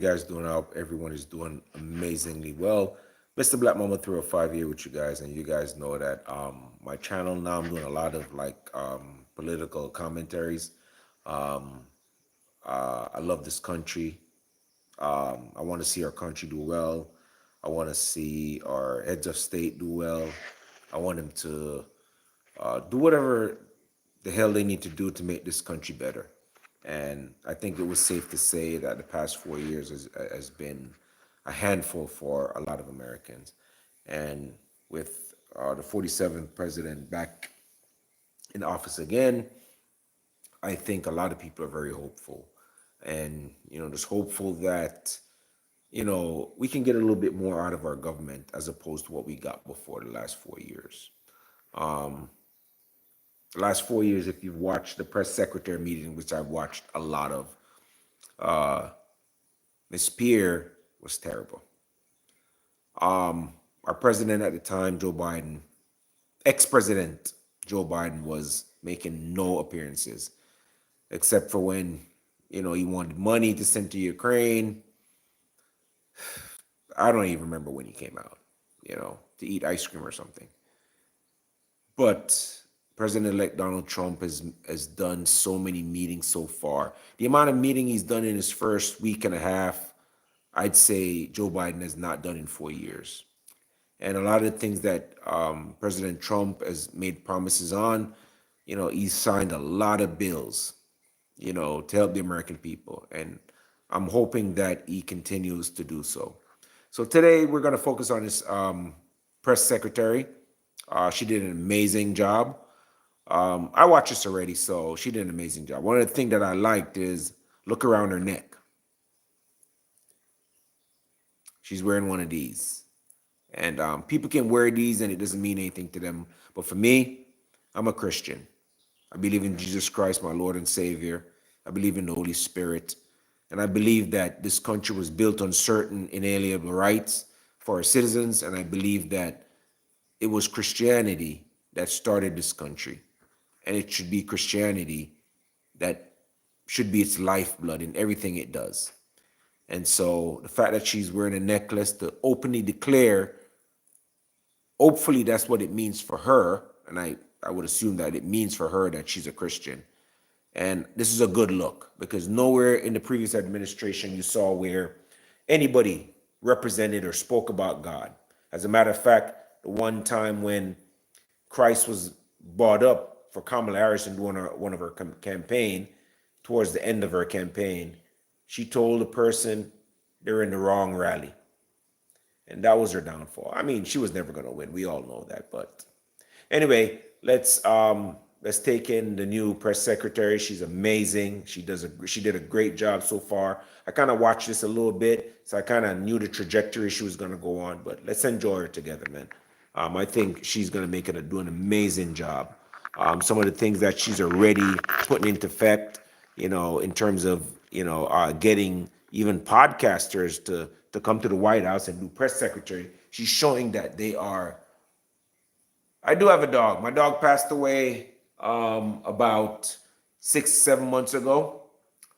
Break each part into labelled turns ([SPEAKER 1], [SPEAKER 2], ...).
[SPEAKER 1] You guys doing out? Everyone is doing amazingly well. Mr. Black Mama threw a 5 year with you guys, and you guys know that my channel now I'm doing a lot of political commentaries. Um, I love this country. I want to see our country do well. I want to see our heads of state do well. I want them to do whatever the hell they need to do to make this country better. And I think it was safe to say that the past 4 years has been a handful for a lot of Americans. And with the 47th president back in office again, I think a lot of people are very hopeful. And, just hopeful that, we can get a little bit more out of our government as opposed to what we got before the last 4 years. Um, the last 4 years, if you've watched the press secretary meeting, which I've watched a lot of, uh, Miss Pierre was terrible. Our president at the time, Joe Biden, ex-president Joe Biden, was making no appearances except for when, he wanted money to send to Ukraine. I don't even remember when he came out, to eat ice cream or something. But President-elect Donald Trump has done so many meetings so far. The amount of meeting he's done in his first week and a half, I'd say Joe Biden has not done in 4 years. And a lot of the things that President Trump has made promises on, he's signed a lot of bills, to help the American people. And I'm hoping that he continues to do so. So today we're going to focus on this press secretary. She did an amazing job. I watched this already, so she did an amazing job. One of the things that I liked is look around her neck. She's wearing one of these. And people can wear these and it doesn't mean anything to them. But for me, I'm a Christian. I believe in Jesus Christ, my Lord and Savior. I believe in the Holy Spirit. And I believe that this country was built on certain inalienable rights for our citizens. And I believe that it was Christianity that started this country. And it should be Christianity that should be its lifeblood in everything it does. And so the fact that she's wearing a necklace to openly declare, hopefully that's what it means for her. And I would assume that it means for her that she's a Christian. And this is a good look because nowhere in the previous administration you saw where anybody represented or spoke about God. As a matter of fact, the one time when Christ was brought up for Kamala Harris and doing one of her campaign, towards the end of her campaign, she told the person they're in the wrong rally. And that was her downfall. I mean, she was never going to win. We all know that. But anyway, let's take in the new press secretary. She's amazing. She did a great job so far. I kind of watched this a little bit, so I kind of knew the trajectory she was going to go on. But let's enjoy her together, man. I think she's going to do an amazing job. Some of the things that she's already putting into effect, in terms of, getting even podcasters to come to the White House and do press secretary. She's showing that they are. I do have a dog. My dog passed away about 6-7 months ago.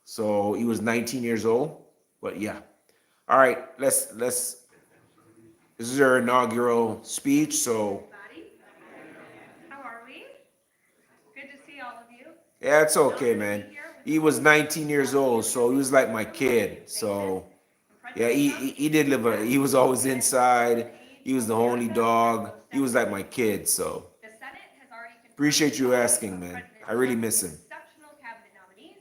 [SPEAKER 1] So he was 19 years old. But yeah. All right, let's this is her inaugural speech. So
[SPEAKER 2] How are we? Good to see all of you.
[SPEAKER 1] yeah, it's okay, man. He was 19 years old, so he was like my kid. So yeah, he did live he was always inside. He was the only dog. He was like my kid. So
[SPEAKER 2] The Senate has already confirmed
[SPEAKER 1] appreciate you
[SPEAKER 2] five
[SPEAKER 1] asking,
[SPEAKER 2] of
[SPEAKER 1] man.
[SPEAKER 2] President
[SPEAKER 1] I really
[SPEAKER 2] Trump's
[SPEAKER 1] miss him.
[SPEAKER 2] exceptional cabinet nominees.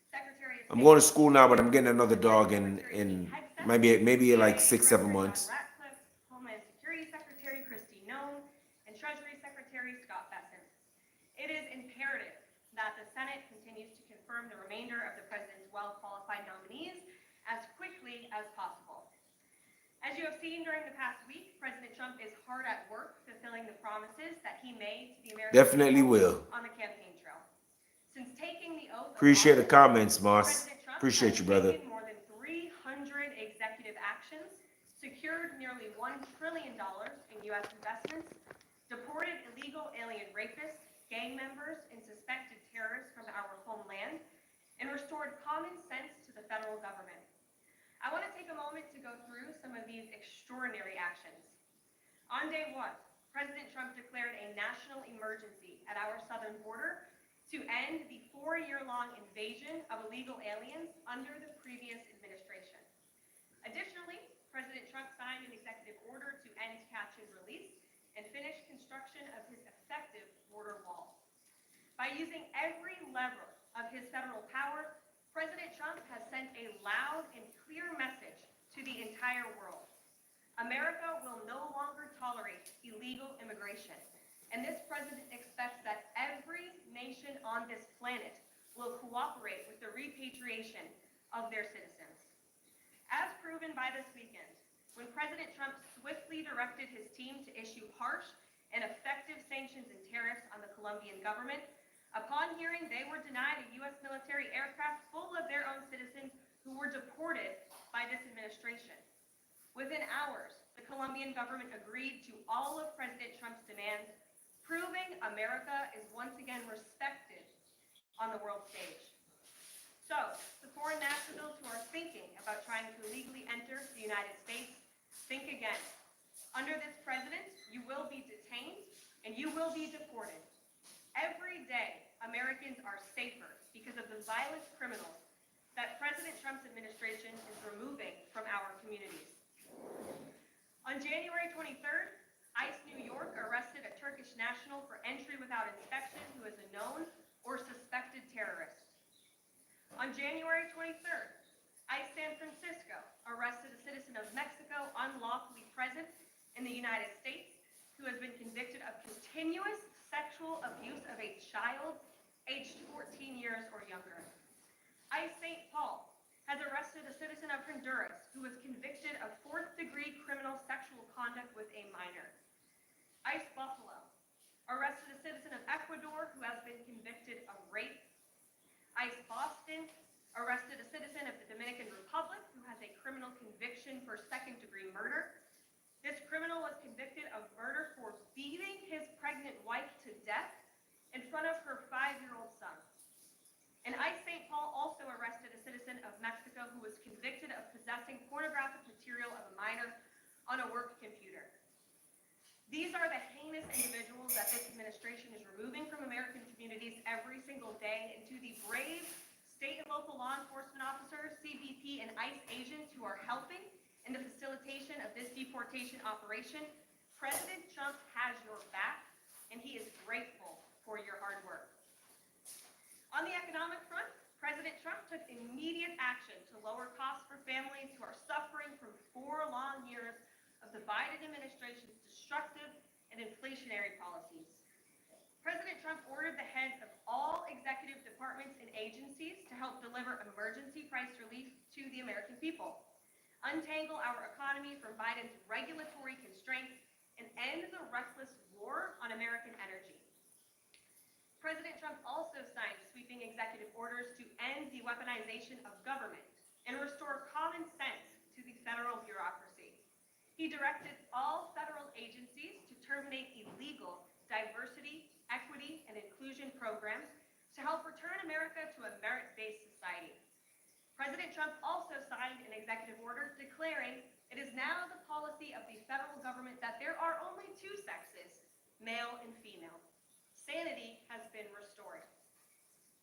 [SPEAKER 2] Secretary of
[SPEAKER 1] I'm
[SPEAKER 2] State
[SPEAKER 1] going to school now, but I'm getting another dog in maybe like 6-7 months.
[SPEAKER 2] Ratcliffe, Homeland Security Secretary Kristi Noem, and Treasury Secretary Scott Bessent. It is imperative that the Senate continues to confirm the remainder of the president's well-qualified nominees as quickly as possible. As you have seen during the past week, President Trump is hard at work fulfilling the promises that he made to the American
[SPEAKER 1] Definitely
[SPEAKER 2] people
[SPEAKER 1] will.
[SPEAKER 2] on the campaign trail. Since taking the oath of
[SPEAKER 1] Appreciate the
[SPEAKER 2] office,
[SPEAKER 1] comments, Moss.
[SPEAKER 2] President Trump
[SPEAKER 1] Appreciate
[SPEAKER 2] has
[SPEAKER 1] you, brother.
[SPEAKER 2] taken more than 300 executive actions, secured nearly $1 trillion in U.S. investments, deported illegal alien rapists, gang members, and suspected terrorists from our homeland, and restored common sense to the federal government. I want to take a moment to go through some of these extraordinary actions. On day one, President Trump declared a national emergency at our southern border to end the 4-year-long invasion of illegal aliens under the previous administration. Additionally, President Trump signed an executive order to end catch and release and finish construction of his effective border wall. By using every lever of his federal power, President Trump has sent a loud and clear message to the entire world. America will no longer tolerate illegal immigration, and this president expects that every nation on this planet will cooperate with the repatriation of their citizens. As proven by this weekend, when President Trump swiftly directed his team to issue harsh and effective sanctions and tariffs on the Colombian government, upon hearing they were denied a U.S. military aircraft full of their own citizens who were deported by this administration. Within hours, the Colombian government agreed to all of President Trump's demands, proving America is once again respected on the world stage. So, the foreign nationals who are thinking about trying to illegally enter the United States, think again. Under this president, you will be detained and you will be deported. Every day, Americans are safer because of the violent criminals that President Trump's administration is removing from our communities. On January 23rd, ICE New York arrested a Turkish national for entry without inspection who is a known or suspected terrorist. On January 23rd, ICE San Francisco arrested a citizen of Mexico unlawfully present in the United States who has been convicted of continuous sexual abuse of a child aged 14 years or younger. ICE St. Paul has arrested a citizen of Honduras who was convicted of 4th-degree criminal sexual conduct with a minor. ICE Buffalo arrested a citizen of Ecuador who has been convicted of rape. ICE Boston arrested a citizen of the Dominican Republic who has a criminal conviction for 2nd-degree murder. This criminal was convicted of murder for beating his pregnant wife to death in front of her 5-year-old son. And ICE St. Paul also arrested a citizen of Mexico who was convicted of possessing pornographic material of a minor on a work computer. These are the heinous individuals that this administration is removing from American communities every single day, and to the brave state and local law enforcement officers, CBP, and ICE agents who are helping in the facilitation of this deportation operation, President Trump has your back, and he is grateful for your hard work. On the economic front, President Trump took immediate action to lower costs for families who are suffering from 4 long years of the Biden administration's destructive and inflationary policies. President Trump ordered the heads of all executive departments and agencies to help deliver emergency price relief to the American people, untangle our economy from Biden's regulatory constraints, and end the reckless war on American energy. President Trump also signed sweeping executive orders to end the weaponization of government and restore common sense to the federal bureaucracy. He directed all federal agencies to terminate illegal diversity, equity, and inclusion programs to help return America to a merit-based society. President Trump also signed an executive order declaring it is now the policy of the federal government that there are only 2 sexes, male and female. Sanity has been restored.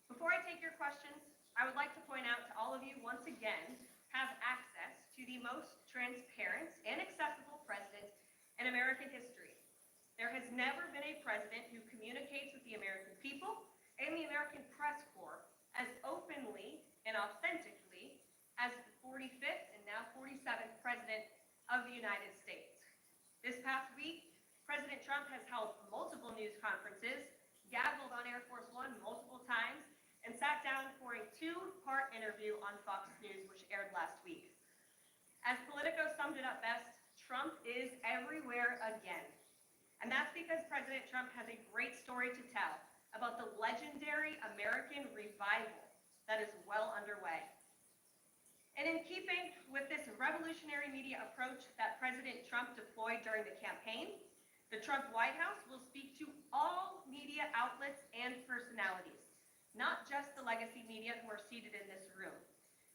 [SPEAKER 2] Before I take your questions, I would like to point out to all of you once again have access to the most transparent and accessible president in American history. There has never been a president who communicates with the American people and the American press corps as openly and authentically as the 45th and now 47th president of the United States. This past week, President Trump has held multiple news conferences, gaggled on Air Force One multiple times, and sat down for a 2-part interview on Fox News, which aired last week. As Politico summed it up best, Trump is everywhere again. And that's because President Trump has a great story to tell about the legendary American revival that is well underway. And in keeping with this revolutionary media approach that President Trump deployed during the campaign, the Trump White House will speak to all media outlets and personalities, not just the legacy media who are seated in this room.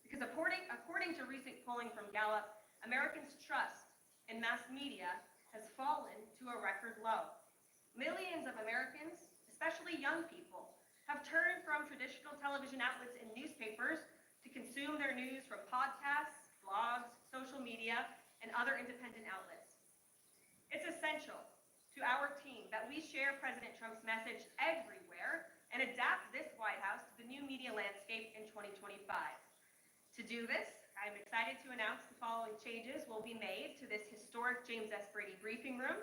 [SPEAKER 2] Because according to recent polling from Gallup, Americans' trust in mass media has fallen to a record low. Millions of Americans, especially young people, have turned from traditional television outlets and newspapers to consume their news from podcasts, blogs, social media, and other independent outlets. It's essential to our team that we share President Trump's message everywhere and adapt this White House to the new media landscape in 2025. To do this, I'm excited to announce the following changes will be made to this historic James S. Brady briefing room,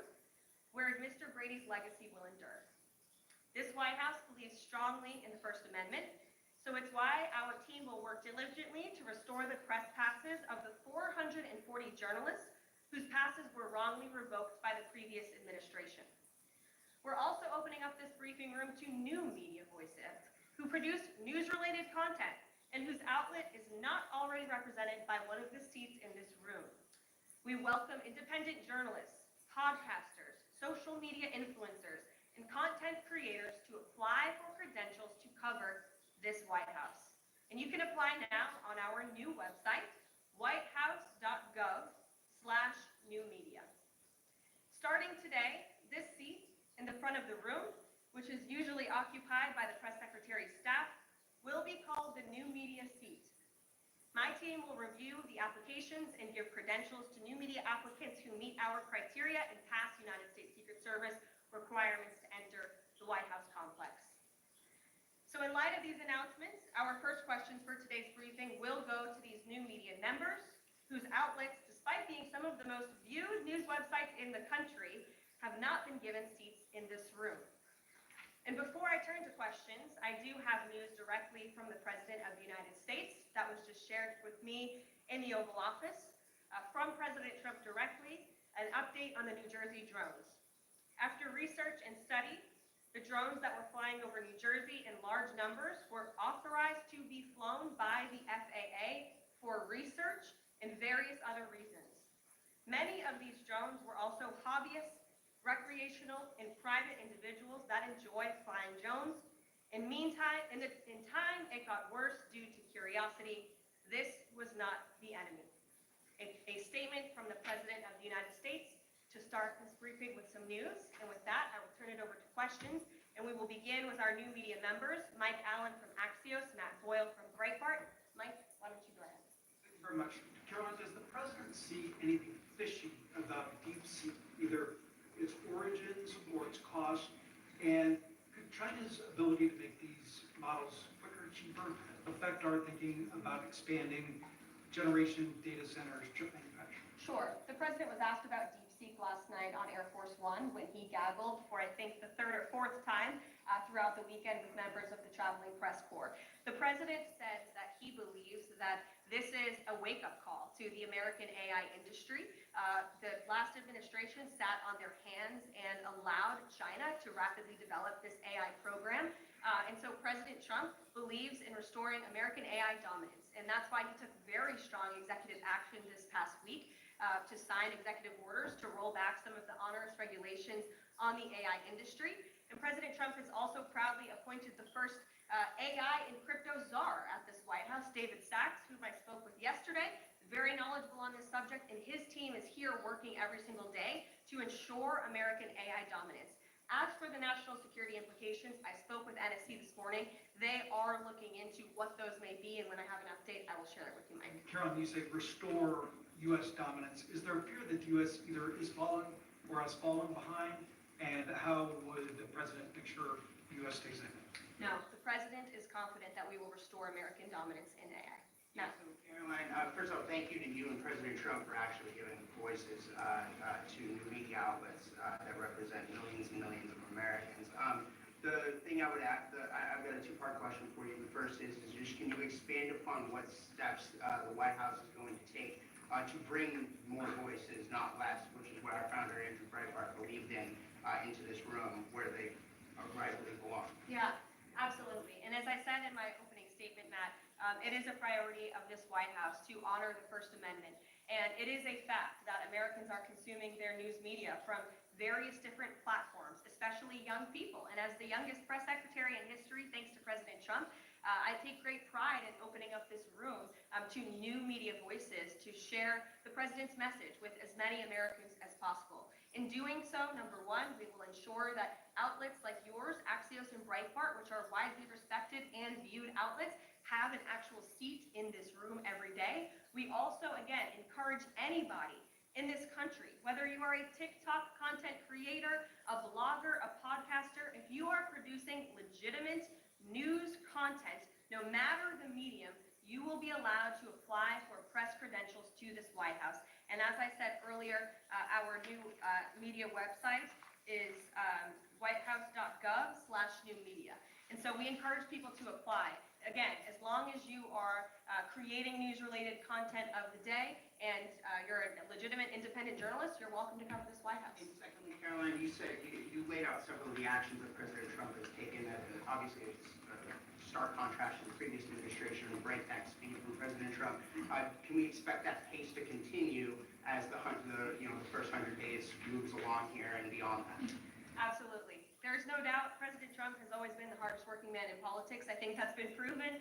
[SPEAKER 2] where Mr. Brady's legacy will endure. This White House believes strongly in the First Amendment, so it's why our team will work diligently to restore the press passes of the 440 journalists whose passes were wrongly revoked by the previous administration. We're also opening up this briefing room to new media voices who produce news-related content and whose outlet is not already represented by one of the seats in this room. We welcome independent journalists, podcasters, social media influencers, and content creators to apply for credentials to cover this White House. And you can apply now on our new website, whitehouse.gov/newmedia. Starting today, this seat in the front of the room, which is usually occupied by the press secretary's staff, will be called the new media seat. My team will review the applications and give credentials to new media applicants who meet our criteria and pass United States Secret Service requirements to enter the White House complex. So in light of these announcements, our first questions for today's briefing will go to these new media members, whose outlets, despite being some of the most viewed news websites in the country, have not been given seats in this room. And before I turn to questions, I do have news directly from the President of the United States that was just shared with me in the Oval Office from President Trump directly, an update on the New Jersey drones. After research and study, the drones that were flying over New Jersey in large numbers were authorized to be flown by the FAA for research and various other reasons. Many of these drones were also hobbyists, recreational, and private individuals that enjoy flying drones. In time, it got worse due to curiosity. This was not the enemy. A statement from the President of the United States to start this briefing with some news. And with that, I will turn it over to questions. And we will begin with our new media members, Mike Allen from Axios, Matt Boyle from Breitbart. Mike, why don't you go ahead?
[SPEAKER 3] Thank you very much. Caroline, does the president see anything fishy about DeepSeek, either its origins or its cost? And could China's ability to make these models quicker, cheaper, affect our thinking about expanding generation data centers, chip manufacturing?
[SPEAKER 2] Sure. The president was asked about DeepSeek last night on Air Force One when he gaggled for, I think, the third or fourth time throughout the weekend with members of the traveling press corps. The president said that he believes that this is a wake-up call to the American AI industry. The last administration sat on their hands and allowed China to rapidly develop this AI program. And so President Trump believes in restoring American AI dominance. And that's why he took very strong executive action this past week to sign executive orders to roll back some of the onerous regulations on the AI industry. And President Trump has also proudly appointed the first AI and crypto czar at this White House, David Sachs, whom I spoke with yesterday, very knowledgeable on this subject, and his team is here working every single day to ensure American AI dominance. As for the national security implications, I spoke with NSC this morning. They are looking into what those may be, and when I have an update, I will share it with you, Mike.
[SPEAKER 3] Caroline, you say restore U.S. dominance. Is there a fear that the U.S. either is falling or has fallen behind? And how would the president make sure the U.S. stays in it?
[SPEAKER 2] No, the president is confident that we will restore American dominance in AI. No.
[SPEAKER 4] So, Caroline, first of all, thank you to you and President Trump for actually giving voices to new media outlets that represent millions and millions of Americans. The thing I would ask, I've got a two-part question for you. The first is just can you expand upon what steps the White House is going to take to bring more voices, not less, which is what our founder, Andrew Breitbart, believed in, into this room where they rightfully belong?
[SPEAKER 2] Yeah, absolutely. And as I said in my opening statement, Matt, it is a priority of this White House to honor the First Amendment. And it is a fact that Americans are consuming their news media from various different platforms, especially young people. And as the youngest press secretary in history, thanks to President Trump, I take great pride in opening up this room to new media voices to share the president's message with as many Americans as possible. In doing so, number one, we will ensure that outlets like yours, Axios and Breitbart, which are widely respected and viewed outlets, have an actual seat in this room every day. We also, again, encourage anybody in this country, whether you are a TikTok content creator, a blogger, a podcaster, if you are producing legitimate news content, no matter the medium, you will be allowed to apply for press credentials to this White House. And as I said earlier, our new media website is whitehouse.gov/new media. And so we encourage people to apply. Again, as long as you are creating news-related content of the day and you're a legitimate independent journalist, you're welcome to come to this White House.
[SPEAKER 4] And secondly, Caroline, you said you laid out several of the actions that President Trump has taken. That obviously it's stark contrast to the previous administration and breakneck speed from President Trump. Can we expect that pace to continue as the first 100 days moves along here and beyond that?
[SPEAKER 2] Absolutely. There's no doubt President Trump has always been the hardest working man in politics. I think that's been proven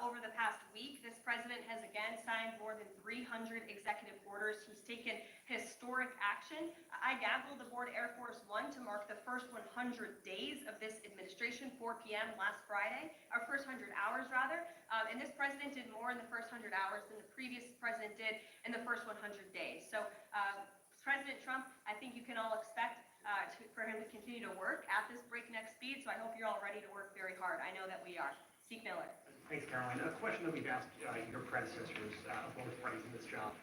[SPEAKER 2] over the past week. This president has again signed more than 300 executive orders. He's taken historic action. I gavelled aboard Air Force One to mark the first 100 days of this administration, 4 p.m. last Friday, or first 100 hours rather. And this president did more in the first 100 hours than the previous president did in the first 100 days. So President Trump, I think you can all expect for him to continue to work at this breakneck speed. So I hope you're all ready to work very hard. I know that we are. Steve Miller.
[SPEAKER 5] Thanks, Caroline. A question that we've asked your predecessors, both parties in this job.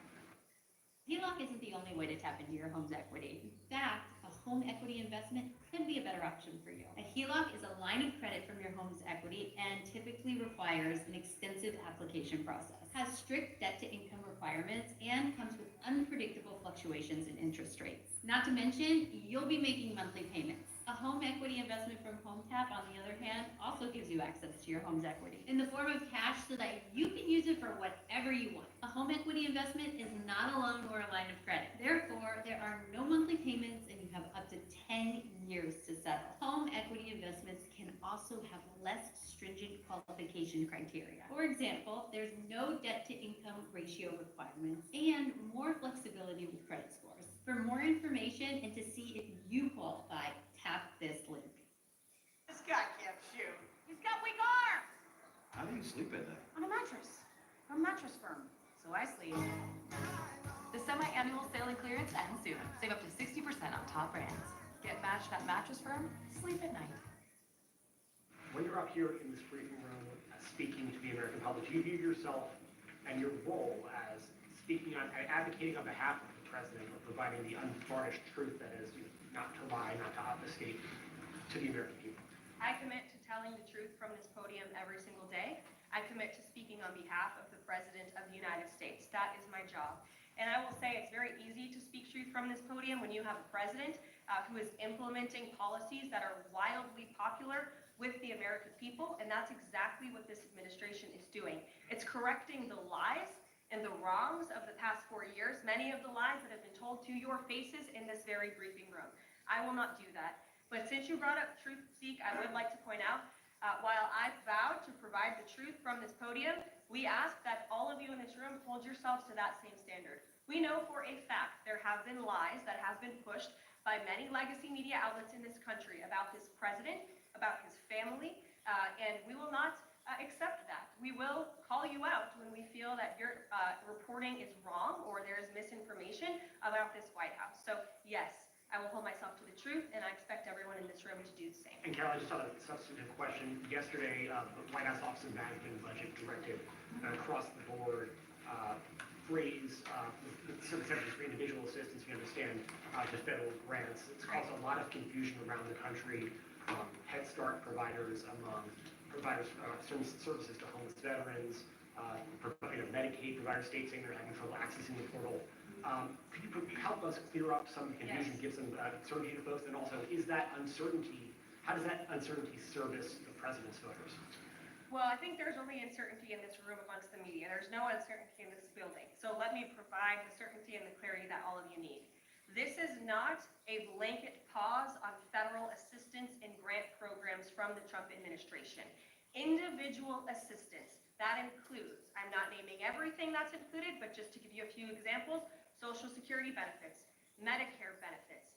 [SPEAKER 6] HELOC isn't the only way to tap into your home's equity. In fact, a home equity investment could be a better option for you. A HELOC is a line of credit from your home's equity and typically requires an extensive application process, has strict debt-to-income requirements, and comes with unpredictable fluctuations in interest rates. Not to mention, you'll be making monthly payments. A home equity investment from HomeTap, on the other hand, also gives you access to your home's equity in the form of cash so that you can use it for whatever you want. A home equity investment is not a loan or a line of credit. Therefore, there are no monthly payments and you have up to 10 years to settle. Home equity investments can also have less stringent qualification criteria. For example, there's no debt-to-income ratio requirements and more flexibility with credit scores. For more information and to see if you qualify, tap this link.
[SPEAKER 7] This guy can't shoot. He's got weak arms.
[SPEAKER 8] How do you sleep at night?
[SPEAKER 7] On a mattress from Mattress Firm. So I sleep. The semi-annual sale and clearance ends soon. Save up to 60% on top brands. Get matched at Mattress Firm. Sleep at night.
[SPEAKER 5] When you're up here in this briefing room speaking to the American public, do you view yourself and your role as speaking on, advocating on behalf of the president, or providing the unvarnished truth that is not to lie, not to obfuscate to the American people?
[SPEAKER 2] I commit to telling the truth from this podium every single day. I commit to speaking on behalf of the President of the United States. That is my job. And I will say it's very easy to speak truth from this podium when you have a president who is implementing policies that are wildly popular with the American people, and that's exactly what this administration is doing. It's correcting the lies and the wrongs of the past 4 years, many of the lies that have been told to your faces in this very briefing room. I will not do that. But since you brought up Truth Seek, I would like to point out, while I vowed to provide the truth from this podium, we ask that all of you in this room hold yourselves to that same standard. We know for a fact there have been lies that have been pushed by many legacy media outlets in this country about this president, about his family, and we will not accept that. We will call you out when we feel that your reporting is wrong or there is misinformation about this White House. So yes, I will hold myself to the truth, and I expect everyone in this room to do the same.
[SPEAKER 5] And Carol, I just had a substantive question. Yesterday, the White House Office of Management and Budget directed an across-the-board phrase, the Civil Secretary for Individual Assistance, you understand, to federal grants. It's caused a lot of confusion around the country. Head Start providers among providers services to homeless veterans, Medicaid providers, states saying they're having trouble accessing the portal. Could you help us clear up some confusion, give some certainty to folks, and also is that uncertainty, how does that uncertainty service the president's voters?
[SPEAKER 2] Well, I think there's only uncertainty in this room amongst the media. There's no uncertainty in this building. So let me provide the certainty and the clarity that all of you need. This is not a blanket pause on federal assistance and grant programs from the Trump administration. Individual assistance, that includes, I'm not naming everything that's included, but just to give you a few examples, Social Security benefits, Medicare benefits,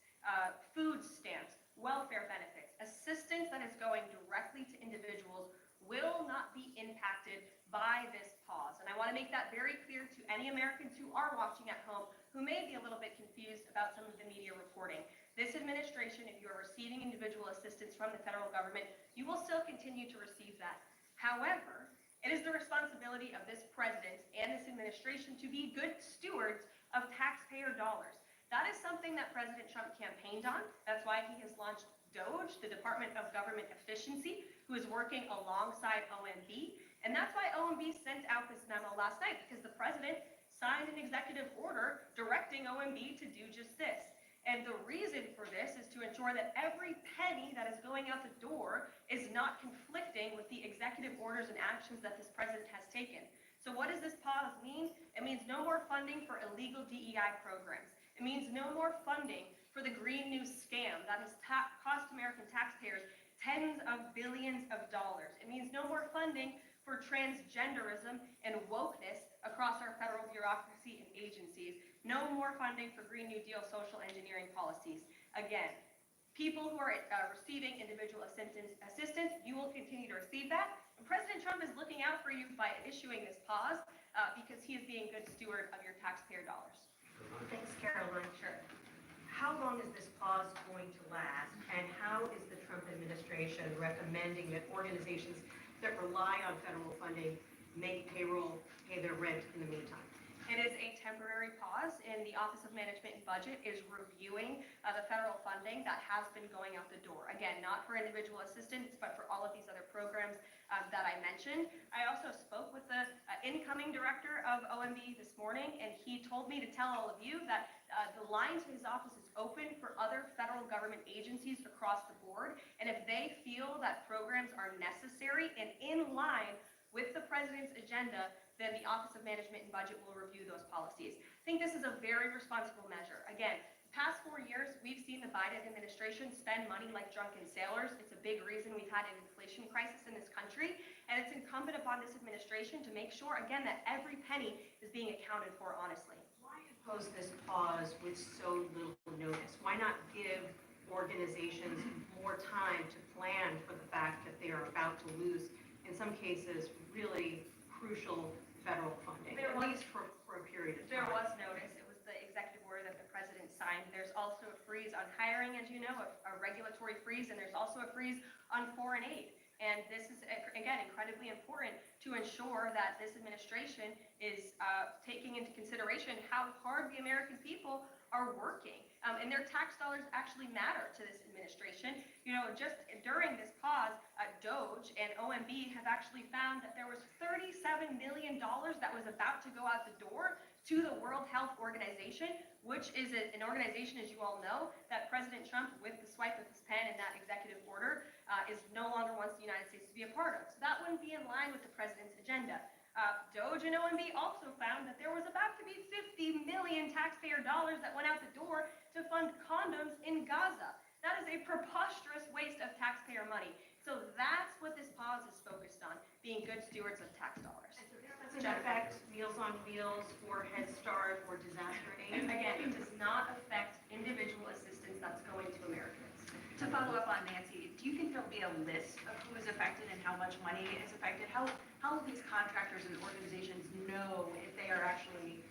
[SPEAKER 2] food stamps, welfare benefits, assistance that is going directly to individuals will not be impacted by this pause. And I want to make that very clear to any Americans who are watching at home who may be a little bit confused about some of the media reporting. This administration, if you are receiving individual assistance from the federal government, you will still continue to receive that. However, it is the responsibility of this president and this administration to be good stewards of taxpayer dollars. That is something that President Trump campaigned on. That's why he has launched DOGE, the Department of Government Efficiency, who is working alongside OMB. And that's why OMB sent out this memo last night, because the president signed an executive order directing OMB to do just this. And the reason for this is to ensure that every penny that is going out the door is not conflicting with the executive orders and actions that this president has taken. So what does this pause mean? It means no more funding for illegal DEI programs. It means no more funding for the Green New scam that has cost American taxpayers tens of billions of dollars. It means no more funding for transgenderism and wokeness across our federal bureaucracy and agencies. No more funding for Green New Deal social engineering policies. Again, people who are receiving individual assistance, you will continue to receive that. And President Trump is looking out for you by issuing this pause because he is being a good steward of your taxpayer dollars.
[SPEAKER 9] Thanks, Caroline.
[SPEAKER 2] Sure.
[SPEAKER 9] How long is this pause going to last, and how is the Trump administration recommending that organizations that rely on federal funding make payroll, pay their rent in the meantime?
[SPEAKER 2] It is a temporary pause, and the Office of Management and Budget is reviewing the federal funding that has been going out the door. Again, not for individual assistance, but for all of these other programs that I mentioned. I also spoke with the incoming director of OMB this morning, and he told me to tell all of you that the line to his office is open for other federal government agencies across the board, and if they feel that programs are necessary and in line with the president's agenda, then the Office of Management and Budget will review those policies. I think this is a very responsible measure. Again, the past 4 years, we've seen the Biden administration spend money like drunken sailors. It's a big reason we've had an inflation crisis in this country, and it's incumbent upon this administration to make sure, again, that every penny is being accounted for honestly.
[SPEAKER 9] Why impose this pause with so little notice? Why not give organizations more time to plan for the fact that they are about to lose, in some cases, really crucial federal funding, at least for a period of time?
[SPEAKER 2] There was notice. It was the executive order that the president signed. There's also a freeze on hiring, as you know, a regulatory freeze, and there's also a freeze on foreign aid. And this is, again, incredibly important to ensure that this administration is taking into consideration how hard the American people are working. And their tax dollars actually matter to this administration. You know, just during this pause, DOGE and OMB have actually found that there was $37 million that was about to go out the door to the World Health Organization, which is an organization, as you all know, that President Trump, with the swipe of his pen in that executive order, is no longer wants the United States to be a part of. So that wouldn't be in line with the president's agenda. DOGE and OMB also found that there was about to be 50 million taxpayer dollars that went out the door to fund condoms in Gaza. That is a preposterous waste of taxpayer money. So that's what this pause is focused on, being good stewards of tax dollars.
[SPEAKER 9] And so this doesn't affect Meals on Wheels or Head Start or disaster aid?
[SPEAKER 2] Again, it does not affect individual assistance that's going to Americans.
[SPEAKER 7] To follow up on Nancy, do you think there'll be a list of who is affected and how much money is affected? How will these contractors and organizations know if they are actually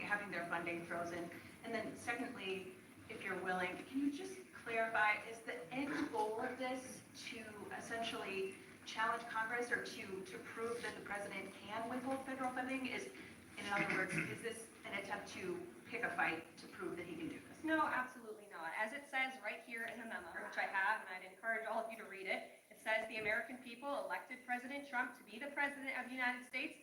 [SPEAKER 7] having their funding frozen? And then secondly, if you're willing, can you just clarify, is the end goal of this to essentially challenge Congress or to prove that the president can withhold federal funding? In other words, is this an attempt to pick a fight to prove that he can do this?
[SPEAKER 2] No, absolutely not. As it says right here in the memo, which I have, and I'd encourage all of you to read it, it says the American people elected President Trump to be the president of the United States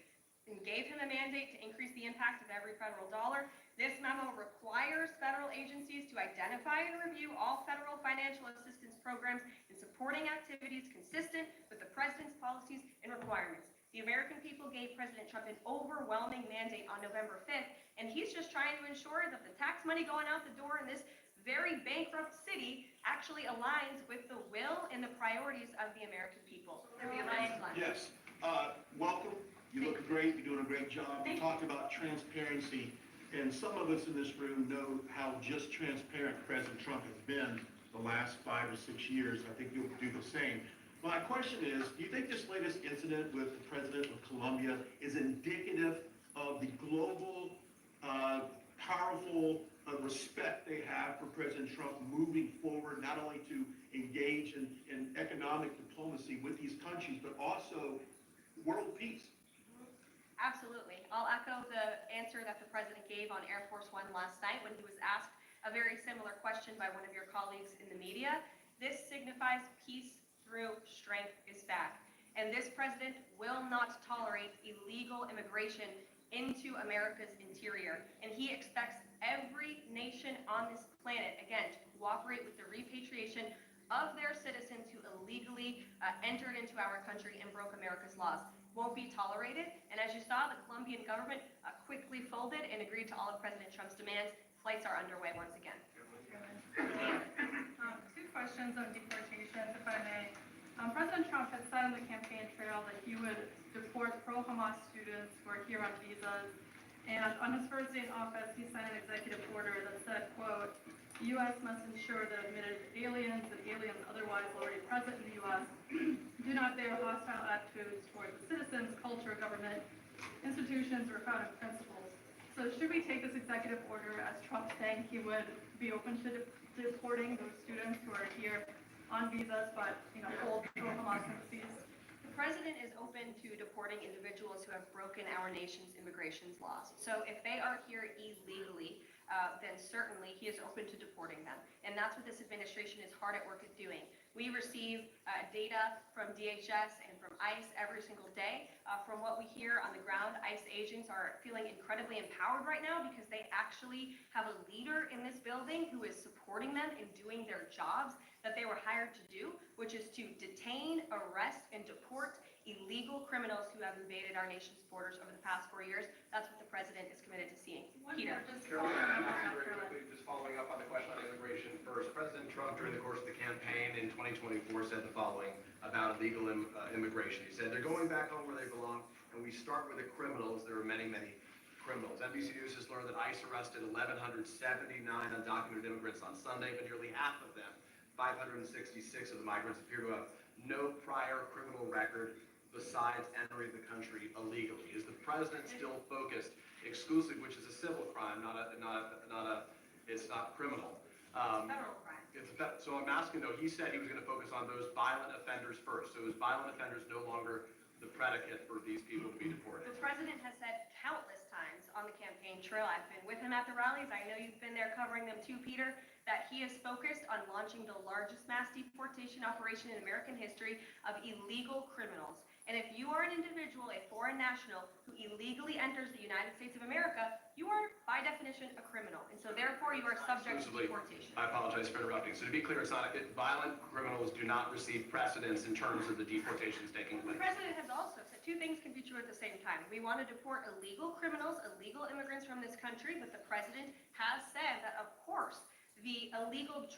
[SPEAKER 2] and gave him a mandate to increase the impact of every federal dollar. This memo requires federal agencies to identify and review all federal financial assistance programs and supporting activities consistent with the president's policies and requirements. The American people gave President Trump an overwhelming mandate on November 5th, and he's just trying to ensure that the tax money going out the door in this very bankrupt city actually aligns with the will and the priorities of the American people.
[SPEAKER 8] Yes, welcome. You look great. You're doing a great job. You talked about transparency, and some of us in this room know how just transparent President Trump has been the last 5 or 6 years. I think you'll do the same. My question is, do you think this latest incident with the president of Colombia is indicative of the global, powerful respect they have for President Trump moving forward, not only to engage in economic diplomacy with these countries, but also world peace?
[SPEAKER 2] Absolutely. I'll echo the answer that the president gave on Air Force One last night when he was asked a very similar question by one of your colleagues in the media. This signifies peace through strength is back. And this president will not tolerate illegal immigration into America's interior. And he expects every nation on this planet, again, to cooperate with the repatriation of their citizens who illegally entered into our country and broke America's laws. Won't be tolerated. And as you saw, the Colombian government quickly folded and agreed to all of President Trump's demands. Flights are underway once again.
[SPEAKER 10] Two questions on deportations, if I may. President Trump had said on the campaign trail that he would deport pro-Hamas students who are here on visas. And on his first day in office, he signed an executive order that said, quote, "The U.S. must ensure that admitted aliens and aliens otherwise already present in the U.S. do not bear hostile attitudes towards the citizens, culture, government, institutions, or founding principles." So should we take this executive order as Trump saying he would be open to deporting those students who are here on visas, but hold pro-Hamas sympathies?
[SPEAKER 2] The president is open to deporting individuals who have broken our nation's immigration laws. So if they are here illegally, then certainly he is open to deporting them. And that's what this administration is hard at work at doing. We receive data from DHS and from ICE every single day. From what we hear on the ground, ICE agents are feeling incredibly empowered right now because they actually have a leader in this building who is supporting them in doing their jobs that they were hired to do, which is to detain, arrest, and deport illegal criminals who have invaded our nation's borders over the past 4 years. That's what the president is committed to seeing. Peter.
[SPEAKER 11] Just following up on the question on immigration first. President Trump, during the course of the campaign in 2024, said the following about illegal immigration. He said, "They're going back home where they belong, and we start with the criminals. There are many, many criminals." NBC News has learned that ICE arrested 1,179 undocumented immigrants on Sunday, but nearly half of them, 566 of the migrants, appear to have no prior criminal record besides entering the country illegally. Is the president still focused exclusively, which is a civil crime, it's not criminal?
[SPEAKER 2] Federal crime.
[SPEAKER 11] So I'm asking though, he said he was going to focus on those violent offenders first. So is violent offenders no longer the predicate for these people to be deported?
[SPEAKER 2] The president has said countless times on the campaign trail, I've been with him at the rallies, I know you've been there covering them too, Peter, that he is focused on launching the largest mass deportation operation in American history of illegal criminals. And if you are an individual, a foreign national, who illegally enters the United States of America, you are, by definition, a criminal. And so therefore, you are subject to deportation.
[SPEAKER 11] I apologize for interrupting. So to be clear, it's not violent criminals do not receive precedence in terms of the deportations taking place.
[SPEAKER 2] The president has also said two things can be true at the same time. We want to deport illegal criminals, illegal immigrants from this country, but the president has said that, of course, the illegal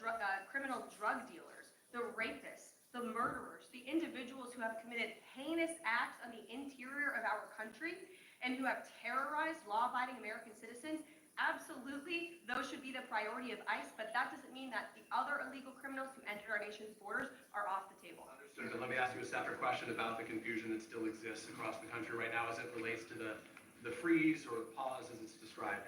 [SPEAKER 2] criminal drug dealers, the rapists, the murderers, the individuals who have committed heinous acts on the interior of our country and who have terrorized law-abiding American citizens, absolutely, those should be the priority of ICE, but that doesn't mean that the other illegal criminals who entered our nation's borders are off the table.
[SPEAKER 11] Understood, but let me ask you a separate question about the confusion that still exists across the country right now as it relates to the freeze or pause as it's described.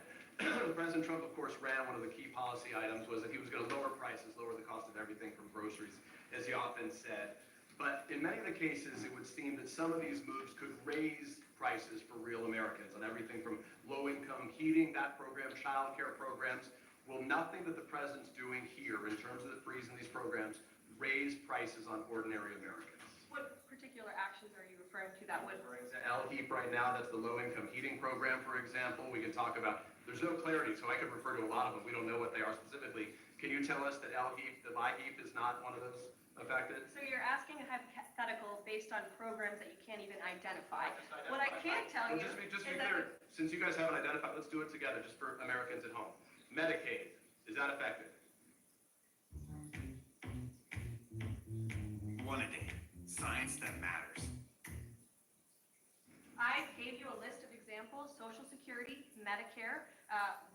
[SPEAKER 11] President Trump, of course, ran one of the key policy items was that he was going to lower prices, lower the cost of everything from groceries, as he often said. But in many of the cases, it would seem that some of these moves could raise prices for real Americans on everything from low-income heating, that program, child care programs. Will nothing that the president's doing here in terms of the freeze in these programs raise prices on ordinary Americans?
[SPEAKER 2] What particular actions are you referring to that would?
[SPEAKER 11] For example, LHEAP right now, that's the low-income heating program, for example. We can talk about, there's no clarity, so I could refer to a lot of them. We don't know what they are specifically. Can you tell us that LHEAP, the LIHEAP, is not one of those affected?
[SPEAKER 2] So you're asking a hypothetical based on programs that you can't even identify. What I can tell you
[SPEAKER 11] Just to
[SPEAKER 2] is
[SPEAKER 11] be clear, since you guys haven't identified, let's do it together just for Americans at home. Medicaid, is that affected?
[SPEAKER 12] science that matters.
[SPEAKER 2] I gave you a list of examples: Social Security, Medicare,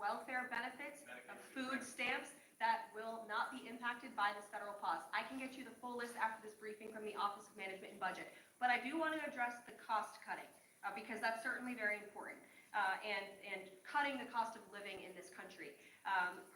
[SPEAKER 2] welfare benefits, food stamps that will not be impacted by this federal pause. I can get you the full list after this briefing from the Office of Management and Budget. But I do want to address the cost cutting because that's certainly very important. And cutting the cost of living in this country.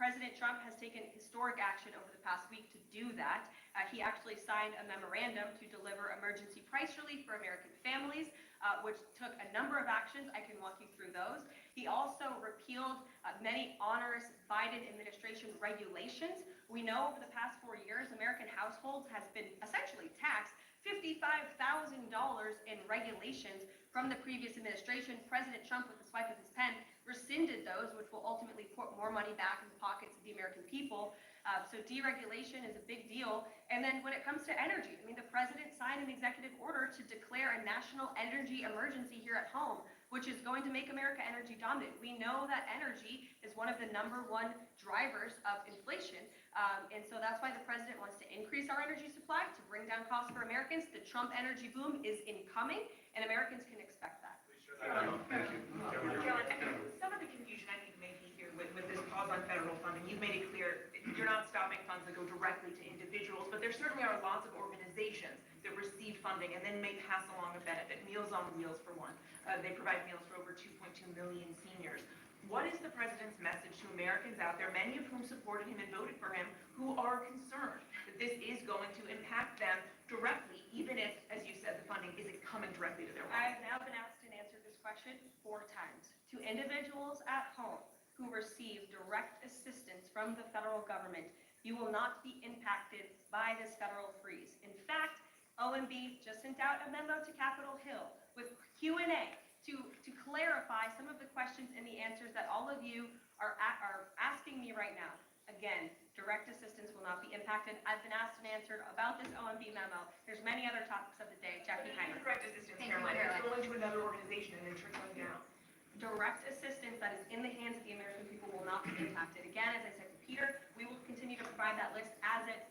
[SPEAKER 2] President Trump has taken historic action over the past week to do that. He actually signed a memorandum to deliver emergency price relief for American families, which took a number of actions. I can walk you through those. He also repealed many onerous Biden administration regulations. We know over the past 4 years, American households has been essentially taxed $55,000 in regulations from the previous administration. President Trump, with the swipe of his pen, rescinded those, which will ultimately put more money back in the pockets of the American people. So deregulation is a big deal. And then when it comes to energy, I mean, the president signed an executive order to declare a national energy emergency here at home, which is going to make America energy dominant. We know that energy is one of the #1 drivers of inflation. And so that's why the president wants to increase our energy supply to bring down costs for Americans. The Trump energy boom is incoming, and Americans can expect that.
[SPEAKER 7] Carolyn, some of the confusion I think may be here with this pause on federal funding. You've made it clear you're not stopping funds that go directly to individuals, but there certainly are lots of organizations that receive funding and then may pass along a benefit. Meals on Wheels, for one. They provide meals for over 2.2 million seniors. What is the president's message to Americans out there, many of whom supported him and voted for him, who are concerned that this is going to impact them directly, even if, as you said, the funding isn't coming directly to their
[SPEAKER 2] I
[SPEAKER 7] wallet?
[SPEAKER 2] have now been asked and answered this question 4 times. To individuals at home who receive direct assistance from the federal government, you will not be impacted by this federal freeze. In fact, OMB just sent out a memo to Capitol Hill with Q&A to clarify some of the questions and the answers that all of you are asking me right now. Again, direct assistance will not be impacted. I've been asked and answered about this OMB memo. There's many other topics of the day. Jackie Heimer.
[SPEAKER 7] Direct assistance,
[SPEAKER 6] Thank you,
[SPEAKER 7] Caroline,
[SPEAKER 6] Caroline.
[SPEAKER 7] it's going to another organization and then trickling down.
[SPEAKER 2] Direct assistance that is in the hands of the American people will not be impacted. Again, as I said to Peter, we will continue to provide that list as it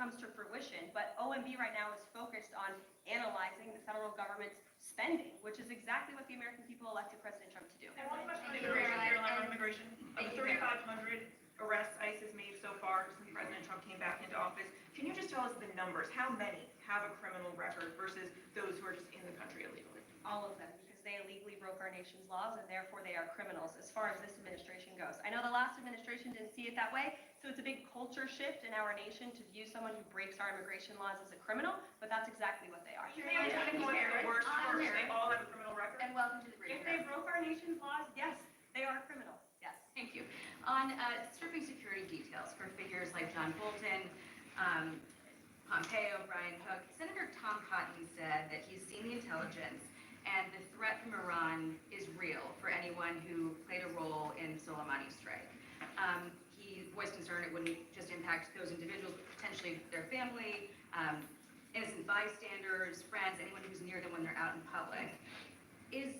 [SPEAKER 2] comes to fruition. But OMB right now is focused on analyzing the federal government's spending, which is exactly what the American people elected President Trump to do.
[SPEAKER 7] And one question on
[SPEAKER 6] Thank you,
[SPEAKER 7] immigration,
[SPEAKER 6] Caroline.
[SPEAKER 7] Caroline, on immigration. Of the 3,500 arrests ICE has made so far since President Trump came back into office, can you just tell us the numbers? How many have a criminal record versus those who are just in the country illegally?
[SPEAKER 2] All of them, because they illegally broke our nation's laws and therefore they are criminals as far as this administration goes. I know the last administration didn't see it that way, so it's a big culture shift in our nation to view someone who breaks our immigration laws as a criminal, but that's exactly what they are.
[SPEAKER 7] You're not telling one of the worst first, they all have a criminal record?
[SPEAKER 6] And welcome to the
[SPEAKER 2] If
[SPEAKER 6] briefing.
[SPEAKER 2] they broke our nation's laws, yes, they are criminals, yes.
[SPEAKER 13] Thank you. On stripping security details for figures like John Bolton, Pompeo, Brian Hook, Senator Tom Cotton said that he's seen the intelligence and the threat from Iran is real for anyone who played a role in Soleimani's strike. He voiced concern it wouldn't just impact those individuals, but potentially their family, innocent bystanders, friends, anyone who's near them when they're out in public. Is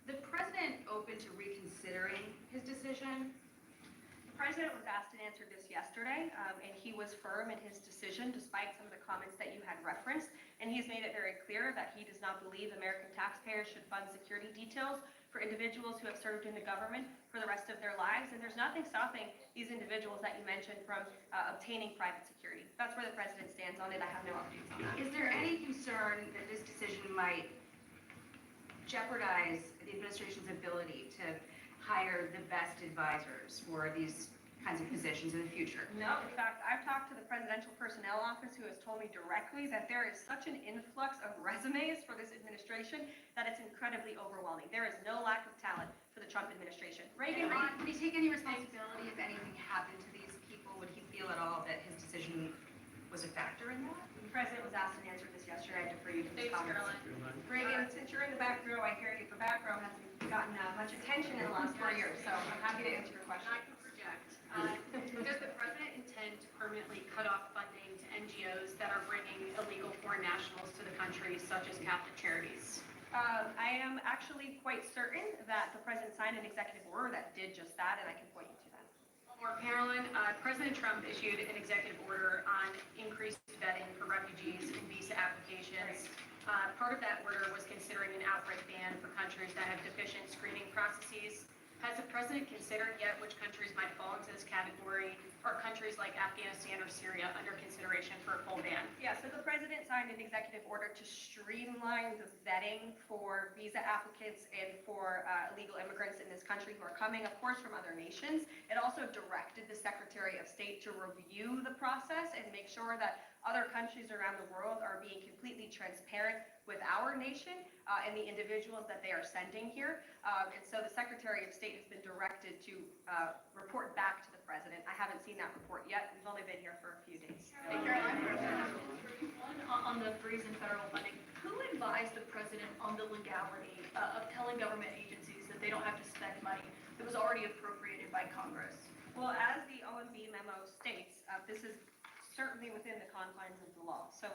[SPEAKER 13] the president open to reconsidering his decision?
[SPEAKER 2] The president was asked and answered this yesterday, and he was firm in his decision despite some of the comments that you had referenced. And he's made it very clear that he does not believe American taxpayers should fund security details for individuals who have served in the government for the rest of their lives. And there's nothing stopping these individuals that you mentioned from obtaining private security. That's where the president stands on it. I have no updates on that.
[SPEAKER 13] Is there any concern that this decision might jeopardize the administration's ability to hire the best advisors for these kinds of positions in the future?
[SPEAKER 2] No, in fact, I've talked to the presidential personnel office who has told me directly that there is such an influx of resumes for this administration that it's incredibly overwhelming. There is no lack of talent for the Trump administration.
[SPEAKER 13] Reagan, would he take any responsibility if anything happened to these people? Would he feel at all that his decision was a factor in that?
[SPEAKER 2] The president was asked and answered this yesterday. I defer you to his
[SPEAKER 10] Thanks,
[SPEAKER 2] comments.
[SPEAKER 10] Caroline.
[SPEAKER 2] Reagan, since you're in the back row, I hear you. The back row hasn't gotten much attention in the last 4 years, so I'm happy to answer your question.
[SPEAKER 14] I can project. Does the president intend to permanently cut off funding to NGOs that are bringing illegal foreign nationals to the country, such as Catholic Charities?
[SPEAKER 2] I am actually quite certain that the president signed an executive order that did just that, and I can point you to that.
[SPEAKER 14] Or Caroline, everyone. President Trump issued an executive order on increased vetting for refugees and visa applications. Part of that order was considering an outright ban for countries that have deficient screening processes. Has the president considered yet which countries might fall into this category? Are countries like Afghanistan or Syria under consideration for a full ban?
[SPEAKER 2] Yeah, so the president signed an executive order to streamline the vetting for visa applicants and for illegal immigrants in this country who are coming, of course, from other nations. It also directed the Secretary of State to review the process and make sure that other countries around the world are being completely transparent with our nation and the individuals that they are sending here. And so the Secretary of State has been directed to report back to the president. I haven't seen that report yet. We've only been here for a few days.
[SPEAKER 7] On the freeze in federal funding, who advised the president on the legality of telling government agencies that they don't have to spend money that was already appropriated by Congress?
[SPEAKER 2] Well, as the OMB memo states, this is certainly within the confines of the law. So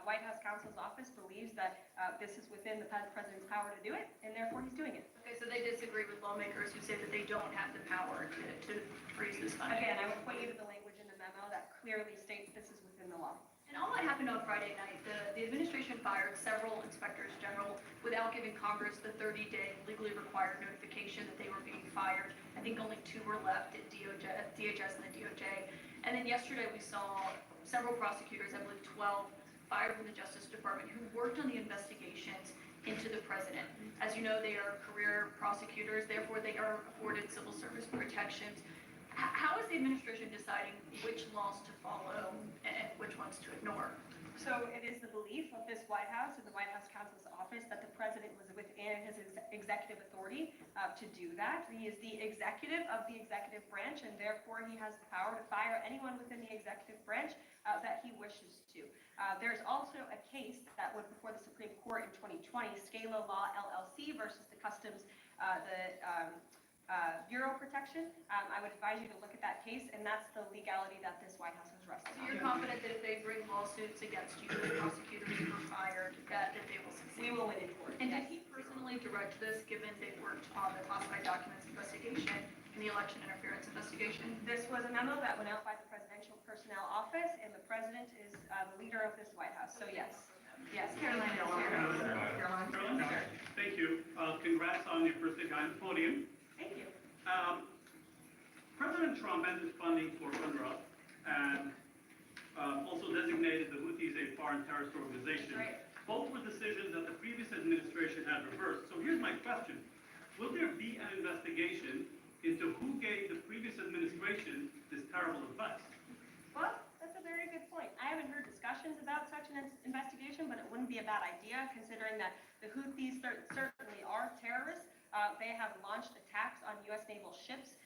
[SPEAKER 2] White House counsel's office believes that this is within the president's power to do it, and therefore he's doing it.
[SPEAKER 7] Okay, so they disagree with lawmakers who say that they don't have the power to freeze this funding.
[SPEAKER 2] Again, I would point you to the language in the memo that clearly states this is within the law.
[SPEAKER 7] And all that happened on Friday night. The administration fired several inspectors general without giving Congress the 30-day legally required notification that they were being fired. I think only 2 were left at DHS and the DOJ. And then yesterday we saw several prosecutors, I believe 12, fired from the Justice Department who worked on the investigations into the president. As you know, they are career prosecutors, therefore they are afforded civil service protections. How is the administration deciding which laws to follow and which ones to ignore?
[SPEAKER 2] So it is the belief of this White House and the White House counsel's office that the president was within his executive authority to do that. He is the executive of the executive branch, and therefore he has the power to fire anyone within the executive branch that he wishes to. There's also a case that went before the Supreme Court in 2020, Scala Law LLC versus the Customs, Bureau Protection. I would advise you to look at that case, and that's the legality that this White House has rested
[SPEAKER 7] So
[SPEAKER 2] on.
[SPEAKER 7] you're confident that if they bring lawsuits against you, the prosecutors who were fired, that they will succeed?
[SPEAKER 2] We will win in court.
[SPEAKER 7] And did he personally direct this, given they worked on the classified documents investigation and the election interference investigation?
[SPEAKER 2] This was a memo that went out by the Presidential Personnel Office, and the president is the leader of this White House. So yes, yes.
[SPEAKER 12] Caroline. Thank you. Congrats on your first day behind the podium.
[SPEAKER 2] Thank you.
[SPEAKER 12] President Trump ended funding for UNRWA and also designated the Houthis a foreign terrorist organization.
[SPEAKER 2] Right.
[SPEAKER 12] Both were decisions that the previous administration had reversed. So here's my question. Will there be an investigation into who gave the previous administration this terrible advice?
[SPEAKER 2] Well, that's a very good point. I haven't heard discussions about such an investigation, but it wouldn't be a bad idea considering that the Houthis certainly are terrorists. They have launched attacks on U.S. naval ships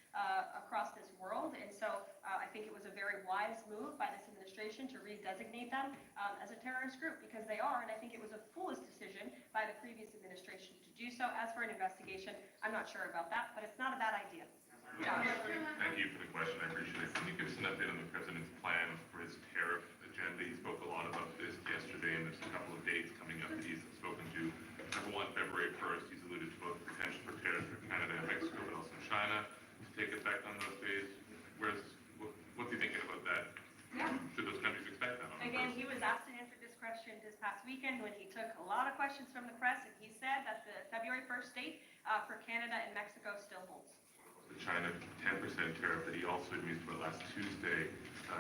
[SPEAKER 2] across this world, and so I think it was a very wise move by this administration to redesignate them as a terrorist group, because they are, and I think it was a foolish decision by the previous administration to do so. As for an investigation, I'm not sure about that, but it's not a bad idea. Josh.
[SPEAKER 15] Thank you for the question. I appreciate it. Can you give us an update on the president's plan for his tariff agenda? He spoke a lot about this yesterday, and there's a couple of dates coming up that he's spoken to. Number one, February 1st, he's alluded to both the potential for tariffs for Canada and Mexico, but also China to take effect on those days. What's he thinking about that?
[SPEAKER 2] Yeah.
[SPEAKER 15] Should those countries expect that?
[SPEAKER 2] Again, he was asked to answer this question this past weekend when he took a lot of questions from the press, and he said that the February 1st date for Canada and Mexico still holds.
[SPEAKER 15] The China 10% tariff that he also admitted about last Tuesday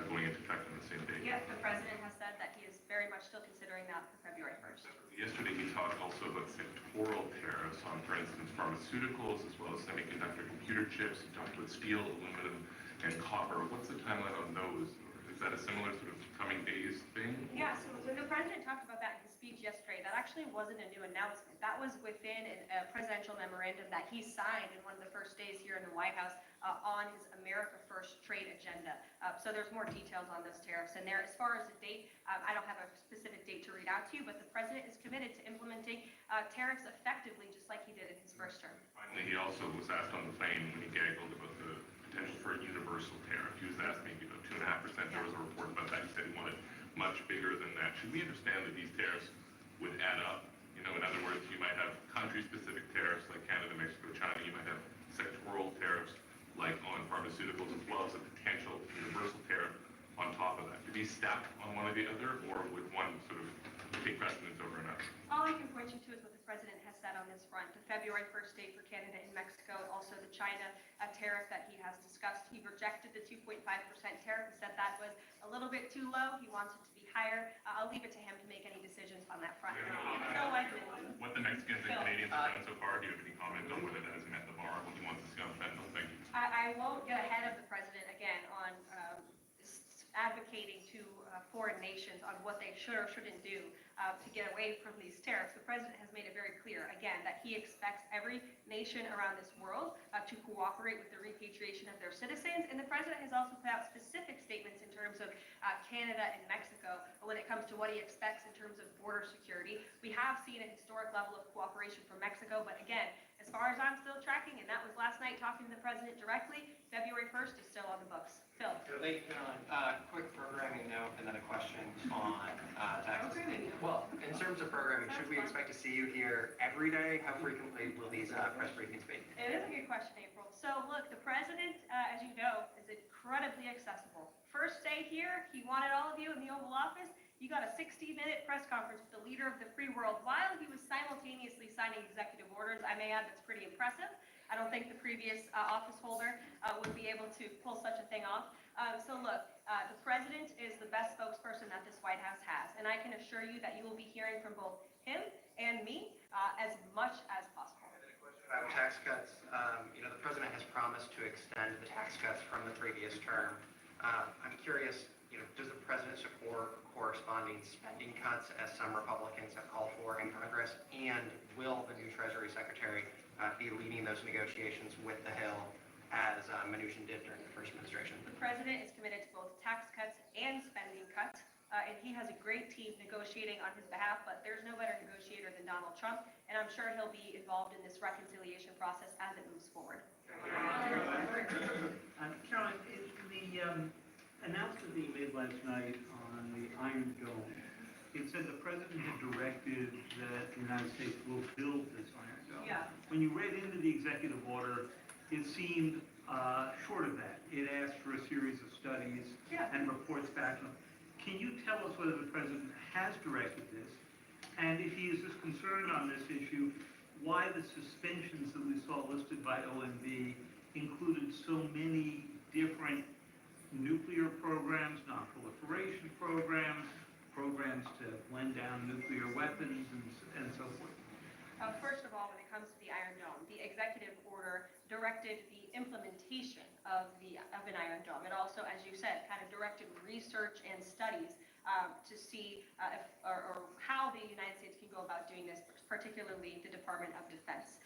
[SPEAKER 15] going into effect on the same day.
[SPEAKER 2] Yes, the president has said that he is very much still considering that for February 1st.
[SPEAKER 15] Yesterday, he talked also about sectoral tariffs on, for instance, pharmaceuticals as well as semiconductor computer chips. He talked about steel, aluminum, and copper. What's the timeline on those? Is that a similar sort of coming days thing?
[SPEAKER 2] Yeah, so when the president talked about that in his speech yesterday, that actually wasn't a new announcement. That was within a presidential memorandum that he signed in one of the first days here in the White House on his America First trade agenda. So there's more details on those tariffs in there. As far as the date, I don't have a specific date to read out to you, but the president is committed to implementing tariffs effectively, just like he did in his first term.
[SPEAKER 15] Finally, he also was asked on the plane when he gaggled about the potential for a universal tariff. He was asked maybe about 2.5%. There was a report about that. He said he wanted much bigger than that. Should we understand that these tariffs would add up? You know, in other words, you might have country-specific tariffs like Canada, Mexico, China. You might have sectoral tariffs like on pharmaceuticals, as well as a potential be stacked on one or the other, or would one sort of take precedence over another?
[SPEAKER 2] All I can point you to is what the president has said on this front. The February 1st date for Canada and Mexico, also the China tariff that he has discussed. He rejected the 2.5% tariff and said that was a little bit too low. He wants it to be higher. I'll leave it to him to make any decisions on that front.
[SPEAKER 15] What the Mexicans and Canadians have done so far, do you have any comment on whether that has met the bar, what he wants to see on fentanyl? Thank you.
[SPEAKER 2] I won't get ahead of the president again on advocating to foreign nations on what they should or shouldn't do to get away from these tariffs. The president has made it very clear, again, that he expects every nation around this world to cooperate with the repatriation of their citizens. And the president has also put out specific statements in terms of Canada and Mexico when it comes to what he expects in terms of border security. We have seen a historic level of cooperation from Mexico, but again, as far as I'm still tracking, and that was last night talking to the president directly, February 1st is still on the books. Phil.
[SPEAKER 16] Late quick programming note and then a question on taxes. Well, in terms of programming, should we expect to see you here every day? How frequently will these press briefings be?
[SPEAKER 2] It is a good question, April. So look, the president, as you know, is incredibly accessible. First day here, he wanted all of you in the Oval Office. You got a 60-minute press conference with the leader of the free world while he was simultaneously signing executive orders. I may add, that's pretty impressive. I don't think the previous office holder would be able to pull such a thing off. So look, the president is the best spokesperson that this White House has, and I can assure you that you will be hearing from both him and me as much as possible.
[SPEAKER 16] About tax cuts, the president has promised to extend the tax cuts from the previous term. I'm curious, does the president support corresponding spending cuts as some Republicans have called for in Congress? And will the new Treasury Secretary be leading those negotiations with the Hill as Mnuchin did during the first administration?
[SPEAKER 2] The president is committed to both tax cuts and spending cuts, and he has a great team negotiating on his behalf, but there's no better negotiator than Donald Trump, and I'm sure he'll be involved in this reconciliation process as it moves forward.
[SPEAKER 3] Caroline, the announcement being made last night on the Iron Dome, it said the president had directed that the United States will build this Iron Dome.
[SPEAKER 2] Yeah.
[SPEAKER 3] When you read into the executive order, it seemed short of that. It asked for a series of studies and reports back. Can you tell us whether the president has directed this? And if he is as concerned on this issue, why the suspensions that we saw listed by OMB included so many different nuclear programs, non-proliferation programs, programs to blend down nuclear weapons, and so forth?
[SPEAKER 2] First of all, when it comes to the Iron Dome, the executive order directed the implementation of an Iron Dome. It also, as you said, kind of directed research and studies to see how the United States can go about doing this, particularly the Department of Defense.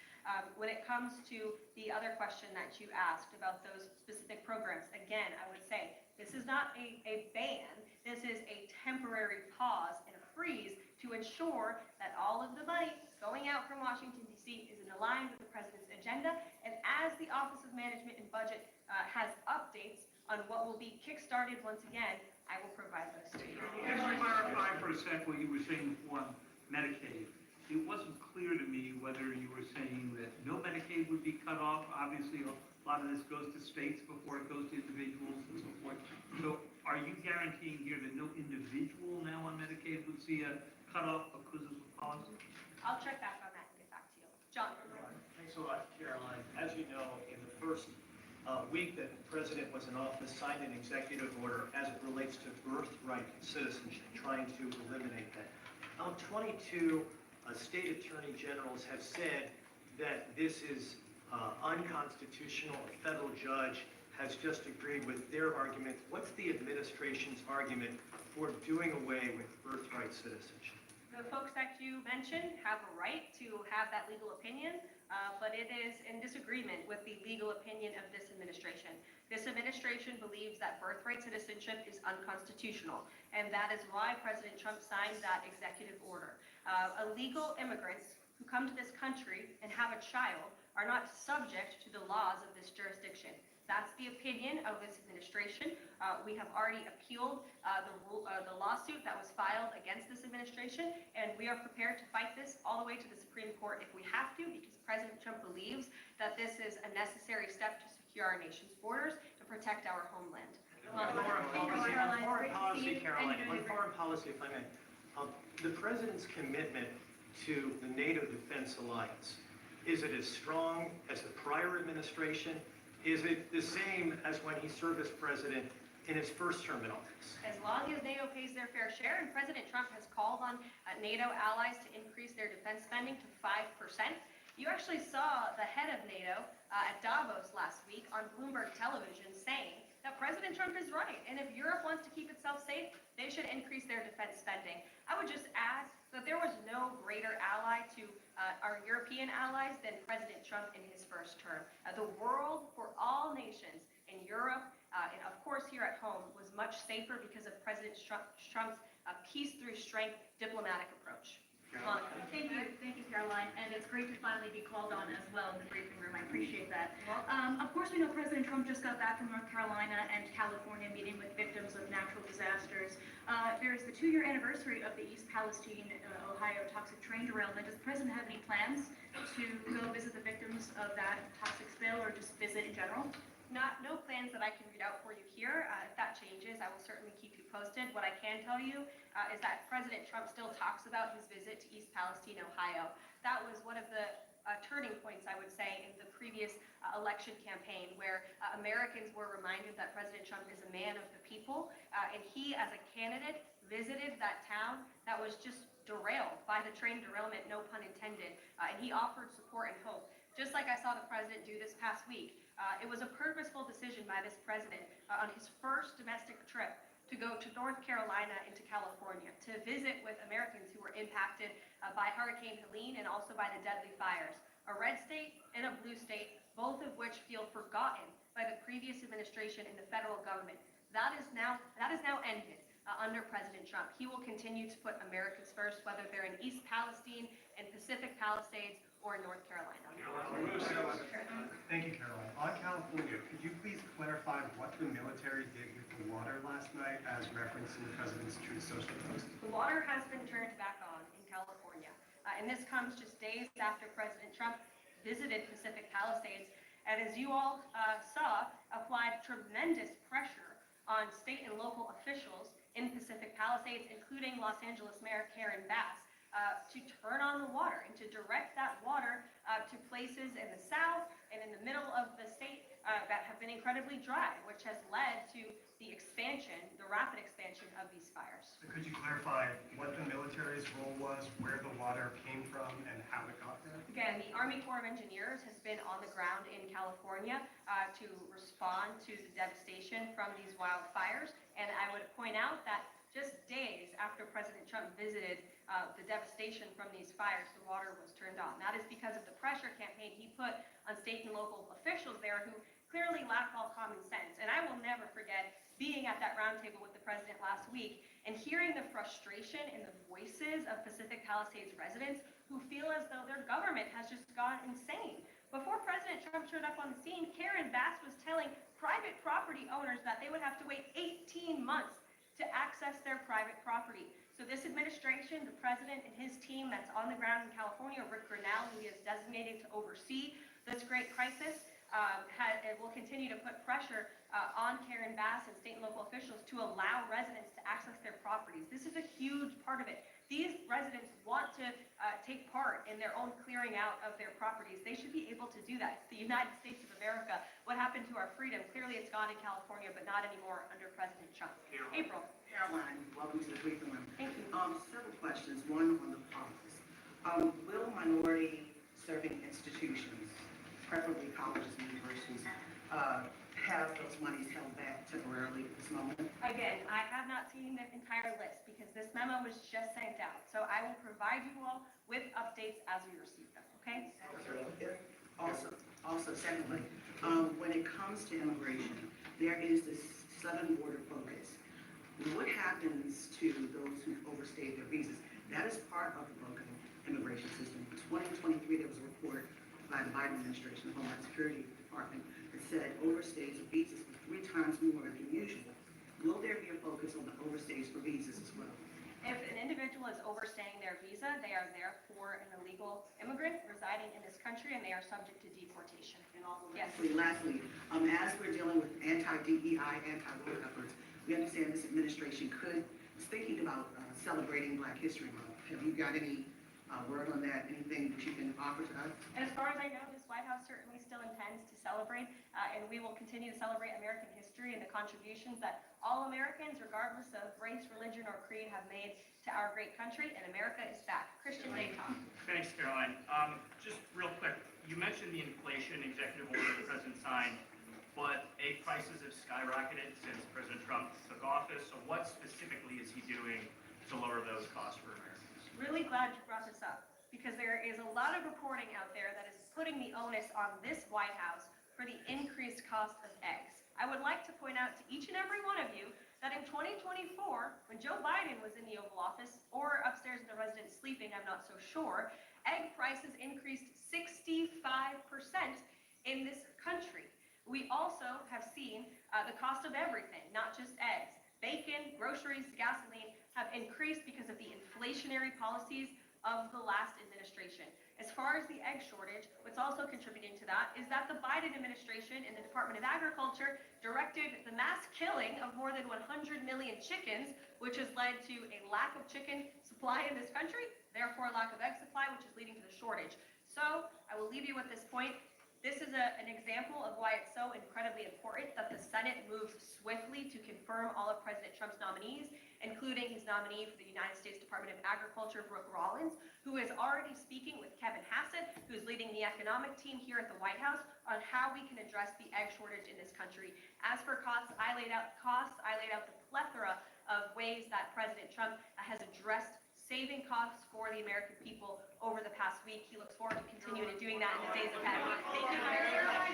[SPEAKER 2] When it comes to the other question that you asked about those specific programs, again, I would say this is not a ban. This is a temporary pause and a freeze to ensure that all of the money going out from Washington, D.C. is in line with the president's agenda. And as the Office of Management and Budget has updates on what will be kickstarted once again, I will provide those to you.
[SPEAKER 3] Can you clarify for a sec what you were saying before on Medicaid? It wasn't clear to me whether you were saying that no Medicaid would be cut off. Obviously, a lot of this goes to states before it goes to individuals and so forth. So are you guaranteeing here that no individual now on Medicaid would see a cutoff because of the policy?
[SPEAKER 2] I'll check back on that and get back to you. John.
[SPEAKER 17] Thanks a lot, Caroline. As you know, in the first week that the president was in office, signed an executive order as it relates to birthright citizenship, trying to eliminate that. 22 state attorney generals have said that this is unconstitutional. A federal judge has just agreed with their argument. What's the administration's argument for doing away with birthright citizenship?
[SPEAKER 2] The folks that you mentioned have a right to have that legal opinion, but it is in disagreement with the legal opinion of this administration. This administration believes that birthright citizenship is unconstitutional, and that is why President Trump signed that executive order. Illegal immigrants who come to this country and have a child are not subject to the laws of this jurisdiction. That's the opinion of this administration. We have already appealed the lawsuit that was filed against this administration, and we are prepared to fight this all the way to the Supreme Court if we have to, because President Trump believes that this is a necessary step to secure our nation's borders, and to protect our homeland.
[SPEAKER 17] Foreign policy, Caroline, on foreign policy, if I may, the president's commitment to the NATO Defense Alliance, is it as strong as the prior administration? Is it the same as when he served as president in his first term in office?
[SPEAKER 2] As long as NATO pays their fair share, and President Trump has called on NATO allies to increase their defense spending to 5%. You actually saw the head of NATO at Davos last week on Bloomberg television saying that President Trump is right, and if Europe wants to keep itself safe, they should increase their defense spending. I would just add that there was no greater ally to our European allies than President Trump in his first term. The world for all nations in Europe, and of course here at home, was much safer because of President Trump's peace through strength diplomatic approach.
[SPEAKER 6] Thank you, Caroline, and it's great to finally be called on as well in the briefing room. I appreciate that. Of course, we know President Trump just got back from North Carolina and California meeting with victims of natural disasters. There is the 2-year anniversary of the East Palestine, Ohio toxic train derailment. Does the president have any plans to go visit the victims of that toxic spill or just visit in general?
[SPEAKER 2] No plans that I can read out for you here. If that changes, I will certainly keep you posted. What I can tell you is that President Trump still talks about his visit to East Palestine, Ohio. That was one of the turning points, I would say, in the previous election campaign, where Americans were reminded that President Trump is a man of the people, and he, as a candidate, visited that town that was just derailed by the train derailment, no pun intended, and he offered support and hope. Just like I saw the president do this past week. It was a purposeful decision by this president on his first domestic trip to go to North Carolina and to California to visit with Americans who were impacted by Hurricane Helene and also by the deadly fires. A red state and a blue state, both of which feel forgotten by the previous administration and the federal government. That is now ended under President Trump. He will continue to put Americans first, whether they're in East Palestine and Pacific Palisades or in North Carolina.
[SPEAKER 18] Thank you, Caroline. On California, could you please clarify what the military did with the water last night as referenced in the President's Truth Social post?
[SPEAKER 2] The water has been turned back on in California, and this comes just days after President Trump visited Pacific Palisades, and as you all saw, applied tremendous pressure on state and local officials in Pacific Palisades, including Los Angeles Mayor Karen Bass, to turn on the water and to direct that water to places in the south and in the middle of the state that have been incredibly dry, which has led to the expansion, the rapid expansion of these fires.
[SPEAKER 18] So could you clarify what the military's role was, where the water came from, and how it got there?
[SPEAKER 2] Again, the Army Corps of Engineers has been on the ground in California to respond to the devastation from these wildfires, and I would point out that just days after President Trump visited the devastation from these fires, the water was turned on. That is because of the pressure campaign he put on state and local officials there who clearly lack all common sense. And I will never forget being at that roundtable with the president last week and hearing the frustration in the voices of Pacific Palisades residents who feel as though their government has just gone insane. Before President Trump showed up on the scene, Karen Bass was telling private property owners that they would have to wait 18 months to access their private property. So this administration, the president and his team that's on the ground in California, Rick Grinnell, who he has designated to oversee this great crisis, will continue to put pressure on Karen Bass and state and local officials to allow residents to access their properties. This is a huge part of it. These residents want to take part in their own clearing out of their properties. They should be able to do that. It's the United States of America. What happened to our freedom? Clearly it's gone in California, but not anymore under President Trump. April.
[SPEAKER 19] Caroline, welcome to the briefing room.
[SPEAKER 2] Thank you.
[SPEAKER 19] Several questions, one on the politics. Will minority-serving institutions, preferably colleges and universities, have those monies held back temporarily at this moment?
[SPEAKER 2] Again, I have not seen the entire list because this memo was just sent out. So I will provide you all with updates as we receive them, okay?
[SPEAKER 19] Also, secondly, when it comes to immigration, there is this southern border focus. What happens to those who overstayed their visas? That is part of the broken immigration system. In 2023, there was a report by the Biden administration, the Homeland Security Department, that said overstays of visas were 3 times more than usual. Will there be a focus on the overstays for visas as well?
[SPEAKER 2] If an individual is overstaying their visa, they are therefore an illegal immigrant residing in this country, and they are subject to deportation. Yes.
[SPEAKER 19] Lastly, as we're dealing with anti-DEI, anti-war efforts, we understand this administration is thinking about celebrating Black History Month. Have you got any word on that? Anything that you can offer to us?
[SPEAKER 2] As far as I know, this White House certainly still intends to celebrate, and we will continue to celebrate American history and the contributions that all Americans, regardless of race, religion, or creed, have made to our great country, and America is back. Christian Dayton.
[SPEAKER 20] Thanks, Caroline. Just real quick, you mentioned the inflation executive order the president signed, but egg prices have skyrocketed since President Trump took office. So what specifically is he doing to lower those costs for Americans?
[SPEAKER 2] Really glad you brought this up, because there is a lot of reporting out there that is putting the onus on this White House for the increased cost of eggs. I would like to point out to each and every one of you that in 2024, when Joe Biden was in the Oval Office, or upstairs in the residence sleeping, I'm not so sure, egg prices increased 65% in this country. We also have seen the cost of everything, not just eggs. Bacon, groceries, gasoline have increased because of the inflationary policies of the last administration. As far as the egg shortage, what's also contributing to that is that the Biden administration in the Department of Agriculture directed the mass killing of more than 100 million chickens, which has led to a lack of chicken supply in this country, therefore a lack of egg supply, which is leading to the shortage. So I will leave you with this point. This is an example of why it's so incredibly important that the Senate moves swiftly to confirm all of President Trump's nominees, including his nominee for the United States Department of Agriculture, Brooke Rollins, who is already speaking with Kevin Hassett, who's leading the economic team here at the White House, on how we can address the egg shortage in this country. As for costs, I laid out the plethora of ways that President Trump has addressed saving costs for the American people over the past week. He looks forward to continuing to doing that in the days ahead. Thank you very much.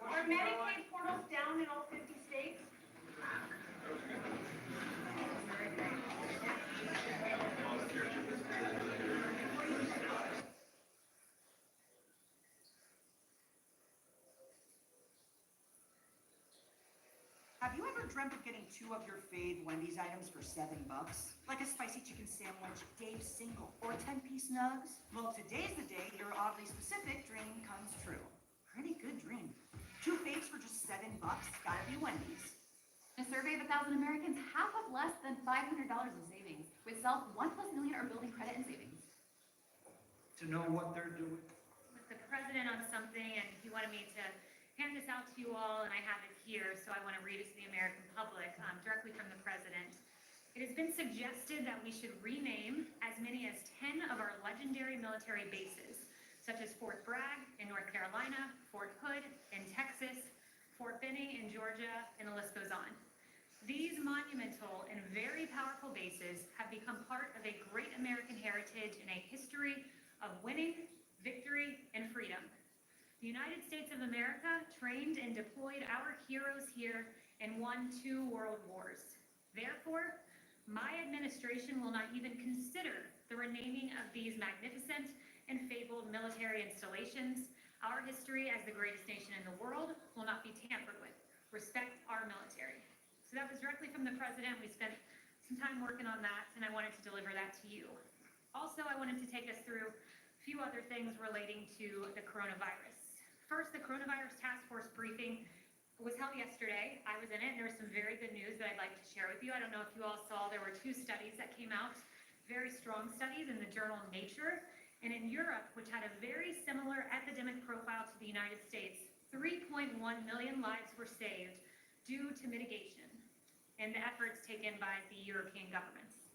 [SPEAKER 9] Are Medicaid portals down in all 50 states?
[SPEAKER 21] Have you ever dreamt of getting 2 of your fave Wendy's items for $7? Like a spicy chicken sandwich, Dave's single, or 10-piece nugs? Well, today's the day your oddly specific dream comes true. Pretty good dream. 2 faves for just $7, gotta be Wendy's.
[SPEAKER 6] A survey of 1,000 Americans have less than $500 in savings, with self 1+ million are building credit and savings.
[SPEAKER 17] To know what they're doing.
[SPEAKER 22] With the president on something, and he wanted me to hand this out to you all, and I have it here, so I want to read it to the American public directly from the president. It has been suggested that we should rename as many as 10 of our legendary military bases, such as Fort Bragg in North Carolina, Fort Hood in Texas, Fort Benning in Georgia, and the list goes on. These monumental and very powerful bases have become part of a great American heritage and a history of winning, victory, and freedom. The United States of America trained and deployed our heroes here and won 2 world wars. Therefore, my administration will not even consider the renaming of these magnificent and fabled military installations. Our history as the greatest nation in the world will not be tampered with. Respect our military. So that was directly from the president. We spent some time working on that, and I wanted to deliver that to you. Also, I wanted to take us through a few other things relating to the coronavirus. First, the coronavirus task force briefing was held yesterday. I was in it, and there was some very good news that I'd like to share with you. I don't know if you all saw, there were 2 studies that came out, very strong studies in the journal Nature, and in Europe, which had a very similar epidemic profile to the United States, 3.1 million lives were saved due to mitigation and the efforts taken by the European governments.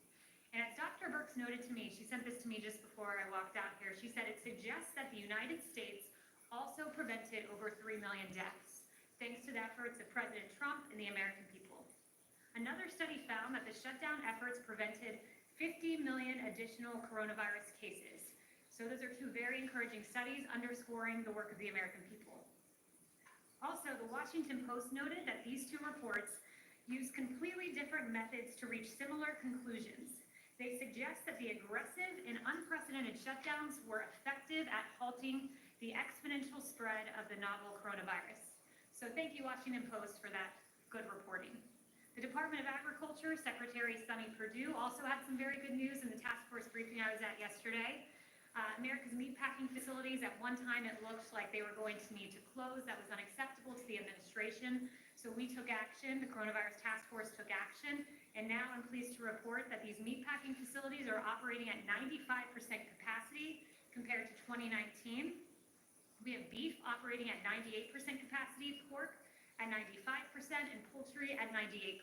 [SPEAKER 22] And as Dr. Birx noted to me, she sent this to me just before I walked out here, she said it suggests that the United States also prevented over 3 million deaths, thanks to the efforts of President Trump and the American people. Another study found that the shutdown efforts prevented 50 million additional coronavirus cases. So those are 2 very encouraging studies underscoring the work of the American people. Also, the Washington Post noted that these 2 reports use completely different methods to reach similar conclusions. They suggest that the aggressive and unprecedented shutdowns were effective at halting the exponential spread of the novel coronavirus. So thank you, Washington Post, for that good reporting. The Department of Agriculture, Secretary Sonny Perdue, also had some very good news in the task force briefing I was at yesterday. America's meatpacking facilities, at one time it looked like they were going to need to close. That was unacceptable to the administration. So we took action, the coronavirus task force took action, and now I'm pleased to report that these meatpacking facilities are operating at 95% capacity compared to 2019. We have beef operating at 98% capacity, pork at 95%, and poultry at 98%.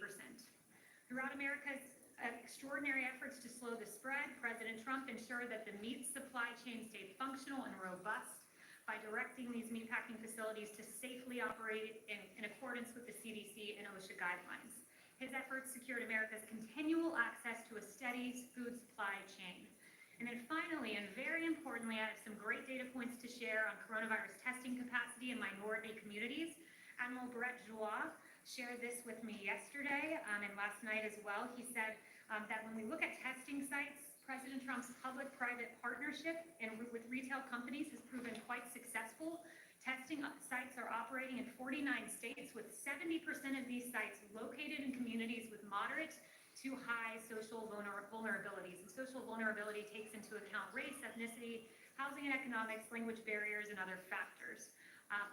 [SPEAKER 22] Throughout America's extraordinary efforts to slow the spread, President Trump ensured that the meat supply chain stayed functional and robust by directing these meatpacking facilities to safely operate in accordance with the CDC and OSHA guidelines. His efforts secured America's continual access to a steady food supply chain. And then finally, and very importantly, I have some great data points to share on coronavirus testing capacity in minority communities. Admiral Brett Joie shared this with me yesterday and last night as well. He said that when we look at testing sites, President Trump's public-private partnership with retail companies has proven quite successful. Testing sites are operating in 49 states, with 70% of these sites located in communities with moderate to high social vulnerabilities. And social vulnerability takes into account race, ethnicity, housing and economics, language barriers, and other factors.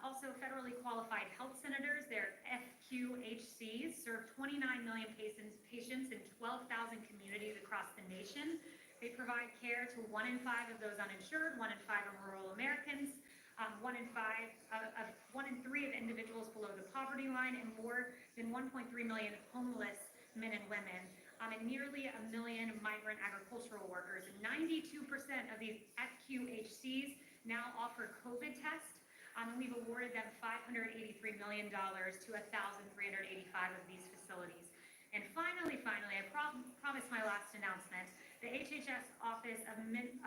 [SPEAKER 22] Also, federally qualified health centers, their FQHCs, serve 29 million patients in 12,000 communities across the nation. They provide care to 1 in 5 of those uninsured, 1 in 5 of rural Americans, 1 in 3 of individuals below the poverty line, and more than 1.3 million homeless men and women, and nearly 1 million migrant agricultural workers. And 92% of these FQHCs now offer COVID tests. We've awarded them $583 million to 1,385 of these facilities. And finally, I promised my last announcement. The HHS Office of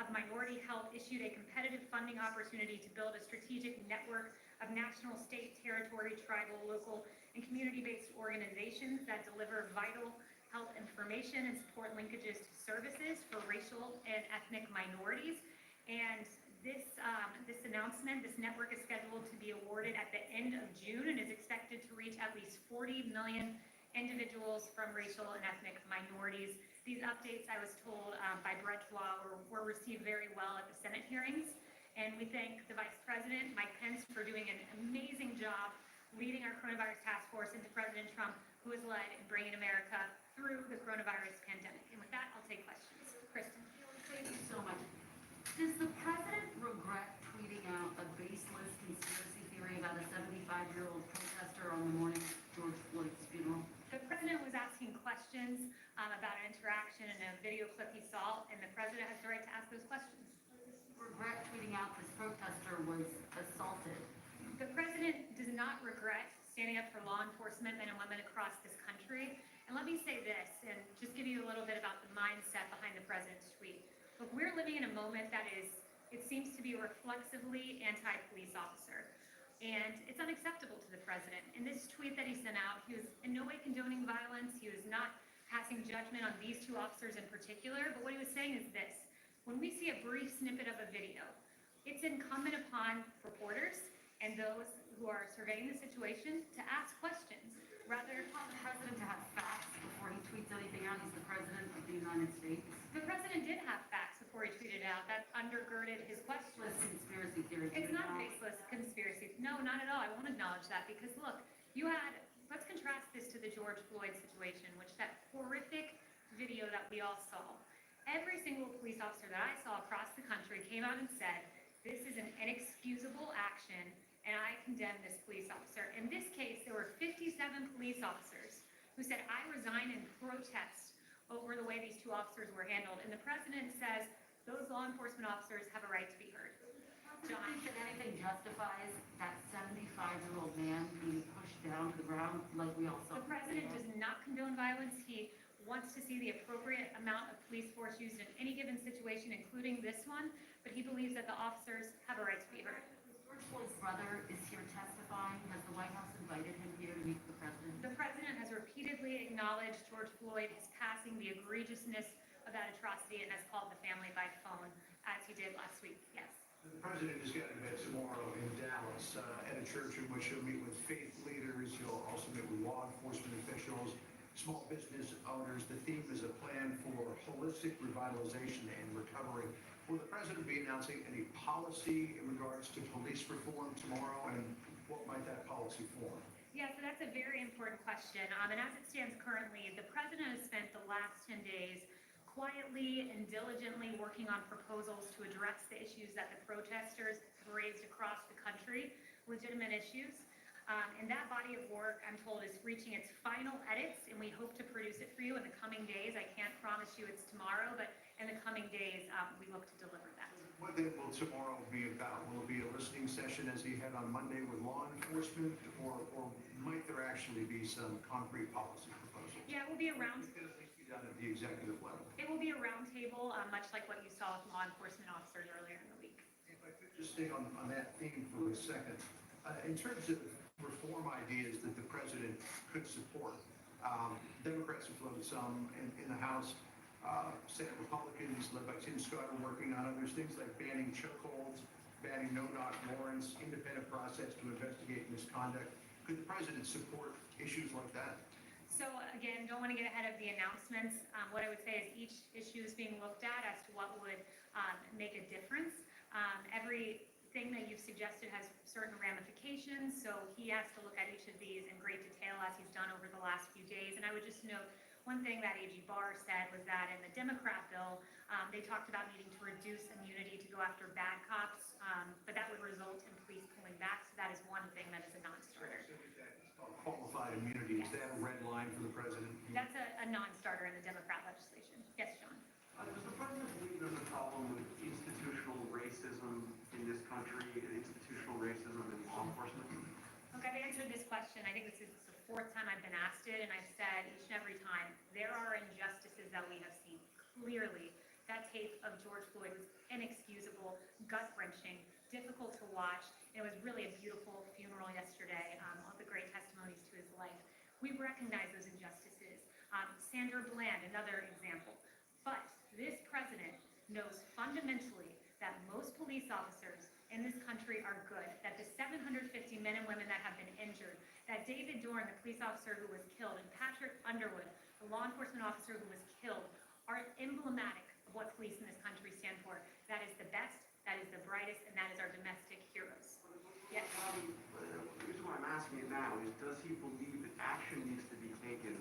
[SPEAKER 22] Minority Health issued a competitive funding opportunity to build a strategic network of national, state, territory, tribal, local, and community-based organizations that deliver vital health information and support linkages to services for racial and ethnic minorities. And this announcement, this network is scheduled to be awarded at the end of June and is expected to reach at least 40 million individuals from racial and ethnic minorities. These updates, I was told by Brett Joie, were received very well at the Senate hearings. And we thank the Vice President, Mike Pence, for doing an amazing job leading our coronavirus task force, and to President Trump, who has led in bringing America through the coronavirus pandemic. And with that, I'll take questions. Kristen.
[SPEAKER 1] Thank you so much. Does the president regret tweeting out a baseless conspiracy theory about a 75-year-old protester on the morning of George Floyd's funeral?
[SPEAKER 22] The president was asking questions about an interaction in a video clip he saw, and the president has the right to ask those questions.
[SPEAKER 1] Regret tweeting out this protester was assaulted.
[SPEAKER 22] The president does not regret standing up for law enforcement men and women across this country. And let me say this, and just give you a little bit about the mindset behind the president's tweet. Look, we're living in a moment that is, it seems to be reflexively anti-police officer. And it's unacceptable to the president. In this tweet that he sent out, he was in no way condoning violence. He was not passing judgment on these two officers in particular. But what he was saying is this: when we see a brief snippet of a video, it's incumbent upon reporters and those who are surveying the situation to ask questions. Rather,
[SPEAKER 1] want the president to have facts before he tweets anything out. He's the president of the United States.
[SPEAKER 22] The president did have facts before he tweeted out. That undergirded his questions.
[SPEAKER 1] Baseless conspiracy theory.
[SPEAKER 22] It's not a baseless conspiracy. No, not at all. I won't acknowledge that because, look, let's contrast this to the George Floyd situation, which that horrific video that we all saw. Every single police officer that I saw across the country came out and said, this is an inexcusable action, and I condemn this police officer. In this case, there were 57 police officers who said, I resign in protest over the way these two officers were handled. And the president says those law enforcement officers have a right to be heard.
[SPEAKER 1] Do you think that anything justifies that 75-year-old man being pushed down to the ground like we all saw?
[SPEAKER 22] The president does not condone violence. He wants to see the appropriate amount of police force used in any given situation, including this one, but he believes that the officers have a right to be heard.
[SPEAKER 1] George Floyd's brother is here testifying. Has the White House invited him here to meet the president?
[SPEAKER 22] The president has repeatedly acknowledged George Floyd, his passing, the egregiousness of that atrocity, and has called the family by phone, as he did last week. Yes.
[SPEAKER 3] The president is going to meet tomorrow in Dallas at a church in which he'll meet with faith leaders. He'll also meet with law enforcement officials,
[SPEAKER 4] small business owners. The theme is a plan for holistic revitalization and recovery. Will the president be announcing any policy in regards to police reform tomorrow, and what might that policy form?
[SPEAKER 22] Yeah, so that's a very important question. And as it stands currently, the president has spent the last 10 days quietly and diligently working on proposals to address the issues that the protesters have raised across the country, legitimate issues. And that body of work, I'm told, is reaching its final edits, and we hope to produce it for you in the coming days. I can't promise you it's tomorrow, but in the coming days, we look to deliver that.
[SPEAKER 4] What then will tomorrow be about? Will it be a listening session as he had on Monday with law enforcement, or might there actually be some concrete policy proposals?
[SPEAKER 22] Yeah, it will be a round.
[SPEAKER 4] It's going to be done at the executive level.
[SPEAKER 22] It will be a roundtable, much like what you saw with law enforcement officers earlier in the week.
[SPEAKER 4] If I could just stay on that theme for a second. In terms of reform ideas that the president could support, Democrats have floated some in the House. Senate Republicans, led by Tim Scott, are working on others, things like banning chokeholds, banning no-knock warrants, independent process to investigate misconduct. Could the president support issues like that?
[SPEAKER 22] So again, don't want to get ahead of the announcements. What I would say is each issue is being looked at as to what would make a difference. Everything that you've suggested has certain ramifications, so he has to look at each of these in great detail as he's done over the last few days. And I would just note, one thing that AG Barr said was that in the Democrat bill, they talked about needing to reduce immunity to go after bad cops, but that would result in police pulling back, so that is one thing that is a non-starter.
[SPEAKER 4] Qualified immunity, is that a red line for the president?
[SPEAKER 22] That's a non-starter in the Democrat legislation. Yes, John?
[SPEAKER 5] Does the president believe there's a problem with institutional racism in this country and institutional racism in law enforcement?
[SPEAKER 22] Look, I've answered this question. I think this is the fourth time I've been asked it, and I've said each and every time, there are injustices that we have seen. Clearly, that tape of George Floyd was inexcusable, gut-wrenching, difficult to watch. It was really a beautiful funeral yesterday, all the great testimonies to his life. We recognize those injustices. Sandra Bland, another example. But this president knows fundamentally that most police officers in this country are good, that the 750 men and women that have been injured, that David Dorn, the police officer who was killed, and Patrick Underwood, the law enforcement officer who was killed, are emblematic of what police in this country stand for. That is the best, that is the brightest, and that is our domestic heroes. Yes?
[SPEAKER 5] The reason why I'm asking it now is, does he believe that action needs to be taken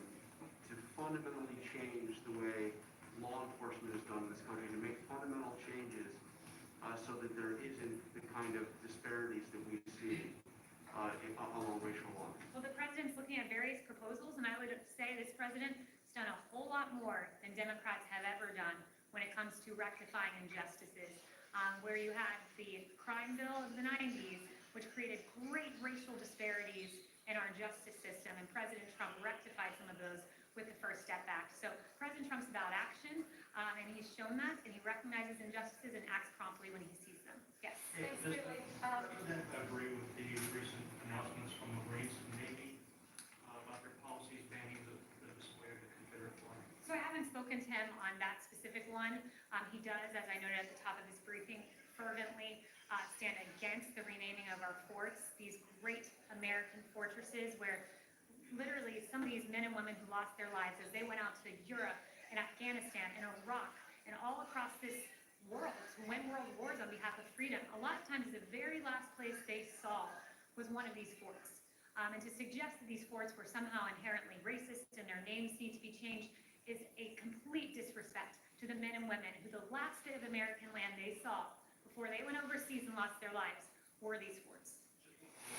[SPEAKER 5] to fundamentally change the way law enforcement is done in this country, to make fundamental changes so that there isn't the kind of disparities that we see along racial lines?
[SPEAKER 22] Well, the president's looking at various proposals, and I would say this president has done a whole lot more than Democrats have ever done when it comes to rectifying injustices. Where you had the crime bill of the 90s, which created great racial disparities in our justice system, and President Trump rectified some of those with the First Step Act. So President Trump's about action, and he's shown that, and he recognizes injustices and acts promptly when he sees them. Yes?
[SPEAKER 23] Does the President agree with the recent announcements from the Marines and Navy about their policies banning the display of the Confederate flag?
[SPEAKER 22] So I haven't spoken to him on that specific one. He does, as I noted at the top of his briefing, fervently stand against the renaming of our forts, these great American fortresses where literally some of these men and women who lost their lives as they went out to Europe and Afghanistan and Iraq and all across this world to win world wars on behalf of freedom. A lot of times the very last place they saw was one of these forts. And to suggest that these forts were somehow inherently racist and their names need to be changed is a complete disrespect to the men and women who the last bit of American land they saw before they went overseas and lost their lives were these forts.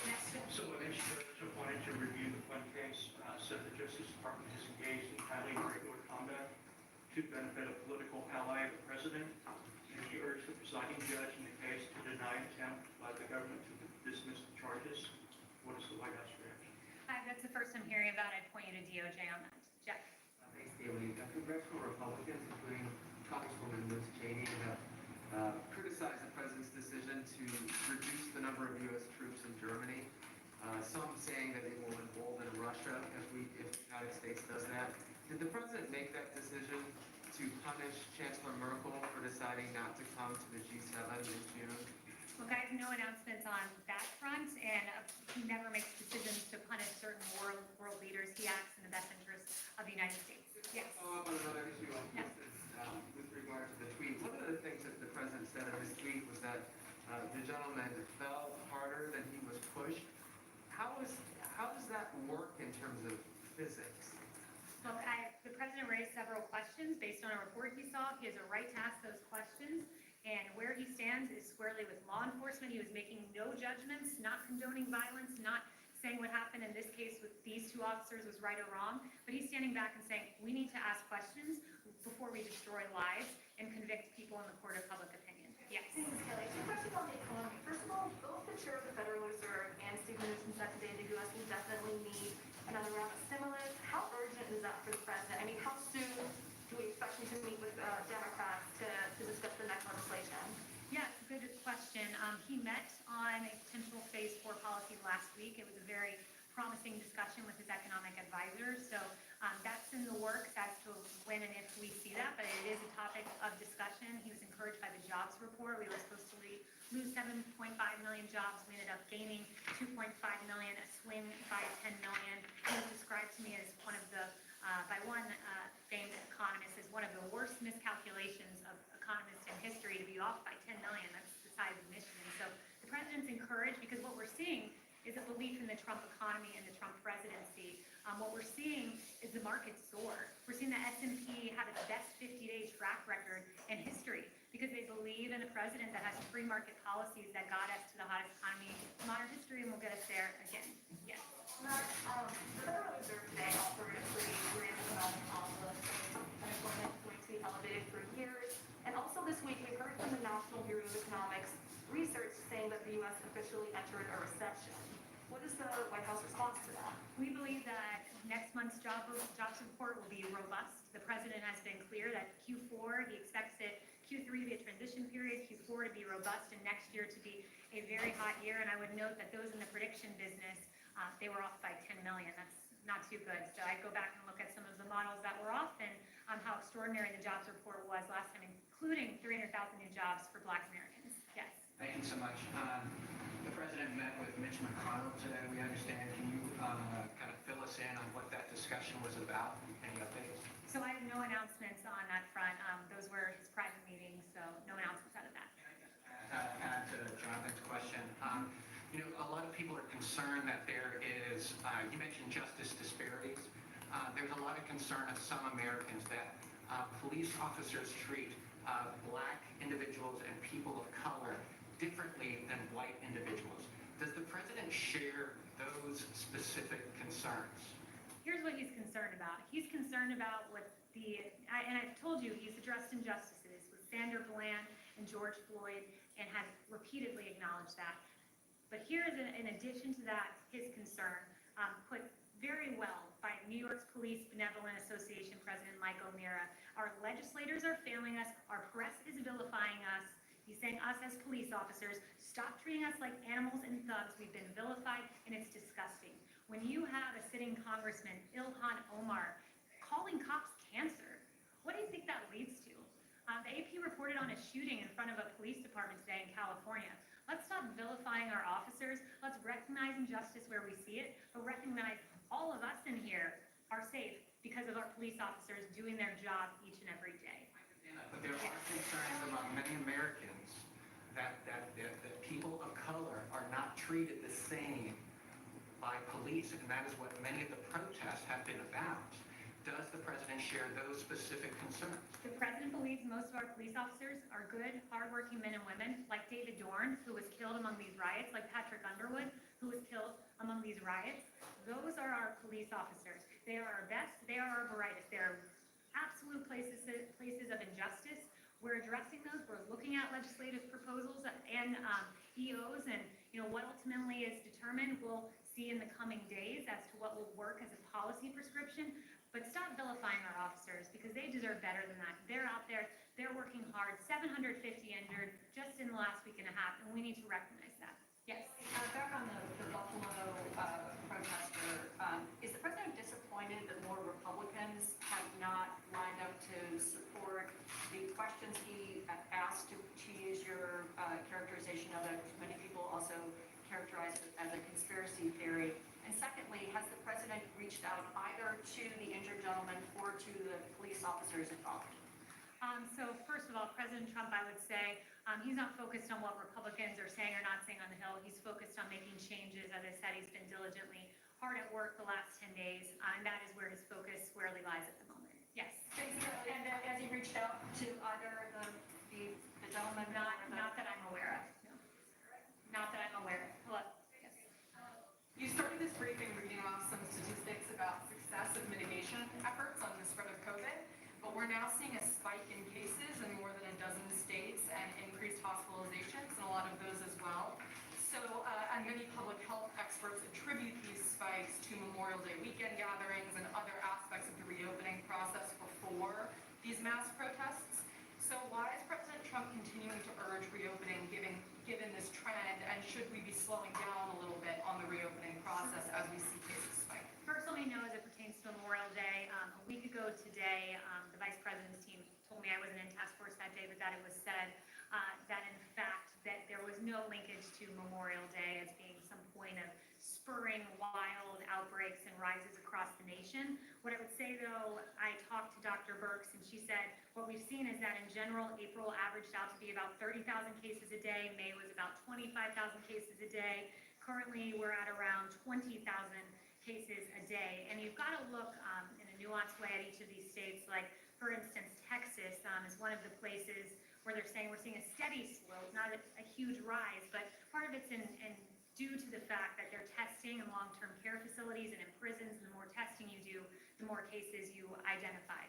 [SPEAKER 22] Next.
[SPEAKER 23] So an judge appointed to review the Flynn case said the Justice Department is engaged in highly irregular conduct to benefit a political ally of the president. And he urged the presiding judge in the case to deny attempt by the government to dismiss the charges. What is the White House reaction?
[SPEAKER 22] That's the first I'm hearing about. I'd point you to DOJ on that. Jeff.
[SPEAKER 24] Thanks, Daily. Congressional Republicans, including Congresswoman Liz Cheney, have criticized the president's decision to reduce the number of U.S. troops in Germany. Some saying that it will embolden Russia if the United States does that. Did the president make that decision to punish Chancellor Merkel for deciding not to come to the G7 in June?
[SPEAKER 22] Look, I have no announcements on that front, and he never makes decisions to punish certain world leaders. He acts in the best interest of the United
[SPEAKER 24] The gentleman fell harder than he was pushed. How does that work in terms of physics?
[SPEAKER 2] Look, the president raised several questions based on a report he saw. He has a right to ask those questions. And where he stands is squarely with law enforcement. He was making no judgments, not condoning violence, not saying what happened in this case with these two officers was right or wrong. But he's standing back and saying, we need to ask questions before we destroy lives and convict people in the court of public opinion. Yes.
[SPEAKER 8] This is Kelly. Two questions on the economy. First of all, both the chair of the Federal Reserve and Steve Mnuchin said today the U.S. will definitely need another round of stimulus. How urgent is that for the president? I mean, how soon do we expect him to meet with Democrats to discuss the next legislation?
[SPEAKER 2] Yeah, it's a good question. He met on a potential phase 4 policy last week. It was a very promising discussion with his economic advisors. So that's in the works as to when and if we see that, but it is a topic of discussion. He was encouraged by the jobs report. We were supposed to lose 7.5 million jobs. We ended up gaining 2.5 million, a swing by 10 million. He was described to me as one of the, by one famed economist, as one of the worst miscalculations of economists in history to be off by 10 million. That's the size of Michigan. So the president's encouraged because what we're seeing is a belief in the Trump economy and the Trump presidency. What we're seeing is the market soar. We're seeing the S&P have its best 50-day track record in history because they believe in a president that has free market policies that got us to the hottest economy in modern history and will get us there again. Yes.
[SPEAKER 8] The Federal Reserve today offered a pretty grand economic outlook. Unemployment is going to be elevated for years. And also this week, we heard from the National Bureau of Economics research saying that the U.S. officially entered a recession. What is the White House response to that?
[SPEAKER 2] We believe that next month's jobs report will be robust. The president has been clear that Q4, he expects it, Q3 to be a transition period, Q4 to be robust, and next year to be a very hot year. And I would note that those in the prediction business, they were off by 10 million. That's not too good. So I'd go back and look at some of the models that were off and how extraordinary the jobs report was last time, including 300,000 new jobs for Black Americans. Yes.
[SPEAKER 4] Thank you so much. The president met with Mitch McConnell today, we understand. Can you kind of fill us in on what that discussion was about? Any updates?
[SPEAKER 2] So I have no announcements on that front. Those were his private meetings, so no announcements out of that.
[SPEAKER 4] Add to Jonathan's question. A lot of people are concerned that there is, you mentioned justice disparities. There's a lot of concern of some Americans that police officers treat Black individuals and people of color differently than white individuals. Does the president share those specific concerns?
[SPEAKER 2] Here's what he's concerned about. He's concerned about what and I've told you, he's addressed injustices with Sandra Bland and George Floyd and has repeatedly acknowledged that. But here is, in addition to that, his concern, put very well by New York's Police Benevolent Association President Mike O'Meara. Our legislators are failing us. Our press is vilifying us. He's saying us as police officers, stop treating us like animals and thugs. We've been vilified, and it's disgusting. When you have a sitting congressman, Ilhan Omar, calling cops cancer, what do you think that leads to? The AP reported on a shooting in front of a police department today in California. Let's stop vilifying our officers. Let's recognize injustice where we see it, but recognize all of us in here are safe because of our police officers doing their job each and every day.
[SPEAKER 4] But there are concerns among many Americans that people of color are not treated the same by police, and that is what many of the protests have been about. Does the president share those specific concerns?
[SPEAKER 2] The president believes most of our police officers are good, hardworking men and women, like David Dorn, who was killed among these riots, like Patrick Underwood, who was killed among these riots. Those are our police officers. They are our best. They are our brightest. They are absolute places of injustice. We're addressing those. We're looking at legislative proposals and EOs, and what ultimately is determined, we'll see in the coming days as to what will work as a policy prescription. But stop vilifying our officers because they deserve better than that. They're out there. They're working hard. 750 injured just in the last week and a half, and we need to recognize that. Yes.
[SPEAKER 8] Back on the Buffalo protester, is the president disappointed that more Republicans have not lined up to support the questions he asked, to use your characterization of it? Many people also characterize it as a conspiracy theory. And secondly, has the president reached out either to the injured gentleman or to the police officers involved?
[SPEAKER 2] So first of all, President Trump, I would say, he's not focused on what Republicans are saying or not saying on the Hill. He's focused on making changes. As I said, he's been diligently hard at work the last 10 days, and that is where his focus squarely lies at the moment. Yes.
[SPEAKER 8] And has he reached out to either the gentleman?
[SPEAKER 2] Not that I'm aware of, no. Not that I'm aware of. Hello? Yes.
[SPEAKER 10] You started this briefing reading off some statistics about success of mitigation efforts on the spread of COVID, but we're now seeing a spike in cases in more than a dozen states and increased hospitalizations in a lot of those as well. So, and many public health experts attribute these spikes to Memorial Day weekend gatherings and other aspects of the reopening process before these mass protests. So why is President Trump continuing to urge reopening given this trend, and should we be slowing down a little bit on the reopening process as we see cases spike?
[SPEAKER 2] First, let me know as it pertains to Memorial Day. A week ago today, the Vice President's team told me I wasn't in task force that day, but that it was said that in fact that there was no linkage to Memorial Day as being some point of spurring wild outbreaks and rises across the nation. What I would say though, I talked to Dr. Birx and she said what we've seen is that in general, April averaged out to be about 30,000 cases a day. May was about 25,000 cases a day. Currently, we're at around 20,000 cases a day. And you've got to look in a nuanced way at each of these states. Like, for instance, Texas is one of the places where they're saying we're seeing a steady slope, not a huge rise, but part of it's due to the fact that they're testing in long-term care facilities and in prisons. And the more testing you do, the more cases you identify.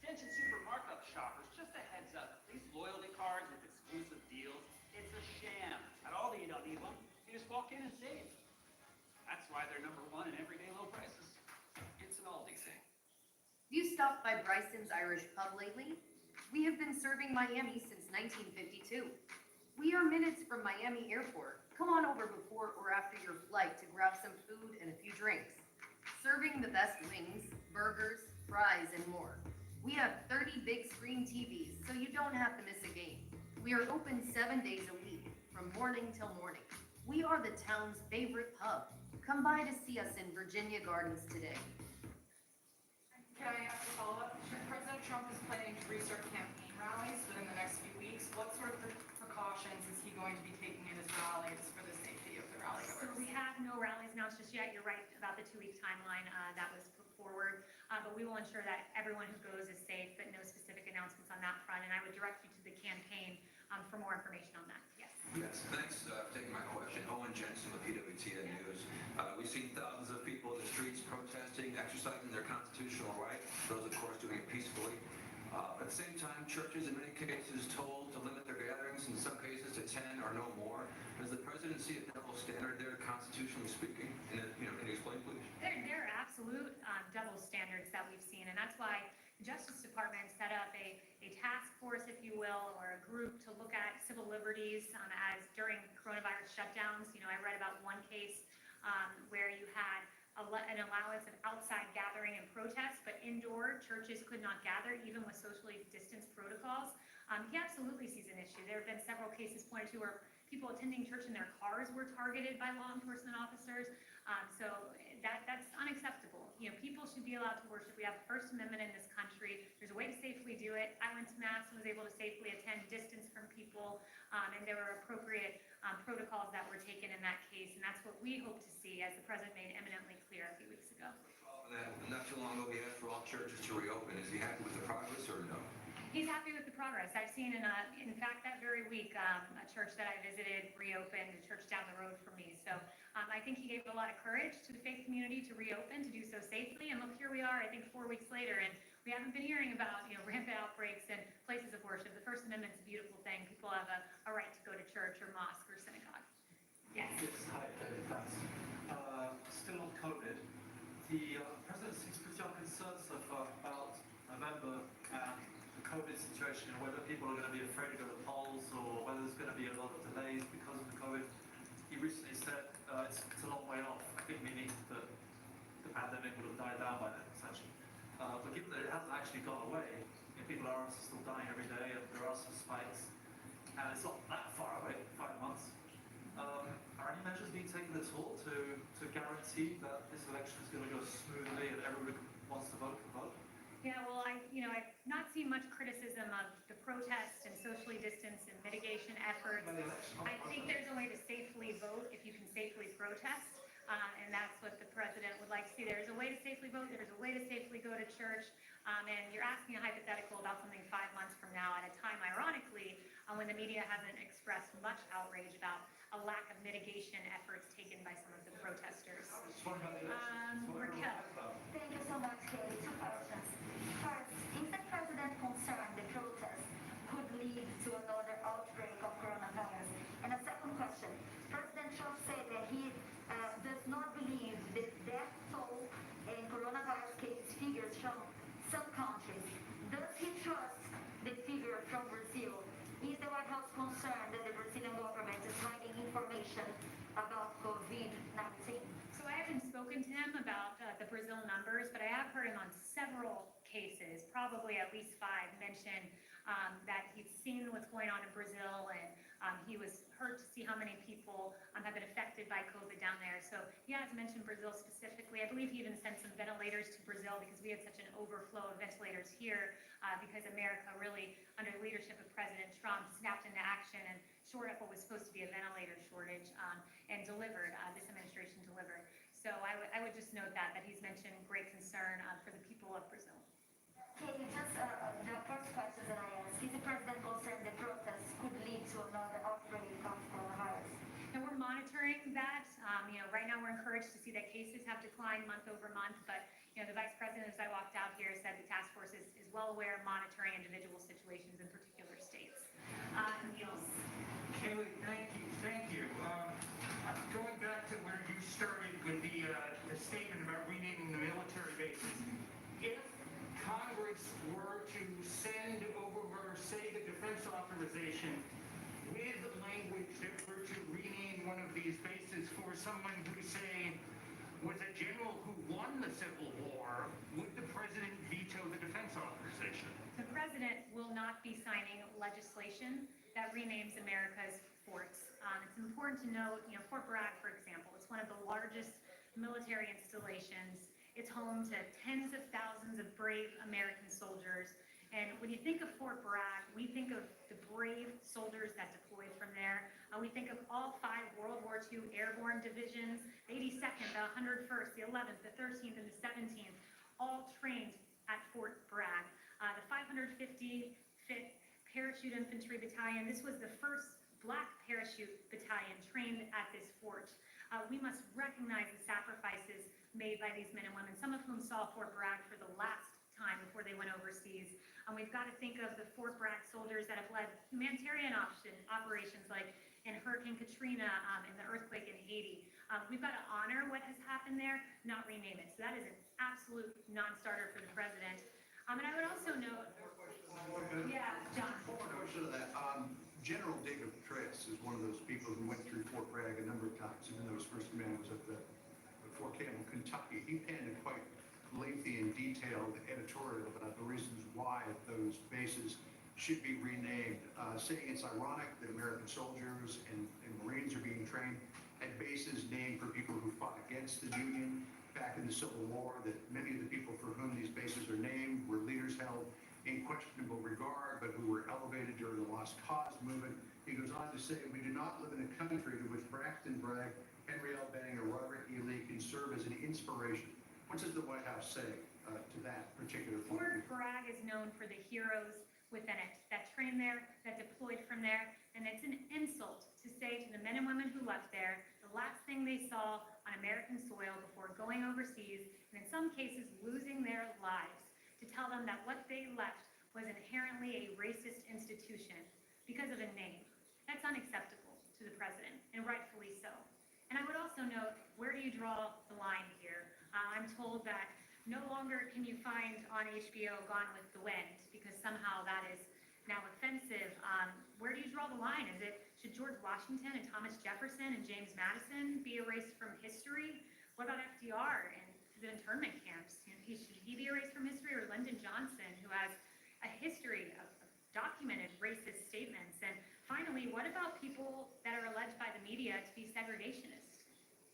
[SPEAKER 11] Attention super markup shoppers, just a heads up. These loyalty cards with exclusive deals, it's a sham. At Aldi, you don't need one. You just walk in and save. That's why they're #1 in everyday low prices. It's an Aldi thing.
[SPEAKER 13] Have you stopped by Bryson's Irish Pub lately? We have been serving Miami since 1952. We are minutes from Miami Airport. Come on over before or after your flight to grab some food and a few drinks. Serving the best wings, burgers, fries, and more. We have 30 big screen TVs, so you don't have to miss a game. We are open 7 days a week, from morning till morning. We are the town's favorite pub. Come by to see us in Virginia Gardens today.
[SPEAKER 10] Can I ask a follow-up? President Trump is planning to restart campaign rallies within the next few weeks. What sort of precautions is he going to be taking in his rallies for the safety of the rally
[SPEAKER 2] So
[SPEAKER 10] goers?
[SPEAKER 2] we have no rallies announced just yet. You're right about the 2-week timeline that was put forward. But we will ensure that everyone who goes is safe, but no specific announcements on that front. And I would direct you to the campaign for more information on that. Yes.
[SPEAKER 14] Yes, thanks for taking my question. Owen Jensen with PWTN News. We've seen thousands of people in the streets protesting, exercising their constitutional right, those of course doing it peacefully. At the same time, churches in many cases told to limit their gatherings, in some cases to 10 or no more. Does the president see a double standard there, constitutionally speaking? And can you explain, please?
[SPEAKER 2] There are absolute double standards that we've seen, and that's why the Justice Department set up a task force, if you will, or a group to look at civil liberties as during coronavirus shutdowns. I read about one case where you had an allowance of outside gathering and protest, but indoor churches could not gather, even with socially distanced protocols. He absolutely sees an issue. There have been several cases pointed to where people attending church in their cars were targeted by law enforcement officers. So that's unacceptable. People should be allowed to worship. We have the First Amendment in this country. There's a way to safely do it. I went to Mass and was able to safely attend, distance from people, and there were appropriate protocols that were taken in that case. And that's what we hope to see, as the president made eminently clear a few weeks ago.
[SPEAKER 14] Not too long ago, we asked for all churches to reopen. Is he happy with the progress or no?
[SPEAKER 2] He's happy with the progress. I've seen in fact, that very week, a church that I visited reopened, a church down the road from me. So I think he gave a lot of courage to the faith community to reopen, to do so safely. And look, here we are, I think 4 weeks later, and we haven't been hearing about, rampant outbreaks and places of worship. The First Amendment's a beautiful thing. People have a right to go to church or mosque or synagogue. Yes.
[SPEAKER 25] Yes, hi, David Bass. Still on COVID, the president seems pretty unconcerned so far about November and the COVID situation, whether people are going to be afraid to go to the polls or whether there's going to be a lot of delays because of the COVID. He recently said it's a long way off, I think meaning that the pandemic would have died down by then, essentially. But given that it hasn't actually gone away, people are still dying every day and there are some spikes, and it's not that far away, 5 months. Are any measures being taken at all to guarantee that this election is going to go smoothly and everybody wants to vote can vote?
[SPEAKER 2] Yeah, well, I've not seen much criticism of the protests and socially distanced and mitigation efforts. I think there's a way to safely vote if you can safely protest, and that's what the president would like to see. There's a way to safely vote, there's a way to safely go to church, and you're asking a hypothetical about something 5 months from now at a time, ironically, when the media hasn't expressed much outrage about a lack of mitigation efforts taken by some of the protesters. Raquel.
[SPEAKER 7] Thank you so much, Kay. Two questions. First, is the president concerned the protest could lead to another outbreak of coronavirus? And a second question, President Trump said that he does not believe the death toll and coronavirus case figures from some countries. Does he trust the figure from Brazil? Is the White House concerned that the Brazilian government is hiding information about COVID-19?
[SPEAKER 2] So I haven't spoken to him about the Brazil numbers, but I have heard him on several cases, probably at least 5, mention that he's seen what's going on in Brazil, and he was hurt to see how many people have been affected by COVID down there. So he has mentioned Brazil specifically. I believe he even sent some ventilators to Brazil because we had such an overflow of ventilators here because America really, under the leadership of President Trump, snapped into action and shored up what was supposed to be a ventilator shortage and delivered, this administration delivered. So I would just note that he's mentioned great concern for the people of Brazil.
[SPEAKER 7] Okay, just the first question that I asked, is the president concerned the protests could lead to another outbreak of coronavirus?
[SPEAKER 2] And we're monitoring that. Right now we're encouraged to see that cases have declined month over month, but the vice president, as I walked out here, said the task force is well aware of monitoring individual situations in particular states. Niels.
[SPEAKER 12] Kaylee, thank you. Going back to where you started with the statement about renaming the military bases, if Congress were to send over, say, the defense authorization with language that were to rename one of these bases for someone who, say, was a general who won the Civil War, would the president veto the defense authorization?
[SPEAKER 2] The president will not be signing legislation that renames America's forts. It's important to note, Fort Bragg, for example, it's one of the largest military installations. It's home to tens of thousands of brave American soldiers. And when you think of Fort Bragg, we think of the brave soldiers that deployed from there. We think of all 5 World War II airborne divisions, the 82nd, the 101st, the 11th, the 13th, and the 17th, all trained at Fort Bragg. The 555th Parachute Infantry Battalion, this was the first Black Parachute Battalion trained at this fort. We must recognize the sacrifices made by these men and women, some of whom saw Fort Bragg for the last time before they went overseas. We've got to think of the Fort Bragg soldiers that have led humanitarian operations like in Hurricane Katrina and the earthquake in Haiti. We've got to honor what has happened there, not rename it. So that is an absolute non-starter for the president. And I would also note, yeah, John.
[SPEAKER 4] One more question to that. General David Tariffs is one of those people who went through Fort Bragg a number of times, even though his first command was at Fort Campbell, Kentucky. He penned a quite lengthy and detailed editorial about the reasons why those bases should be renamed, saying it's ironic that American soldiers and Marines are being trained at bases named for people who fought against the Union back in the Civil War, that many of the people for whom these bases are named were leaders held in questionable regard, but who were elevated during the Lost Cause movement. He goes on to say, we do not live in a country to which Braxton Bragg, Henry L. Benning, or Robert E. Lee can serve as an inspiration. What does the White House say to that particular point?
[SPEAKER 2] Fort Bragg is known for the heroes within it that trained there, that deployed from there, and it's an insult to say to the men and women who left there, the last thing they saw on American soil before going overseas, and in some cases losing their lives, to tell them that what they left was inherently a racist institution because of a name. That's unacceptable to the president, and rightfully so. And I would also note, where do you draw the line here? I'm told that no longer can you find on HBO Gone with the Wind, because somehow that is now offensive. Where do you draw the line? Should George Washington and Thomas Jefferson and James Madison be erased from history? What about FDR and the internment camps? Should he be erased from history, or Lyndon Johnson, who has a history of documented racist statements? And finally, what about people that are alleged by the media to be segregationists?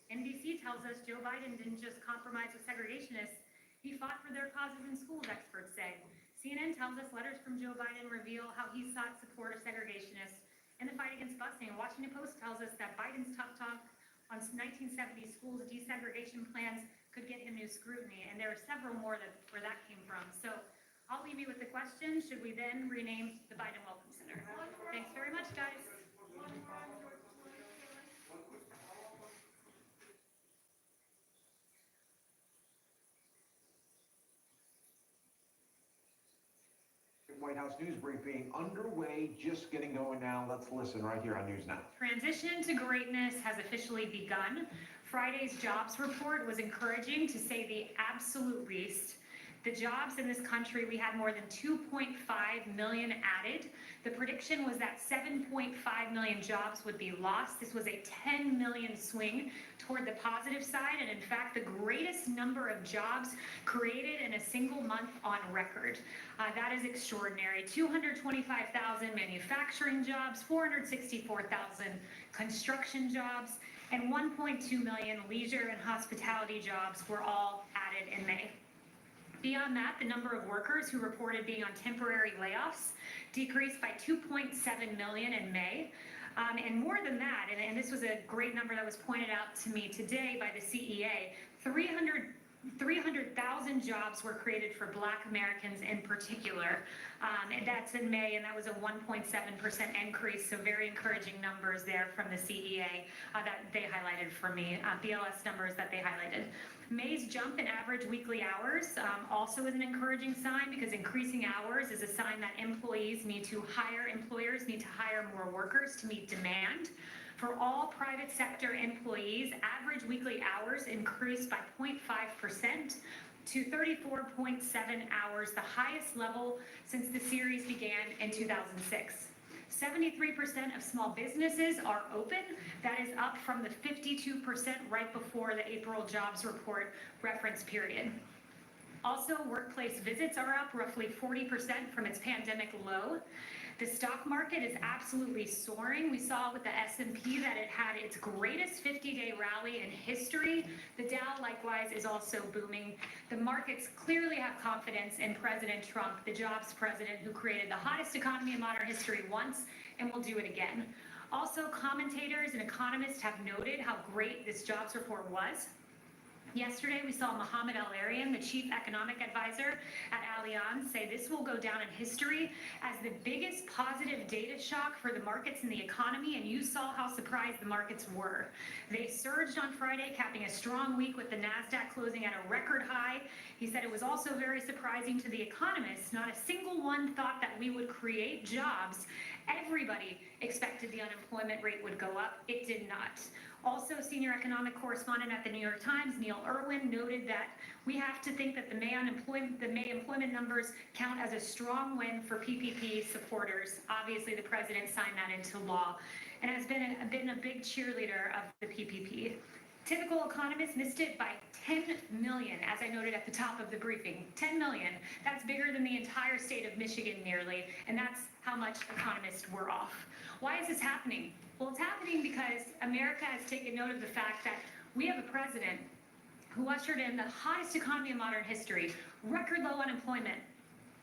[SPEAKER 2] NBC tells us Joe Biden didn't just compromise with segregationists, he He fought for their causes in schools, experts say. CNN tells us letters from Joe Biden reveal how he sought support of segregationists in the fight against busing. And Washington Post tells us that Biden's tough talk on 1970s schools desegregation plans could get him new scrutiny. And there are several more where that came from. So I'll leave you with the question, should we then rename the Biden Welcome Center? Thanks very much, guys.
[SPEAKER 15] White House news briefing underway, just getting going now. Let's listen right here on News Now.
[SPEAKER 2] Transition to greatness has officially begun. Friday's jobs report was encouraging, to say the absolute least. The jobs in this country, we had more than 2.5 million added. The prediction was that 7.5 million jobs would be lost. This was a 10 million swing toward the positive side, and in fact, the greatest number of jobs created in a single month on record. That is extraordinary. 225,000 manufacturing jobs, 464,000 construction jobs, and 1.2 million leisure and hospitality jobs were all added in May. Beyond that, the number of workers who reported being on temporary layoffs decreased by 2.7 million in May. And more than that, and this was a great number that was pointed out to me today by the CEA, 300,000 jobs were created for Black Americans in particular. And that's in May, and that was a 1.7% increase, so very encouraging numbers there from the CEA that they highlighted for me, BLS numbers that they highlighted. May's jump in average weekly hours also is an encouraging sign, because increasing hours is a sign that employers need to hire more workers to meet demand. For all private sector employees, average weekly hours increased by 0.5% to 34.7 hours, the highest level since the series began in 2006. 73% of small businesses are open. That is up from the 52% right before the April jobs report reference period. Also, workplace visits are up roughly 40% from its pandemic low. The stock market is absolutely soaring. We saw with the S&P that it had its greatest 50-day rally in history. The Dow likewise is also booming. The markets clearly have confidence in President Trump, the jobs president who created the hottest economy in modern history once and will do it again. Also, commentators and economists have noted how great this jobs report was. Yesterday, we saw Mohamed El-Arian, the chief economic advisor at Allianz, say this will go down in history as the biggest positive data shock for the markets and the economy, and you saw how surprised the markets were. They surged on Friday, capping a strong week with the NASDAQ closing at a record high. He said it was also very surprising to the economists. Not a single one thought that we would create jobs. Everybody expected the unemployment rate would go up. It did not. Also, senior economic correspondent at the New York Times, Neil Irwin, noted that we have to think that the May employment numbers count as a strong win for PPP supporters. Obviously, the president signed that into law and has been a big cheerleader of the PPP. Typical economists missed it by 10 million, as I noted at the top of the briefing. 10 million. That's bigger than the entire state of Michigan nearly, and that's how much economists were off. Why is this happening? Well, it's happening because America has taken note of the fact that we have a president who ushered in the hottest economy in modern history, record low unemployment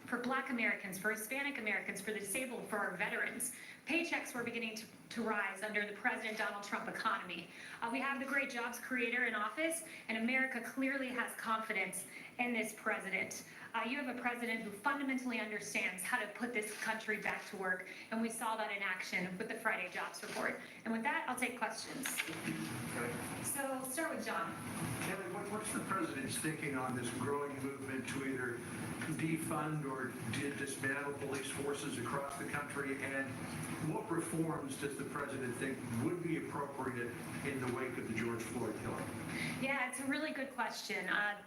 [SPEAKER 2] for Black Americans, for Hispanic Americans, for the disabled, for our veterans. Paychecks were beginning to rise under the President Donald Trump economy. We have the great jobs creator in office, and America clearly has confidence in this president. You have a president who fundamentally understands how to put this country back to work, and we saw that in action with the Friday jobs report. And with that, I'll take questions. So we'll start with John.
[SPEAKER 4] Kelly, what's the president's thinking on this growing movement to either defund or dismantle police forces across the country, and what reforms does the president think would be appropriate in the wake of the George Floyd killing?
[SPEAKER 2] Yeah, it's a really good question.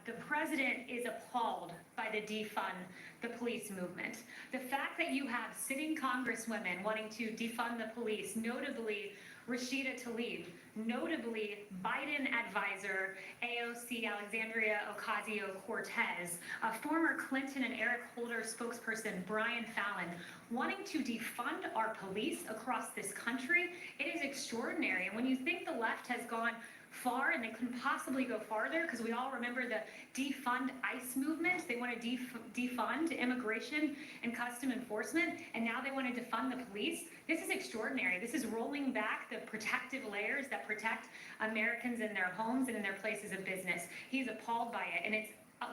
[SPEAKER 2] The president is appalled by the defund the police movement. The fact that you have sitting congresswomen wanting to defund the police, notably Rashida Tlaib, notably Biden advisor AOC Alexandria Ocasio-Cortez, former Clinton and Eric Holder spokesperson Brian Fallon, wanting to defund our police across this country, it is extraordinary. And when you think the left has gone far, and they couldn't possibly go farther, because we all remember the defund ICE movement. They want to defund immigration and custom enforcement, and now they want to defund the police. This is extraordinary. This is rolling back the protective layers that protect Americans in their homes and in their places of business. He's appalled by it, and it's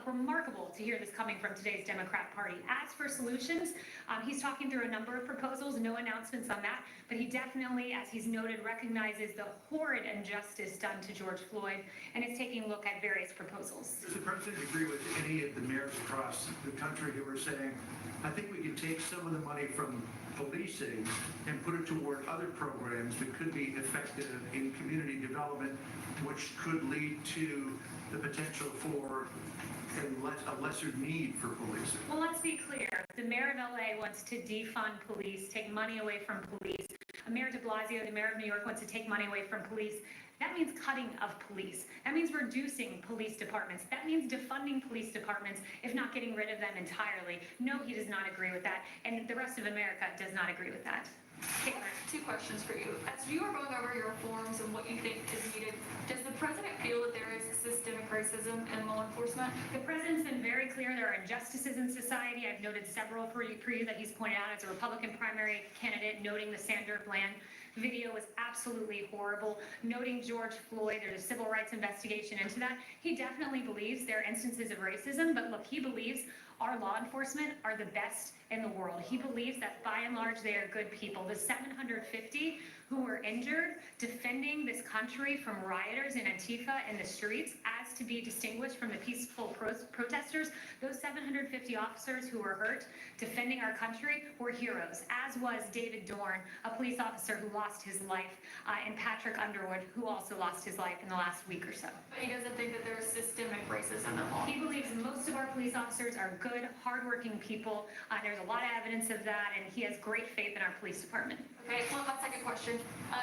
[SPEAKER 2] remarkable to hear this coming from today's Democrat Party. As for solutions, he's talking through a number of proposals, no announcements on that, but he definitely, as he's noted, recognizes the horrid injustice done to George Floyd and is taking a look at various proposals.
[SPEAKER 4] Does the president agree with any of the mayors across the country who are saying, I think we can take some of the money from policing and put it toward other programs that could be effective in community development, which could lead to the potential for a lesser need for policing?
[SPEAKER 2] Well, let's be clear. The mayor of LA wants to defund police, take money away from police. Mayor de Blasio, the mayor of New York, wants to take money away from police. That means cutting of police. That means reducing police departments. That means defunding police departments, if not getting rid of them entirely. No, he does not agree with that, and the rest of America does not agree with that.
[SPEAKER 10] Caitlin, two questions for you. As you are going over your reforms and what you think is needed, does the president feel that there is systemic racism in law enforcement?
[SPEAKER 2] The president's been very clear there are injustices in society. I've noted several for you that he's pointed out as a Republican primary candidate, noting the Sandra Bland video was absolutely horrible, noting George Floyd. There's a civil rights investigation into that. He definitely believes there are instances of racism, but look, he believes our law enforcement are the best in the world. He believes that by and large they are good people. The 750 who were injured defending this country from rioters and Antifa in the streets, as to be distinguished from the peaceful protesters, those 750 officers who were hurt defending our country were heroes, as was David Dorn, a police officer who lost his life, and Patrick Underwood, who also lost his life in the last week or so.
[SPEAKER 10] But he doesn't think that there is systemic racism in law.
[SPEAKER 2] He believes most of our police officers are good, hardworking people. There's a lot of evidence of that, and he has great faith in our police department.
[SPEAKER 10] Okay, well, my second question.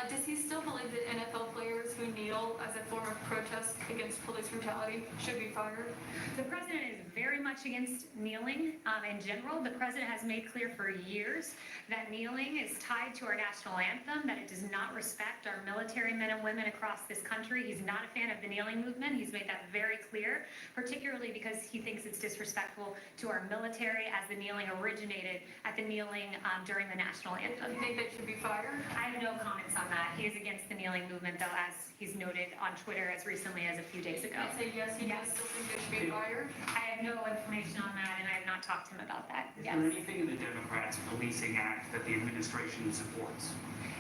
[SPEAKER 10] Does he still believe that NFL players who kneel as a form of protest against police brutality should be fired?
[SPEAKER 2] The president is very much against kneeling in general. The president has made clear for years that kneeling is tied to our national anthem, that it does not respect our military men and women across this country. He's not a fan of the kneeling movement. He's made that very clear, particularly because he thinks it's disrespectful to our military, as the kneeling originated at the kneeling during the national anthem.
[SPEAKER 10] You think they should be fired?
[SPEAKER 2] I have no comments on that. He is against the kneeling movement, though, as he's noted on Twitter as recently as a few days ago.
[SPEAKER 10] I say yes, he does still think they should be fired?
[SPEAKER 2] I have no information on that, and I have not talked to him about that.
[SPEAKER 9] Is
[SPEAKER 2] Yes.
[SPEAKER 9] there anything in the Democrats' policing act that the administration supports?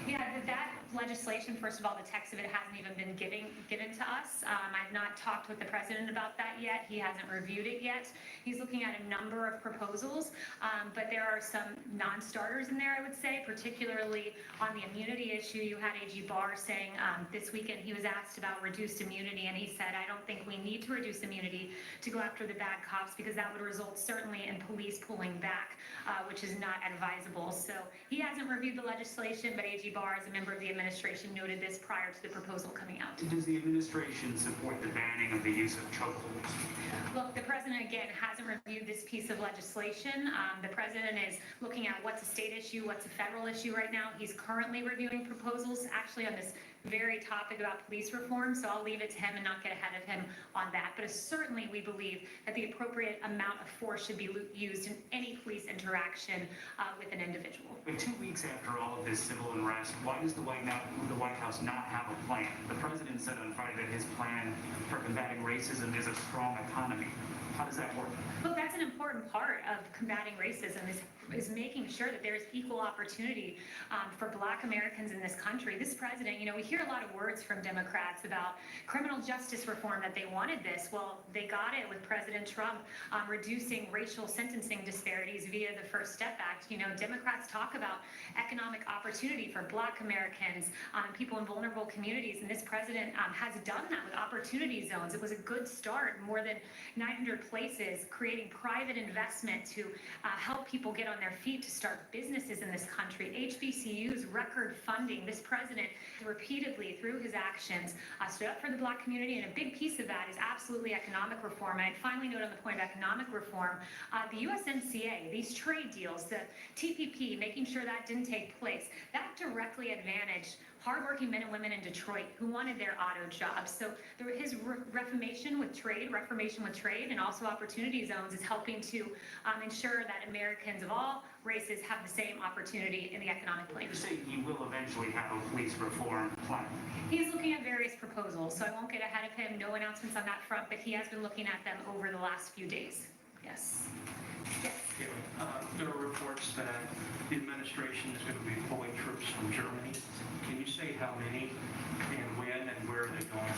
[SPEAKER 2] Yeah, that legislation, first of all, the text of it hasn't even been given to us. I've not talked with the president about that yet. He hasn't reviewed it yet. He's looking at a number of proposals, but there are some non-starters in there, I would say, particularly on the immunity issue. You had AG Barr saying this weekend he was asked about reduced immunity, and he said, I don't think we need to reduce immunity to go after the bad cops, because that would result certainly in police pulling back, which is not advisable. So he hasn't reviewed the legislation, but AG Barr, as a member of the administration, noted this prior to the proposal coming out.
[SPEAKER 9] Does the administration support the banning of the use of chokeholds?
[SPEAKER 2] Look, the president, again, hasn't reviewed this piece of legislation. The president is looking at what's a state issue, what's a federal issue right now. He's currently reviewing proposals, actually, on this very topic about police reform, so I'll leave it to him and not get ahead of him on that. But certainly we believe that the appropriate amount of force should be used in any police interaction with an individual.
[SPEAKER 9] But 2 weeks after all of this civil unrest, why does the White House not have a plan? The president said on Friday that his plan for combating racism is a strong economy. How does that work?
[SPEAKER 2] Look, that's an important part of combating racism, is making sure that there's equal opportunity for Black Americans in this country. This president, we hear a lot of words from Democrats about criminal justice reform, that they wanted this. Well, they got it with President Trump reducing racial sentencing disparities via the First Step Act. Democrats talk about economic opportunity for Black Americans, people in vulnerable communities, and this president has done that with opportunity zones. It was a good start, more than 900 places, creating private investment to help people get on their feet to start businesses in this country. HBCUs, record funding. This president repeatedly, through his actions, stood up for the Black community, and a big piece of that is absolutely economic reform. And I'd finally note on the point of economic reform, the USMCA, these trade deals, the TPP, making sure that didn't take place, that directly advantaged
[SPEAKER 22] hardworking men and women in Detroit who wanted their auto jobs. So his reformation with trade, and also opportunity zones is helping to ensure that Americans of all races have the same opportunity in the economic
[SPEAKER 9] You
[SPEAKER 22] landscape.
[SPEAKER 9] say he will eventually have a police reform plan.
[SPEAKER 22] He's looking at various proposals, so I won't get ahead of him. No announcements on that front, but he has been looking at them over the last few days. Yes. Yes.
[SPEAKER 23] There are reports that the administration is going to be pulling troops from Germany. Can you say how many and when and where are they going?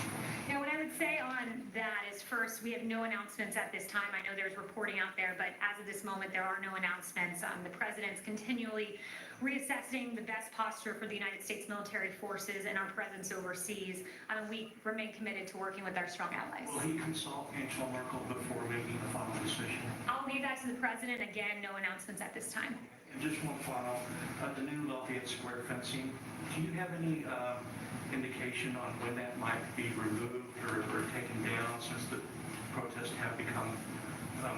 [SPEAKER 22] Now, what I would say on that is, first, we have no announcements at this time. I know there's reporting out there, but as of this moment, there are no announcements. The president's continually reassessing the best posture for the United States military forces and our presence overseas. We remain committed to working with our strong allies.
[SPEAKER 23] Will he consult Angela Merkel before making the final decision?
[SPEAKER 22] I'll leave that to the president. Again, no announcements at this time.
[SPEAKER 23] And just one final, the new Lafayette Square fencing, do you have any indication on when that might be removed or taken down since the protests have become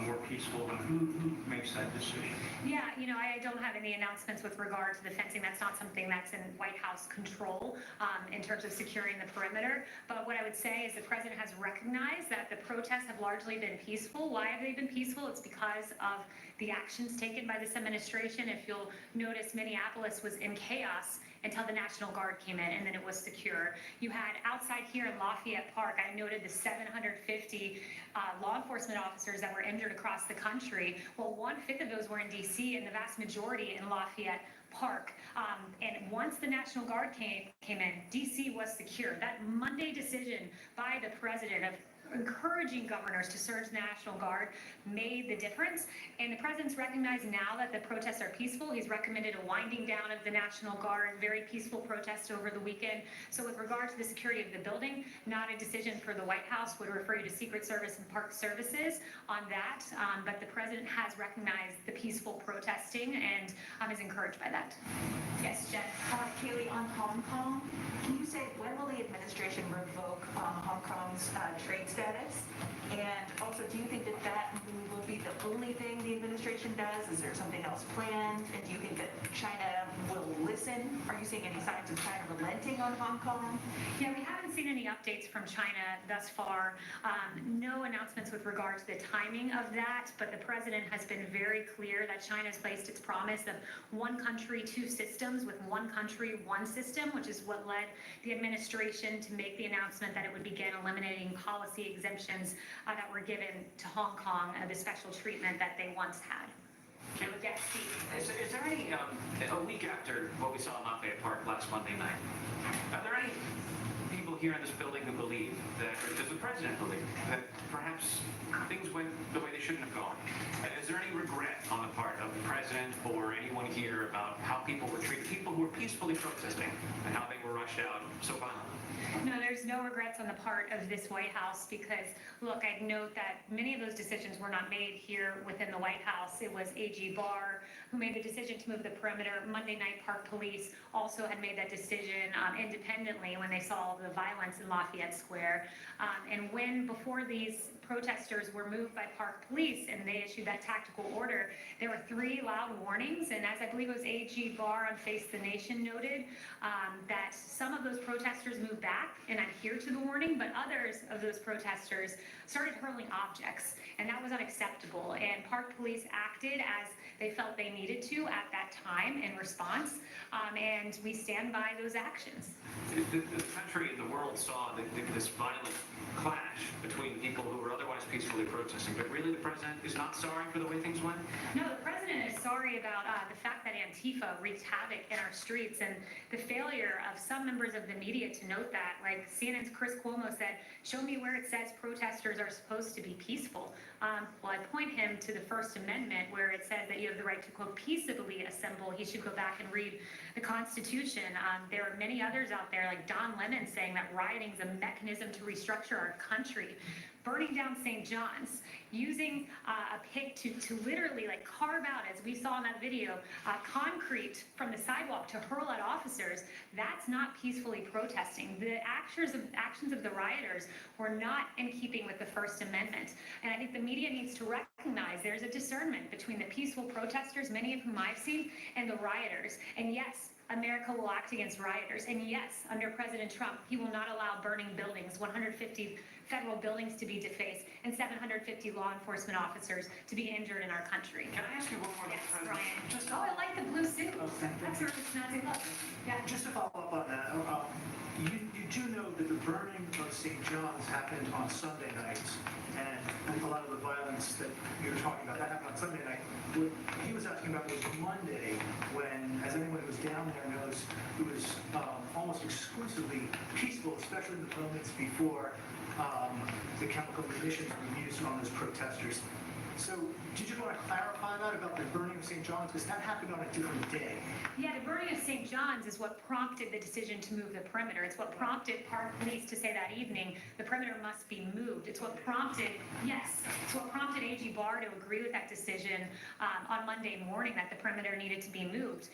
[SPEAKER 23] more peaceful, and who makes that decision?
[SPEAKER 22] Yeah, I don't have any announcements with regard to the fencing. That's not something that's in White House control in terms of securing the perimeter. But what I would say is the president has recognized that the protests have largely been peaceful. Why have they been peaceful? It's because of the actions taken by this administration. If you'll notice, Minneapolis was in chaos until the National Guard came in, and then it was secure. You had outside here in Lafayette Park, I noted the 750 law enforcement officers that were injured across the country. Well, 1/5 of those were in DC, and the vast majority in Lafayette Park. And once the National Guard came in, DC was secure. That Monday decision by the president of encouraging governors to surge the National Guard made the difference. And the president's recognized now that the protests are peaceful. He's recommended a winding down of the National Guard, very peaceful protest over the weekend. So with regard to the security of the building, not a decision for the White House. Would refer you to Secret Service and Park Services on that. But the president has recognized the peaceful protesting and is encouraged by that.
[SPEAKER 16] Yes, Jen. Kaylee, on Hong Kong, can you say when will the administration revoke Hong Kong's trade status? And also, do you think that that move will be the only thing the administration does? Is there something else planned? And do you think that China will listen? Are you seeing any signs of China relenting on Hong Kong?
[SPEAKER 22] Yeah, we haven't seen any updates from China thus far. No announcements with regard to the timing of that, but the president has been very clear that China has placed its promise of one country, two systems, with one country, one system, which is what led the administration to make the announcement that it would begin eliminating policy exemptions that were given to Hong Kong, the special treatment that they once had. Yes, Steve.
[SPEAKER 9] Is there any, a week after what we saw in Lafayette Park last Monday night, are there any people here in this building who believe that, or does the president believe that perhaps things went the way they shouldn't have gone? Is there any regret on the part of the president or anyone here about how people were treated, people who were peacefully protesting, and how they were rushed out so violently?
[SPEAKER 22] No, there's no regrets on the part of this White House because, look, I'd note that many of those decisions were not made here within the White House. It was AG Barr who made the decision to move the perimeter. Monday night, Park Police also had made that decision independently when they saw the violence in Lafayette Square. And before these protesters were moved by Park Police and they issued that tactical order, there were 3 loud warnings. And as I believe it was AG Barr on Face the Nation noted, that some of those protesters moved back and adhered to the warning, but others of those protesters started hurling objects, and that was unacceptable. And Park Police acted as they felt they needed to at that time in response, and we stand by those actions.
[SPEAKER 9] The country and the world saw this violent clash between people who were otherwise peacefully protesting, but really the president is not sorry for the way things went?
[SPEAKER 22] No, the president is sorry about the fact that Antifa wreaked havoc in our streets and the failure of some members of the media to note that. Like CNN's Chris Cuomo said, show me where it says protesters are supposed to be peaceful. Well, I point him to the First Amendment where it says that you have the right to, quote, peaceably assemble. He should go back and read the Constitution. There are many others out there, like Don Lemon, saying that rioting is a mechanism to restructure our country.
[SPEAKER 2] burning down St. John's, using a pick to literally like carve out, as we saw in that video, concrete from the sidewalk to hurl at officers, that's not peacefully protesting. The actions of the rioters were not in keeping with the First Amendment. And I think the media needs to recognize there's a discernment between the peaceful protesters, many of whom I've seen, and the rioters. And yes, America will act against rioters. And yes, under President Trump, he will not allow burning buildings, 150 federal buildings to be defaced, and 750 law enforcement officers to be injured in our country.
[SPEAKER 9] Can I ask you one more?
[SPEAKER 2] Yes,
[SPEAKER 9] President?
[SPEAKER 2] Brian. Oh, I like the blue suit. That's a really snazzy look. Yeah.
[SPEAKER 4] Just to follow up on that, you do know that the burning of St. John's happened on Sunday nights, and a lot of the violence that you were talking about, that happened on Sunday night. What he was asking about was Monday, when, as anyone who was down there knows, it was almost exclusively peaceful, especially in the moments before the chemical munitions were used on those protesters. So, did you want to clarify that about the burning of St. John's? Because that happened on a different day.
[SPEAKER 2] Yeah, the burning of St. John's is what prompted the decision to move the perimeter. It's what prompted Park Police to say that evening, the perimeter must be moved. It's what prompted, yes, it's what prompted AG Barr to agree with that decision on Monday morning that the perimeter needed to be moved.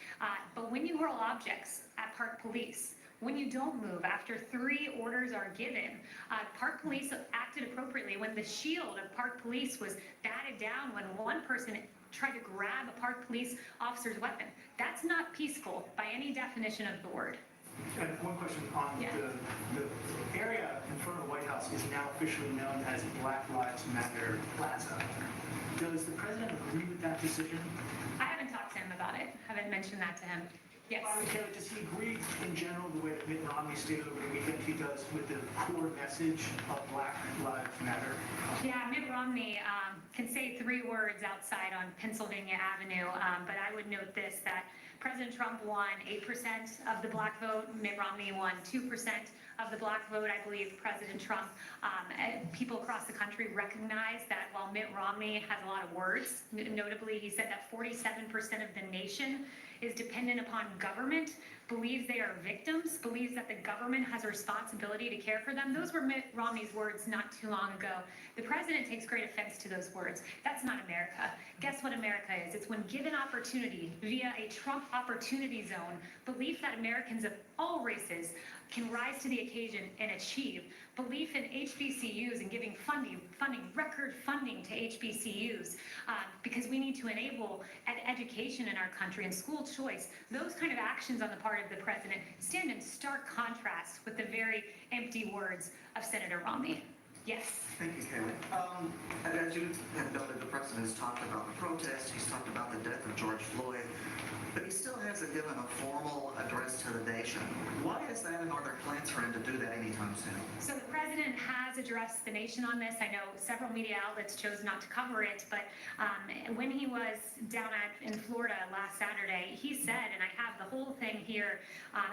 [SPEAKER 2] But when you hurl objects at Park Police, when you don't move after 3 orders are given, Park Police acted appropriately. When the shield of Park Police was batted down, when one person tried to grab a Park Police officer's weapon, that's not peaceful by any definition of the word.
[SPEAKER 4] And one question on the area in front of the White House is now officially known as Black Lives Matter Plaza. Does the president agree with that decision?
[SPEAKER 2] I haven't talked to him about it. Haven't mentioned that to him. Yes.
[SPEAKER 4] Does he agree in general the way that Mitt Romney stated over the weekend he does with the core message of Black Lives Matter?
[SPEAKER 2] Yeah, Mitt Romney can say 3 words outside on Pennsylvania Avenue, but I would note this, that President Trump won 8% of the black vote, Mitt Romney won 2% of the black vote. I believe President Trump, people across the country recognize that while Mitt Romney has a lot of words, notably he said that 47% of the nation is dependent upon government, believes they are victims, believes that the government has a responsibility to care for them. Those were Mitt Romney's words not too long ago. The president takes great offense to those words. That's not America. Guess what America is? It's when given opportunity via a Trump opportunity zone, belief that Americans of all races can rise to the occasion and achieve, belief in HBCUs and giving funding, record funding to HBCUs, because we need to enable education in our country and school choice. Those kind of actions on the part of the president stand in stark contrast with the very empty words of Senator Romney. Yes.
[SPEAKER 6] Thank you, Kaylee. As you have noted, the president's talked about the protest, he's talked about the death of George Floyd, but he still hasn't given a formal address to the nation. Why is that, and are there plans for him to do that anytime soon?
[SPEAKER 2] So the president has addressed the nation on this. I know several media outlets chose not to cover it, but when he was down in Florida last Saturday, he said, and I have the whole thing here,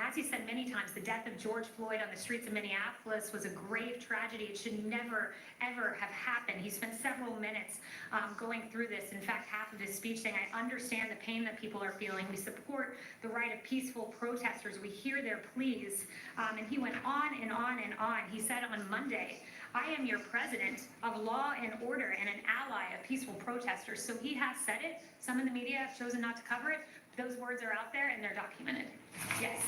[SPEAKER 2] as he said many times, the death of George Floyd on the streets of Minneapolis was a grave tragedy. It should never, ever have happened. He spent several minutes going through this. In fact, half of his speech saying, I understand the pain that people are feeling. We support the right of peaceful protesters. We hear their pleas. And he went on and on and on. He said on Monday, I am your president of law and order and an ally of peaceful protesters. So he has said it. Some in the media have chosen not to cover it. Those words are out there and they're documented. Yes.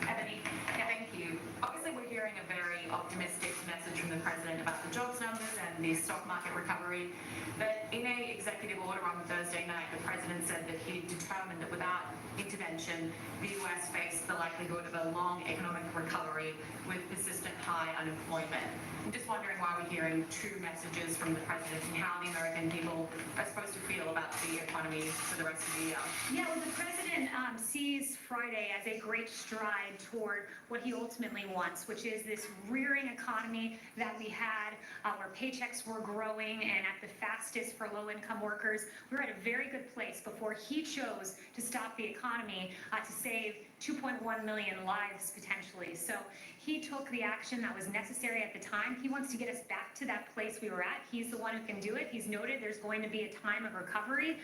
[SPEAKER 8] Ebony, thank you. Obviously, we're hearing a very optimistic message from the president about the jobs numbers and the stock market recovery. But in an executive order on Thursday night, the president said that he determined that without intervention, the U.S. faced the likelihood of a long economic recovery with persistent high unemployment. I'm just wondering why we're hearing 2 messages from the president and how the American people are supposed to feel about the economy for the rest of the year.
[SPEAKER 2] Yeah, well, the president sees Friday as a great stride toward what he ultimately wants, which is this rearing economy that we had, where paychecks were growing and at the fastest for low-income workers. We were at a very good place before he chose to stop the economy to save 2.1 million lives potentially. So he took the action that was necessary at the time. He wants to get us back to that place we were at. He's the one who can do it. He's noted there's going to be a time of recovery.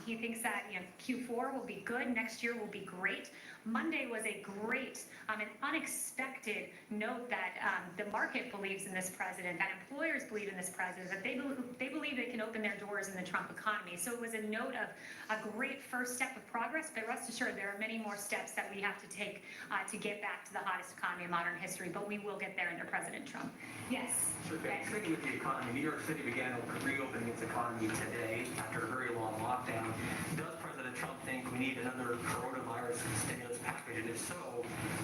[SPEAKER 2] He thinks that Q4 will be good, next year will be great. Monday was a great, an unexpected note that the market believes in this president, that employers believe in this president, that they believe they can open their doors in the Trump economy. So it was a note of a great first step of progress, but rest assured there are many more steps that we have to take to get back to the hottest economy in modern history, but we will get there under President Trump. Yes?
[SPEAKER 24] Sure. Sticking with the economy, New York City began reopening its economy today after a very long lockdown. Does President Trump think we need another coronavirus stimulus package? And if so,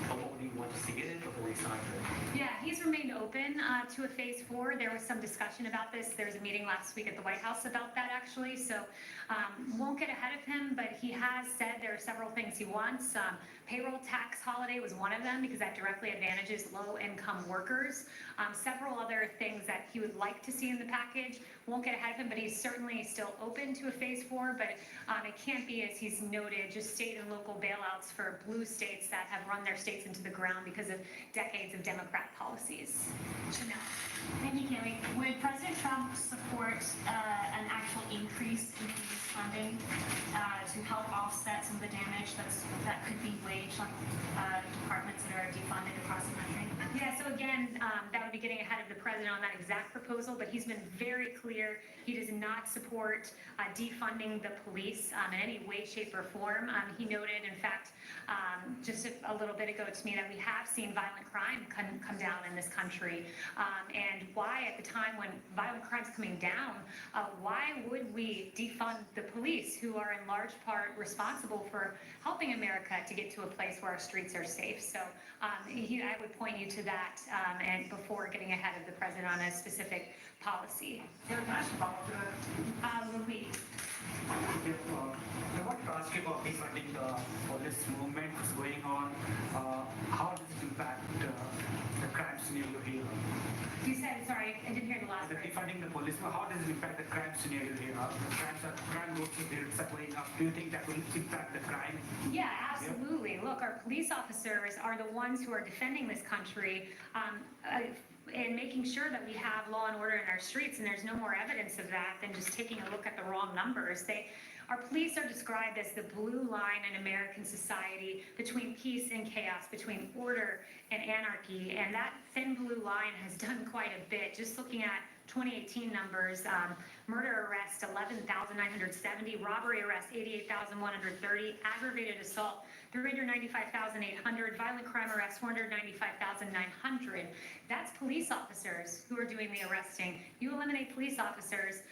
[SPEAKER 24] what would he want to see in it before he signs it?
[SPEAKER 2] Yeah, he's remained open to a phase 4. There was some discussion about this. There was a meeting last week at the White House about that, actually. So won't get ahead of him, but he has said there are several things he wants. Payroll tax holiday was one of them because that directly advantages low-income workers. Several other things that he would like to see in the package. Won't get ahead of him, but he's certainly still open to a phase 4, but it can't be, as he's noted, just state and local bailouts for blue states that have run their states into the ground because of decades of Democrat policies. Chanel.
[SPEAKER 17] Thank you, Kaylee. Would President Trump support an actual increase in police funding to help offset some of the damage that could be waged on departments that are defunded across the country?
[SPEAKER 2] Yeah, so again, that would be getting ahead of the president on that exact proposal, but he's been very clear he does not support defunding the police in any way, shape, or form. He noted, in fact, just a little bit ago to me that we have seen violent crime come down in this country. And why, at the time when violent crime's coming down, why would we defund the police, who are in large part responsible for helping America to get to a place where our streets are safe? So I would point you to that and before getting ahead of the president on a specific policy.
[SPEAKER 18] Yeah, can I ask about
[SPEAKER 2] Louis.
[SPEAKER 18] I want to ask you about defunding for this movement that's going on. How does it impact the crime scenario here?
[SPEAKER 2] You said, sorry, I didn't hear the last
[SPEAKER 18] The
[SPEAKER 2] part.
[SPEAKER 18] defunding the police, how does it impact the crime scenario here? Crime rates are going up. Do you think that will impact the crime?
[SPEAKER 2] Yeah, absolutely. Look, our police officers are the ones who are defending this country and making sure that we have law and order in our streets, and there's no more evidence of that than just taking a look at the wrong numbers. Our police are described as the blue line in American society between peace and chaos, between order and anarchy, and that thin blue line has done quite a bit. Just looking at 2018 numbers, murder arrests 11,970, robbery arrests 88,130, aggravated assault 395,800, violent crime arrests 495,900. That's police officers who are doing the arresting. You eliminate police officers,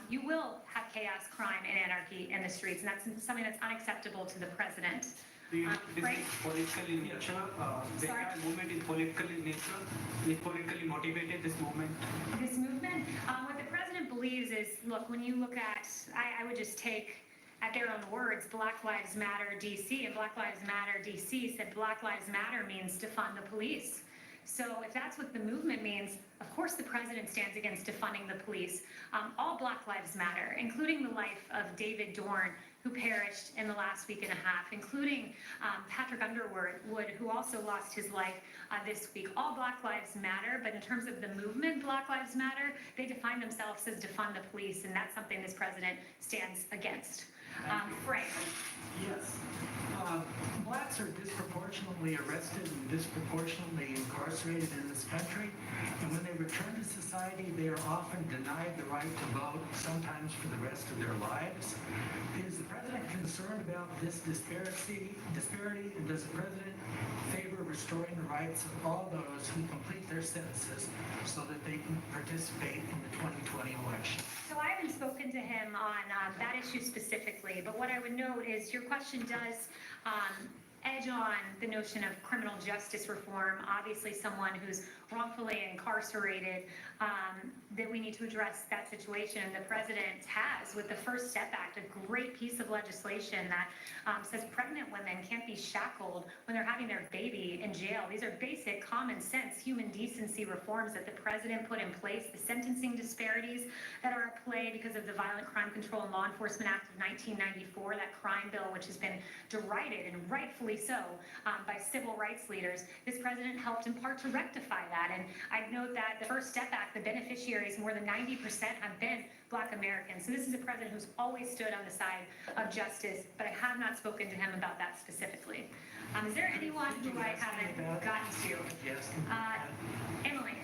[SPEAKER 2] you will have chaos, crime, and anarchy in the streets, and that's something that's unacceptable to the president.
[SPEAKER 18] Do you think this is political in nature? The entire movement is political in nature? Is politically motivated, this movement?
[SPEAKER 2] This movement? What the president believes is, look, when you look at, I would just take at their own words, Black Lives Matter DC, and Black Lives Matter DC said Black Lives Matter means defund the police. So if that's what the movement means, of course the president stands against defunding the police. All Black Lives Matter, including the life of David Dorn, who perished in the last week and a half, including Patrick Underwood, who also lost his life this week. All Black Lives Matter, but in terms of the movement Black Lives Matter, they define themselves as defund the police, and that's something this president stands against. Frank.
[SPEAKER 19] Yes. Blacks are disproportionately arrested and disproportionately incarcerated in this country, and when they return to society, they are often denied the right to vote, sometimes for the rest of their lives. Is the president concerned about this disparity, and does the president favor restoring the rights of all those who complete their sentences so that they can participate in the 2020 election?
[SPEAKER 2] So I haven't spoken to him on that issue specifically, but what I would note is your question does edge on the notion of criminal justice reform. Obviously, someone who's wrongfully incarcerated, that we need to address that situation. And the president has, with the First Step Act, a great piece of legislation that says pregnant women can't be shackled when they're having their baby in jail. These are basic, common sense, human decency reforms that the president put in place. The sentencing disparities that are at play because of the Violent Crime Control and Law Enforcement Act of 1994, that crime bill which has been derided and rightfully
[SPEAKER 22] deservedly so, by civil rights leaders. This president helped in part to rectify that. And I'd note that the First Step Act, the beneficiaries, more than 90% have been Black Americans. So this is a president who's always stood on the side of justice, but I have not spoken to him about that specifically. Is there anyone who I haven't gotten to?
[SPEAKER 19] Yes.
[SPEAKER 22] Emily.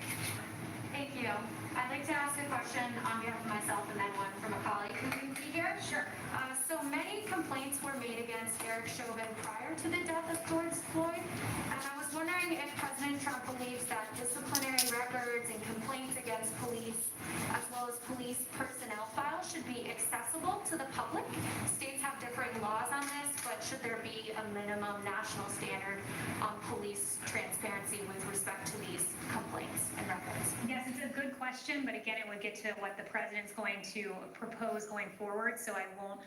[SPEAKER 1] Thank you. I'd like to ask a question on behalf of myself and then one from a colleague who can be here.
[SPEAKER 22] Sure.
[SPEAKER 1] So many complaints were made against Derek Chauvin prior to the death of George Floyd, and I was wondering if President Trump believes that disciplinary records and complaints against police, as well as police personnel files, should be accessible to the public. States have differing laws on this, but should there be a minimum national standard on police transparency with respect to these complaints and records?
[SPEAKER 22] Yes, it's a good question, but again, it would get to what the president's going to propose going forward, so I won't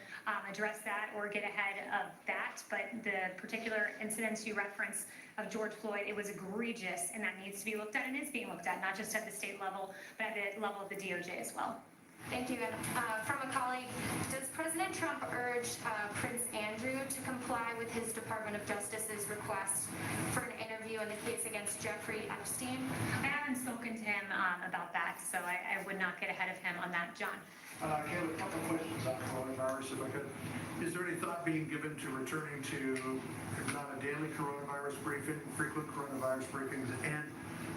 [SPEAKER 22] address that or get ahead of that. But the particular incidents you reference of George Floyd, it was egregious, and that needs to be looked at and is being looked at, not just at the state level, but at the level of the DOJ as well.
[SPEAKER 1] Thank you. And from a colleague, does President Trump urge Prince Andrew to comply with his Department of Justice's request for an interview in the case against Jeffrey Epstein?
[SPEAKER 22] I haven't spoken to him about that, so I would not get ahead of him on that. John?
[SPEAKER 4] Caleb, a couple questions on coronavirus, if I could. Is there any thought being given to returning to, if not a daily coronavirus briefing, frequent coronavirus briefings? And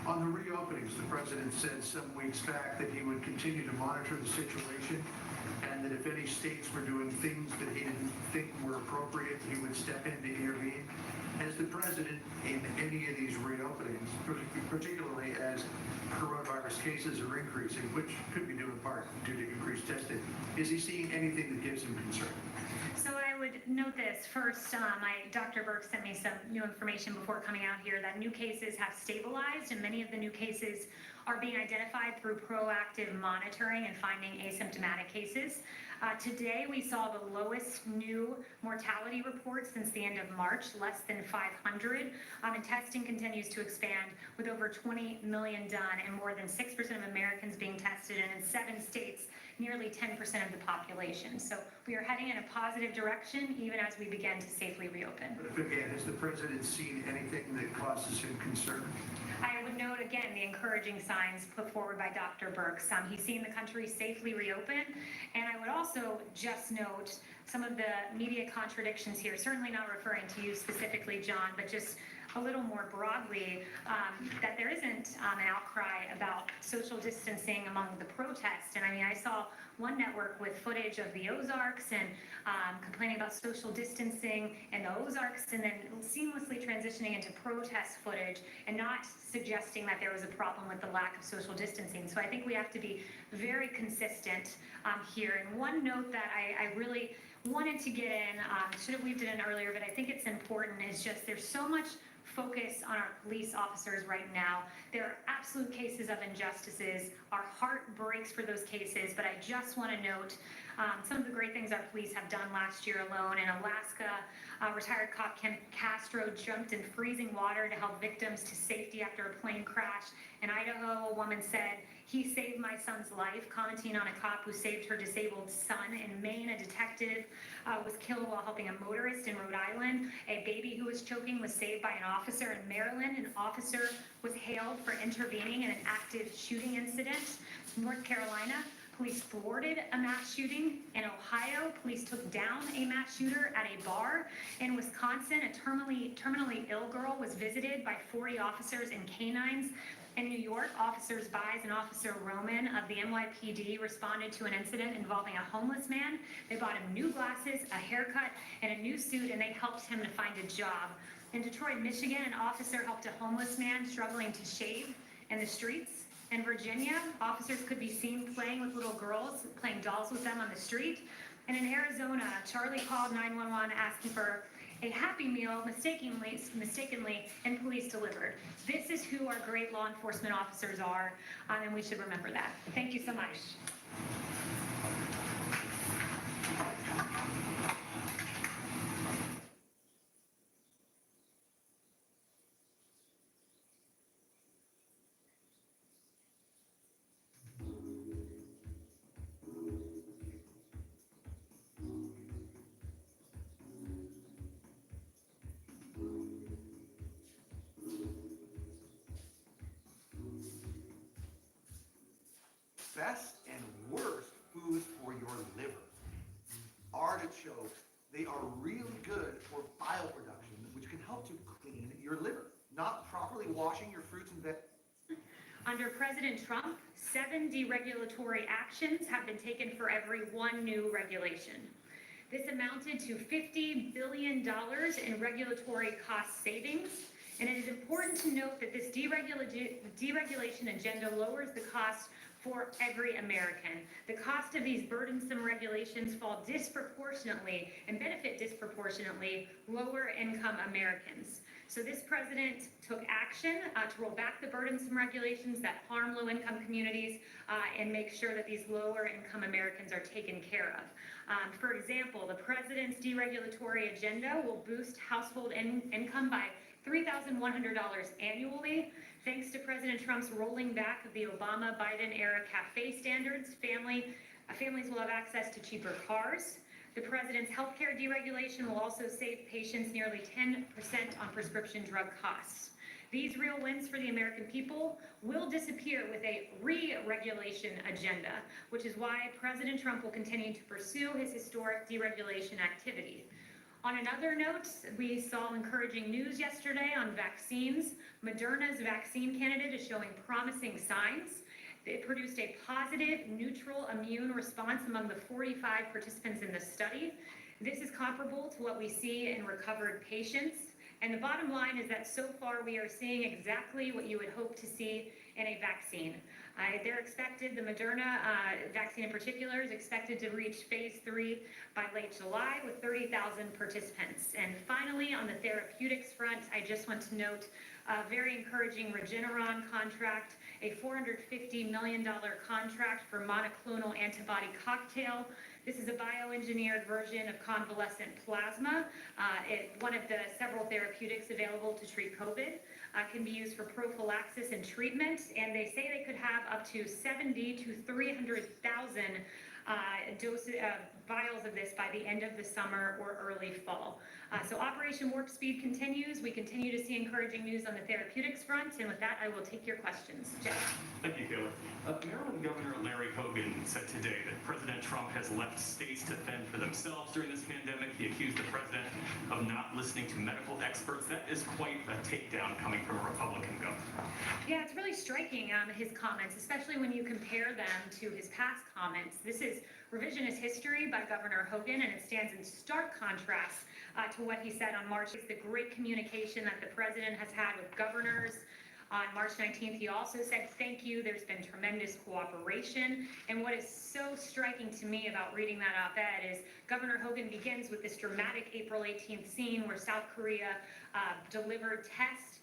[SPEAKER 4] on the reopenings, the president said some weeks back that he would continue to monitor the situation, and that if any states were doing things that he didn't think were appropriate, he would step in to intervene. As the president, in any of these reopenings, particularly as coronavirus cases are increasing, which could be due in part due to increased testing, is he seeing anything that gives him concern?
[SPEAKER 22] So I would note this. First, Dr. Burke sent me some new information before coming out here that new cases have stabilized, and many of the new cases are being identified through proactive monitoring and finding asymptomatic cases. Today, we saw the lowest new mortality report since the end of March, less than 500. And testing continues to expand with over 20 million done and more than 6% of Americans being tested, and in 7 states, nearly 10% of the population. So we are heading in a positive direction even as we begin to safely reopen.
[SPEAKER 4] But again, has the president seen anything that causes him concern?
[SPEAKER 22] I would note again the encouraging signs put forward by Dr. Birx. He's seen the country safely reopen, and I would also just note some of the media contradictions here, certainly not referring to you specifically, John, but just a little more broadly, that there isn't an outcry about social distancing among the protests. And I mean, I saw one network with footage of the Ozarks and complaining about social distancing in the Ozarks, and then seamlessly transitioning into protest footage and not suggesting that there was a problem with the lack of social distancing. So I think we have to be very consistent here. And one note that I really wanted to get in, should have weaved it in earlier, but I think it's important, is just there's so much focus on our police officers right now. There are absolute cases of injustices. Our heart breaks for those cases, but I just want to note some of the great things our police have done last year alone. In Alaska, retired cop Ken Castro jumped in freezing water to help victims to safety after a plane crash. In Idaho, a woman said, "He saved my son's life," commenting on a cop who saved her disabled son. In Maine, a detective was killed while helping a motorist. In Rhode Island, a baby who was choking was saved by an officer. In Maryland, an officer was hailed for intervening in an active shooting incident. In North Carolina, police thwarted a mass shooting. In Ohio, police took down a mass shooter at a bar. In Wisconsin, a terminally ill girl was visited by 40 officers and canines. In New York, Officers Bies and Officer Roman of the NYPD responded to an incident involving a homeless man. They bought him new glasses, a haircut, and a new suit, and they helped him to find a job. In Detroit, Michigan, an officer helped a homeless man struggling to shave in the streets. In Virginia, officers could be seen playing with little girls, playing dolls with them on the street. And in Arizona, Charlie called 911 asking for a Happy Meal mistakenly, and police delivered. This is who our great law enforcement officers are, and we should remember that. Thank you so much.
[SPEAKER 15] best and worst foods for your liver. Artichokes, they are really good for bile production, which can help to clean your liver. Not properly washing your fruits and vegetables.
[SPEAKER 1] Under President Trump, 7 deregulatory actions have been taken for every 1 new regulation. This amounted to $50 billion in regulatory cost savings, and it is important to note that this deregulation agenda lowers the cost for every American. The cost of these burdensome regulations fall disproportionately and benefit disproportionately lower income Americans. So this president took action to roll back the burdensome regulations that harm low-income communities and make sure that these lower-income Americans are taken care of. For example, the president's deregulatory agenda will boost household income by $3,100 annually. Thanks to President Trump's rolling back of the Obama-Biden-era CAFE standards, families will have access to cheaper cars. The president's healthcare deregulation will also save patients nearly 10% on prescription drug costs. These real wins for the American people will disappear with a re-regulation agenda, which is why President Trump will continue to pursue his historic deregulation activity. On another note, we saw encouraging news yesterday on vaccines. Moderna's vaccine candidate is showing promising signs. It produced a positive neutral immune response among the 45 participants in the study. This is comparable to what we see in recovered patients. And the bottom line is that so far we are seeing exactly what you would hope to see in a vaccine. They're expected, the Moderna vaccine in particular, is expected to reach phase 3 by late July with 30,000 participants. And finally, on the therapeutics front, I just want to note a very encouraging Regeneron contract, a $450 million contract for monoclonal antibody cocktail. This is a bioengineered version of convalescent plasma. One of the several therapeutics available to treat COVID. Can be used for prophylaxis and treatment, and they say they could have up to 70 to 300,000 vials of this by the end of the summer or early fall. So Operation Warp Speed continues. We continue to see encouraging news on the therapeutics front, and with that, I will take your questions. Jeff.
[SPEAKER 3] Thank you, Kayla. Maryland Governor Larry Hogan said today that President Trump has left states to fend for themselves during this pandemic. He accused the president of not listening to medical experts. That is quite a takedown coming from a Republican governor.
[SPEAKER 1] Yeah, it's really striking, his comments, especially when you compare them to his past comments. This is revisionist history by Governor Hogan, and it stands in stark contrast to what he said on March. It's the great communication that the president has had with governors. On March 19th, he also said, thank you, there's been tremendous cooperation. And what is so striking to me about reading that op-ed is Governor Hogan begins with this dramatic April 18th scene where South Korea delivered tests.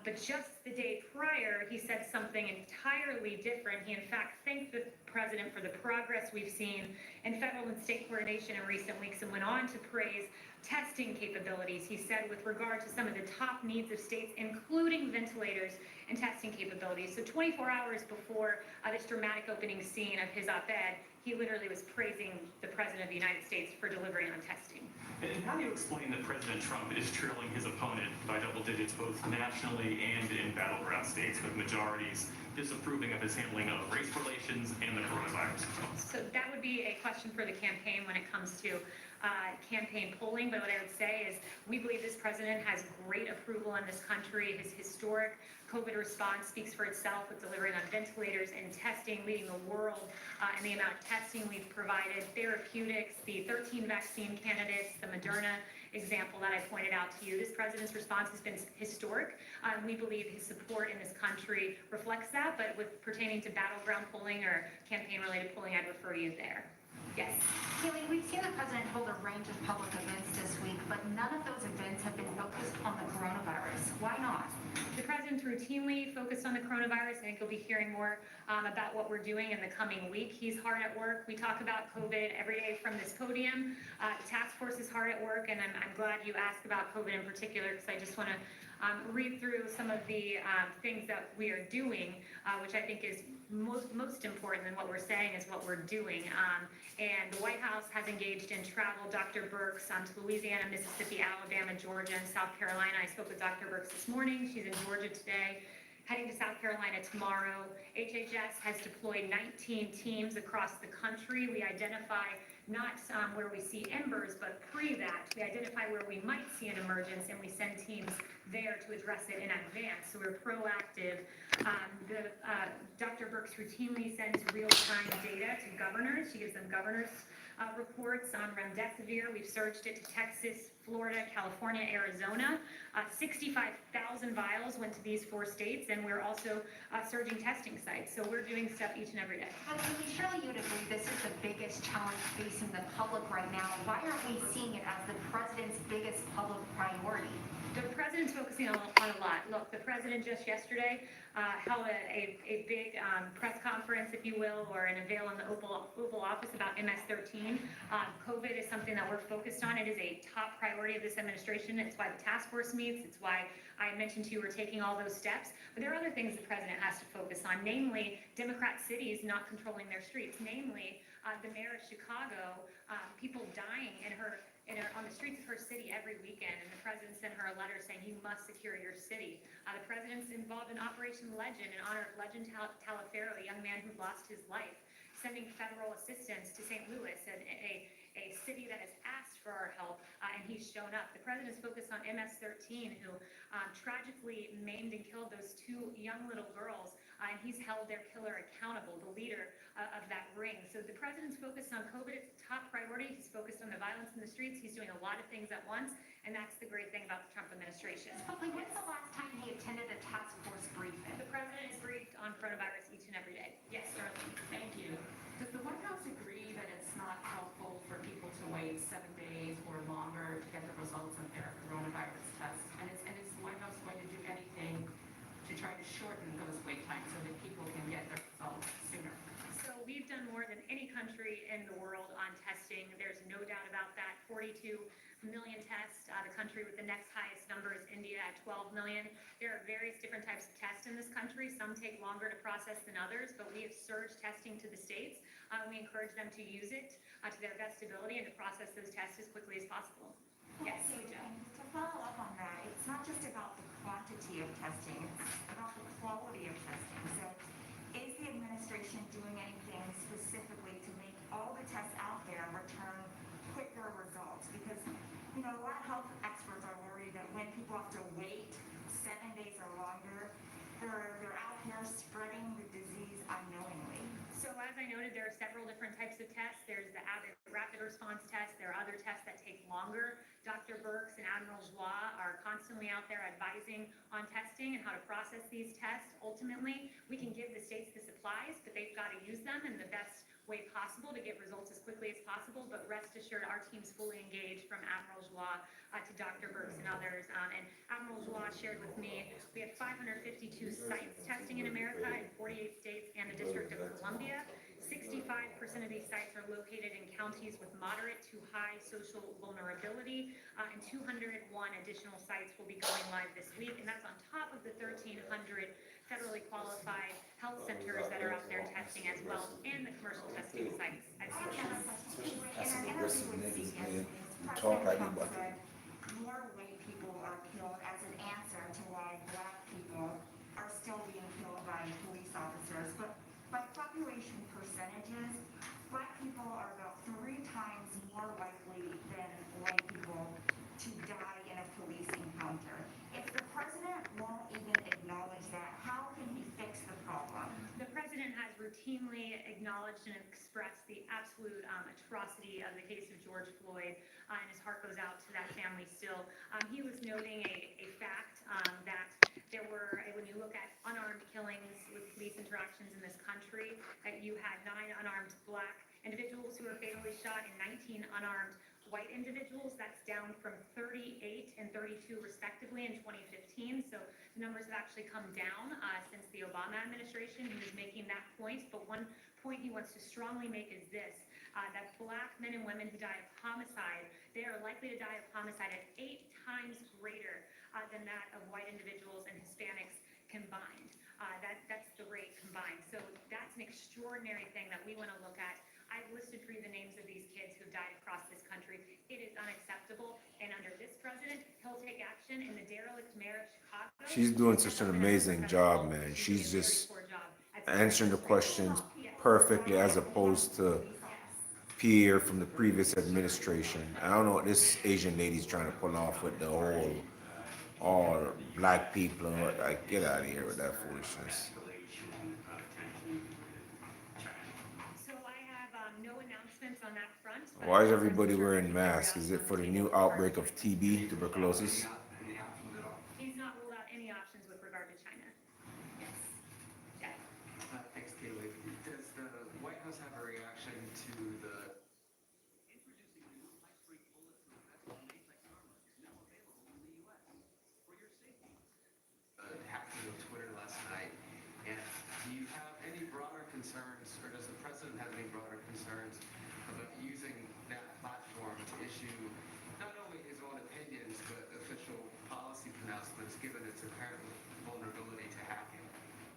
[SPEAKER 1] But just the day prior, he said something entirely different. He, in fact, thanked the president for the progress we've seen in federal and state coordination in recent weeks and went on to praise testing capabilities. He said with regard to some of the top needs of states, including ventilators and testing capabilities. So 24 hours before this dramatic opening scene of his op-ed, he literally was praising the president of the United States for delivering on testing.
[SPEAKER 3] And how do you explain that President Trump is trailing his opponent by double digits both nationally and in battleground states, with majorities disapproving of his handling of race relations and the coronavirus?
[SPEAKER 1] So that would be a question for the campaign when it comes to campaign polling, but what I would say is we believe this president has great approval in this country. His historic COVID response speaks for itself with delivering on ventilators and testing, leading the world in the amount of testing we've provided, therapeutics, the 13 vaccine candidates, the Moderna example that I pointed out to you. This president's response has been historic. We believe his support in this country reflects that, but with pertaining to battleground polling or campaign-related polling, I'd refer you there. Yes.
[SPEAKER 7] Haley, we've seen the president hold a range of public events this week, but none of those events have been focused on the coronavirus. Why not?
[SPEAKER 1] The president's routinely focused on the coronavirus. I think you'll be hearing more about what we're doing in the coming week. He's hard at work. We talk about COVID every day from this podium. The task force is hard at work, and I'm glad you asked about COVID in particular, because I just want to read through some of the things that we are doing, which I think is most important than what we're saying is what we're doing. And the White House has engaged in travel. Dr. Birx to Louisiana, Mississippi, Alabama, Georgia, and South Carolina. I spoke with Dr. Birx this morning. She's in Georgia today.
[SPEAKER 5] heading to South Carolina tomorrow. HHS has deployed 19 teams across the country. We identify not where we see embers, but pre that. We identify where we might see an emergence, and we send teams there to address it in advance. So we're proactive. Dr. Birx routinely sends real-time data to governors. She gives them governors' reports on remdesivir. We've surged it to Texas, Florida, California, Arizona. 65,000 vials went to these 4 states, and we're also surging testing sites. So we're doing stuff each and every day.
[SPEAKER 7] But surely you would agree this is the biggest challenge facing the public right now. Why aren't we seeing it as the president's biggest public priority?
[SPEAKER 5] The president's focusing on a lot. Look, the president just yesterday held a big press conference, if you will, or an unveil in the Oval Office about MS-13. COVID is something that we're focused on. It is a top priority of this administration. It's why the task force meets. It's why I mentioned to you we're taking all those steps. But there are other things the president has to focus on, namely Democrat cities not controlling their streets, namely the mayor of Chicago, people dying on the streets of her city every weekend, and the president sent her a letter saying you must secure your city. The president's involved in Operation Legend in honor of Legend Talaferro, a young man who lost his life, sending federal assistance to St. Louis, a city that has asked for our help, and he's shown up. The president's focused on MS-13, who tragically maimed and killed those 2 young little girls, and he's held their killer accountable, the leader of that ring. So the president's focused on COVID. It's a top priority. He's focused on the violence in the streets. He's doing a lot of things at once, and that's the great thing about the Trump administration.
[SPEAKER 7] But when's the last time he attended a task force briefing?
[SPEAKER 5] The president is briefed on coronavirus each and every day. Yes, Darlene.
[SPEAKER 8] Thank you. Does the White House agree that it's not helpful for people to wait 7 days or longer to get the results of their coronavirus tests? And is the White House going to do anything to try to shorten those wait times so that people can get their results sooner?
[SPEAKER 5] So we've done more than any country in the world on testing. There's no doubt about that. 42 million tests. The country with the next highest number is India at 12 million. There are various different types of tests in this country. Some take longer to process than others, but we have surged testing to the states. We encourage them to use it to their best ability and to process those tests as quickly as possible. Yes,
[SPEAKER 7] Okay, and to follow up on that, it's not just about the quantity of testing, it's about the quality of testing. So is the administration doing anything specifically to make all the tests out there return quicker results? Because, a lot of health experts are worried that when people have to wait 7 days or longer, they're out here spreading the disease unknowingly.
[SPEAKER 5] So as I noted, there are several different types of tests. There's the rapid response test. There are other tests that take longer. Dr. Birx and Admiral Joie are constantly out there advising on testing and how to process these tests. Ultimately, we can give the states the supplies, but they've got to use them in the best way possible to get results as quickly as possible. But rest assured, our team's fully engaged from Admiral Joie to Dr. Birx and others. And Admiral Joie shared with me, we have 552 sites testing in America in 48 states and the District of Columbia. 65% of these sites are located in counties with moderate to high social vulnerability, and 201 additional sites will be going live this week, and that's on top of the 1,300 federally qualified health centers that are out there testing as well, and the commercial testing sites.
[SPEAKER 7] Talk like more white people are killed as an answer to why Black people are still being killed by police officers. But by population percentages, Black people are about 3 times more likely than white people to die in a police encounter. If the president won't even acknowledge that, how can he fix the problem?
[SPEAKER 5] The president has routinely acknowledged and expressed the absolute atrocity of the case of George Floyd, and his heart goes out to that family still. He was noting a fact that there were, when you look at unarmed killings with police interactions in this country, that you had 9 unarmed Black individuals who were fatally shot and 19 unarmed white individuals. That's down from 38 and 32 respectively in 2015. So the numbers have actually come down since the Obama administration. He was making that point, but one point he wants to strongly make is this, that Black men and women who die of homicide, they are likely to die of homicide at 8 times greater than that of white individuals and Hispanics combined. That's the rate combined. So that's an extraordinary thing that we want to look at. I've listed for you the names of these kids who have died across this country. It is unacceptable, and under this president, he'll take action. In the derelict mayor of Chicago,
[SPEAKER 11] She's doing such an amazing job, man. She's just answering the questions perfectly as opposed to Pierre from the previous administration. I don't know what this Asian lady's trying to pull off with the whole all black people and what. Like, get out of here with that foolishness.
[SPEAKER 5] So I have no announcements on that front. but
[SPEAKER 11] Why is everybody wearing masks? Is it for the new outbreak of TB, tuberculosis?
[SPEAKER 5] He's not ruled out any options with regard to China. Yes. Yeah.
[SPEAKER 24] Thanks, Kaylee. Does the White House have a reaction to the introducing new high-strength bulletproof vests made like armor now available in the U.S. for your safety? Happened on Twitter last night. And do you have any broader concerns, or does the president have any broader concerns about using that platform to issue not only his own opinions, but official policy pronouncements, given its apparent vulnerability to hacking?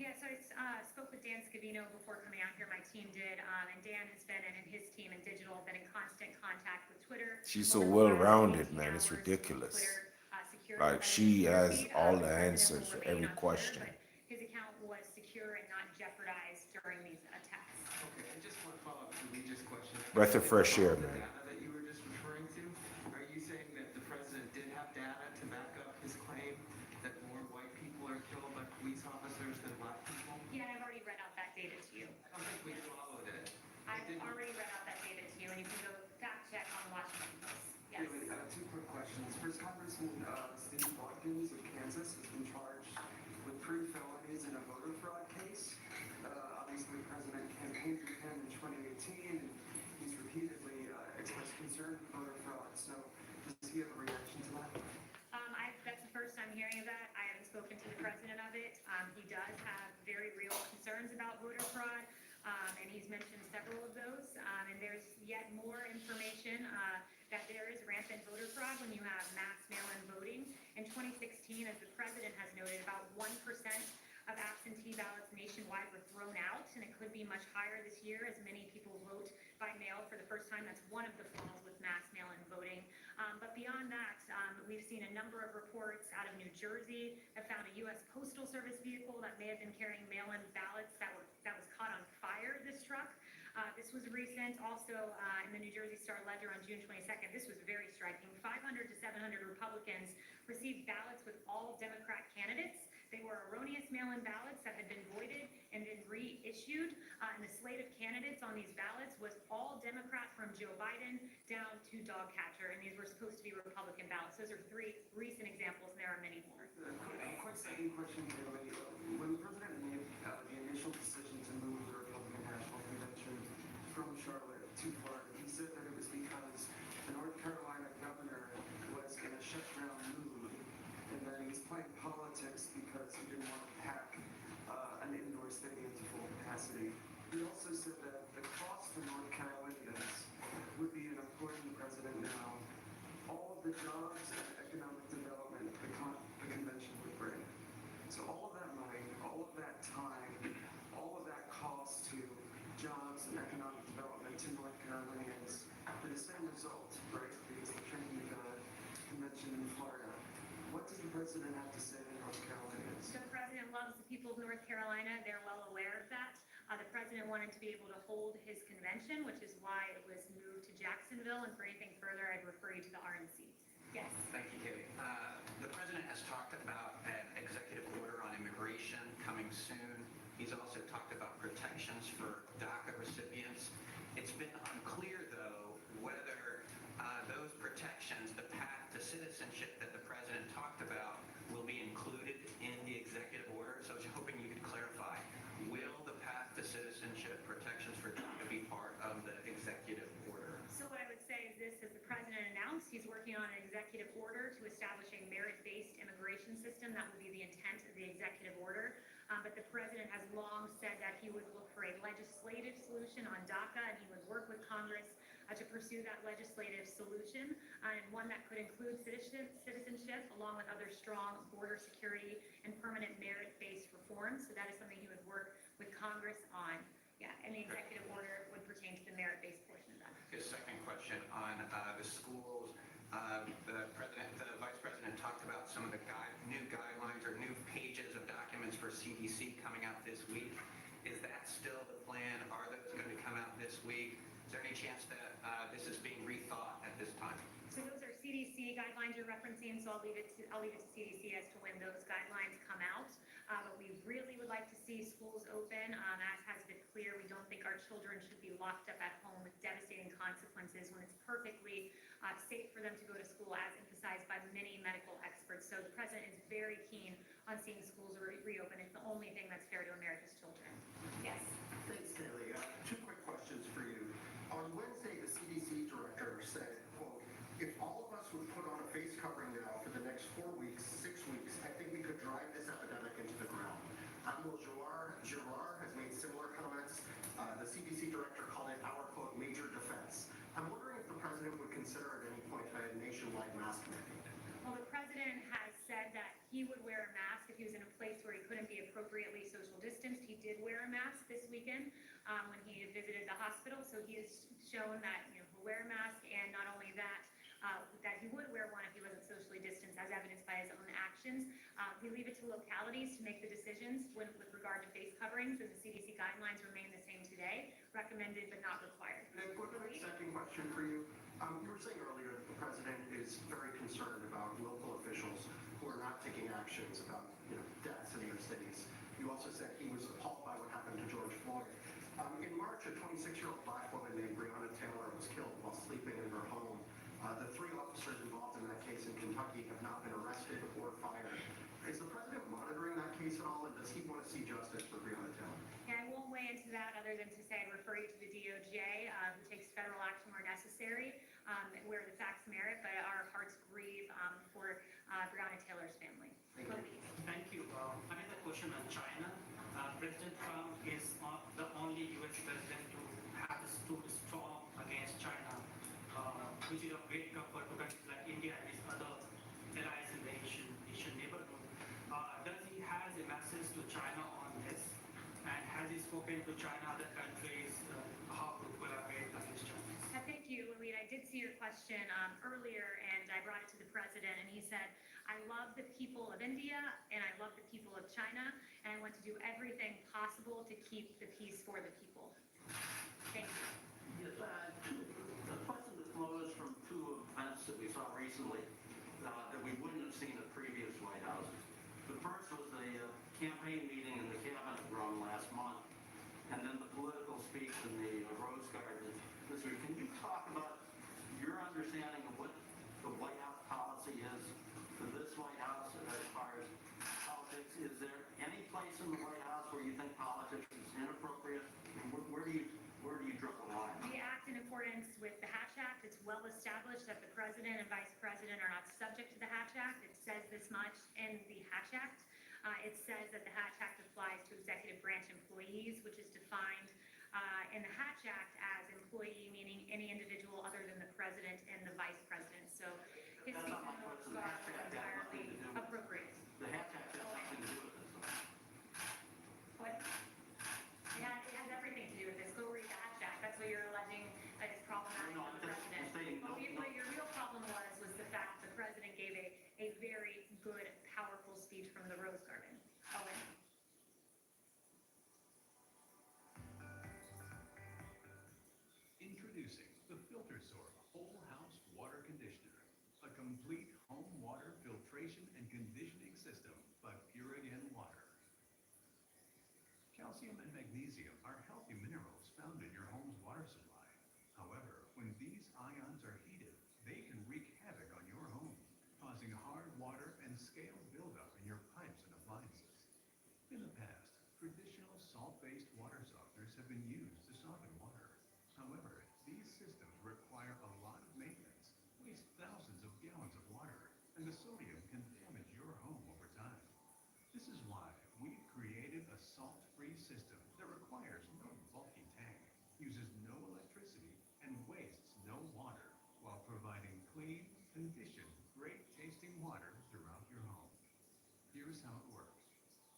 [SPEAKER 5] Yeah, so I spoke with Dan Scavino before coming out here. My team did, and Dan has been, and his team in digital have been in constant contact with Twitter.
[SPEAKER 11] She's so well-rounded, man. It's ridiculous. Like, she has all the answers for every question.
[SPEAKER 5] His account was secure and not jeopardized during these attacks.
[SPEAKER 24] Okay, I just want to follow up to Luigi's question.
[SPEAKER 11] Breath of fresh air, man.
[SPEAKER 24] Data that you were just referring to, are you saying that the president did have data to back up his claim that more white people are killed by police officers than black people?
[SPEAKER 5] Yeah, and I've already read out that data to you.
[SPEAKER 24] I don't think we followed it.
[SPEAKER 5] I've already read out that data to you, and you can go fact check on the Washington Post. Yes.
[SPEAKER 24] Really, two quick questions. First, Congressman Steve Watkins of Kansas has been charged with 3 felonies in a voter fraud case. Obviously, the president campaigned with him in 2018, and he's repeatedly expressed concern for voter fraud. So, does he have a reaction to that?
[SPEAKER 5] That's the first I'm hearing of that. I haven't spoken to the president of it. He does have very real concerns about voter fraud, and he's mentioned several of those. And there's yet more information that there is rampant voter fraud when you have mass mail-in voting. In 2016, as the president has noted, about 1% of absentee ballots nationwide were thrown out, and it could be much higher this year as many people vote by mail for the first time. That's one of the flaws with mass mail-in voting. But beyond that, we've seen a number of reports out of New Jersey that found a U.S. Postal Service vehicle that may have been carrying mail-in ballots that was caught on fire, this truck. This was recent. Also, in the New Jersey Star-Ledger on June 22nd, this was very striking. 500 to 700 Republicans received ballots with all Democrat candidates. They were erroneous mail-in ballots that had been voided and then reissued. And the slate of candidates on these ballots was all Democrat from Joe Biden down to dog catcher, and these were supposed to be Republican ballots. Those are 3 recent examples, and there are many more.
[SPEAKER 24] Quick second question, Kaylee. When the president made the initial decision to move the Republican National Convention from Charlotte to Florida, he said that it was because the North Carolina governor was in a shutdown mood, and then he was playing politics because he didn't want to pack an indoor stadium to full capacity. He also said that the cost for North Carolinians would be an important president now. All of the jobs and economic development the convention would bring. So all of that money, all of that time, all of that cost to jobs and economic development to North Carolinians for the same result, right? Because they're training the convention in Florida. What does the president have to say to North Carolinians?
[SPEAKER 5] The president loves the people of North Carolina. They're well aware of that. The president wanted to be able to hold his convention, which is why it was moved to Jacksonville. And for anything further, I'd refer you to the RNC. Yes.
[SPEAKER 9] Thank you, Kaylee. The president has talked about an executive order on immigration coming soon. He's also talked about protections for DACA recipients. It's been unclear, though, whether those protections, the path to citizenship that the president talked about, will be included in the executive order. So I was hoping you could clarify, will the path to citizenship protections for DACA be part of the executive order?
[SPEAKER 5] So what I would say is this, as the president announced, he's working on an executive order to establish a merit-based immigration system. That would be the intent of the executive order. But the president has long said that he would look for a legislative solution on DACA, and he would work with Congress to pursue that legislative solution, and one that could include citizenship, along with other strong border security and permanent merit-based reforms. So that is something he would work with Congress on. Yeah, and the executive order would pertain to the merit-based portion of that.
[SPEAKER 9] His second question on the schools. The vice president talked about some of the new guidelines or new
[SPEAKER 13] for CDC coming out this week. Is that still the plan? Are those going to come out this week? Is there any chance that this is being rethought at this time?
[SPEAKER 5] So those are CDC guidelines you're referencing, so I'll leave it to CDC as to when those guidelines come out. But we really would like to see schools open. As has been clear, we don't think our children should be locked up at home with devastating consequences when it's perfectly safe for them to go to school, as emphasized by many medical experts. So the president is very keen on seeing schools reopen. It's the only thing that's fair to America's children. Yes.
[SPEAKER 15] Thanks, Kaylee. Two quick questions for you. On Wednesday, the CDC director said, quote, if all of us would put on a face covering now for the next 4 weeks, 6 weeks, I think we could drive this epidemic into the ground. Admiral Giroir has made similar comments. The CDC director called it our, quote, major defense. I'm wondering if the president would consider at any point a nationwide mask mandate.
[SPEAKER 5] Well, the president has said that he would wear a mask if he was in a place where he couldn't be appropriately social distanced. He did wear a mask this weekend when he visited the hospital. So he has shown that he'll wear a mask, and not only that, that he would wear one if he wasn't socially distanced, as evidenced by his own actions. We leave it to localities to make the decisions with regard to face coverings, and the CDC guidelines remain the same today, recommended but not required.
[SPEAKER 15] And quick second question for you. You were saying earlier that the president is very concerned about local officials who are not taking actions about deaths in their cities. You also said he was appalled by what happened to George Floyd. In March, a 26-year-old black woman named Breonna Taylor was killed while sleeping in her home. The 3 officers involved in that case in Kentucky have not been arrested or fired. Is the president monitoring that case at all, and does he want to see justice for Breonna Taylor?
[SPEAKER 5] Yeah, I won't weigh into that other than to say I'd refer you to the DOJ, who takes federal action where necessary, where the facts merit, but our hearts grieve for Breonna Taylor's family.
[SPEAKER 18] Thank you. I have a question on China. President Trump is the only U.S. president to have stood strong against China, which is of great comfort to countries like India and his other allies in the Asian neighborhood. Does he have a message to China on this? And has he spoken to China, other countries, how to collaborate against China?
[SPEAKER 5] Thank you, Walid. I did see your question earlier, and I brought it to the president, and he said, I love the people of India, and I love the people of China, and I want to do everything possible to keep the peace for the people. Thank you.
[SPEAKER 14] Yes, the question that flows from 2 events that we saw recently that we wouldn't have seen at previous White Houses. The first was the campaign meeting in the cabinet room last month, and then the political speech in the Rose Garden this week. Can you talk about your understanding of what the White House policy is for this White House as far as politics? Is there any place in the White House where you think politics is inappropriate? And where do you draw the line?
[SPEAKER 5] We act in accordance with the Hatch Act. It's well established that the president and vice president are not subject to the Hatch Act. It says this much in the Hatch Act. It says that the Hatch Act applies to executive branch employees, which is defined in the Hatch Act as employee, meaning any individual other than the president and the vice president. So his speech in those regards is entirely appropriate.
[SPEAKER 14] The Hatch Act has nothing to do with this.
[SPEAKER 5] What? It has everything to do with this. Go read the Hatch Act. That's what you're alleging that is problematic for the president. What your real problem was the fact the president gave a very good, powerful speech from the Rose Garden. Owen.
[SPEAKER 20] Introducing the FilterSort Whole House Water Conditioner, a complete home water filtration and conditioning system by Pure Again Water. Calcium and magnesium are healthy minerals found in your home's water supply. However, when these ions are heated, they can wreak havoc on your home, causing hard water and scale buildup in your pipes and appliances. In the past, traditional salt-based water softeners have been used to soften water. However, these systems require a lot of maintenance, waste thousands of gallons of water, and the sodium can damage your home over time. This is why we've created a salt-free system that requires no bulky tank, uses no electricity, and wastes no water, while providing clean, conditioned, great-tasting water throughout your home. Here's how it works.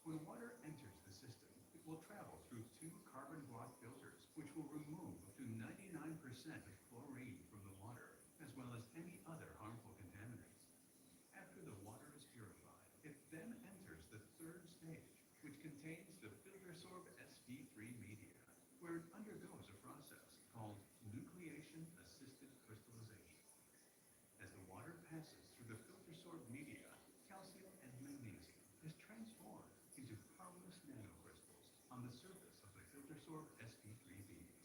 [SPEAKER 20] When water enters the system, it will travel through 2 carbon block filters, which will remove up to 99% of chlorine from the water, as well as any other harmful contaminants. After the water is purified, it then enters the 3rd stage, which oxygen-assisted crystallization. As the water passes through the filter-sorbed media, calcium and magnesium is transformed into harmless nanocrystals on the surface of the filter-sorbed sp3 beads.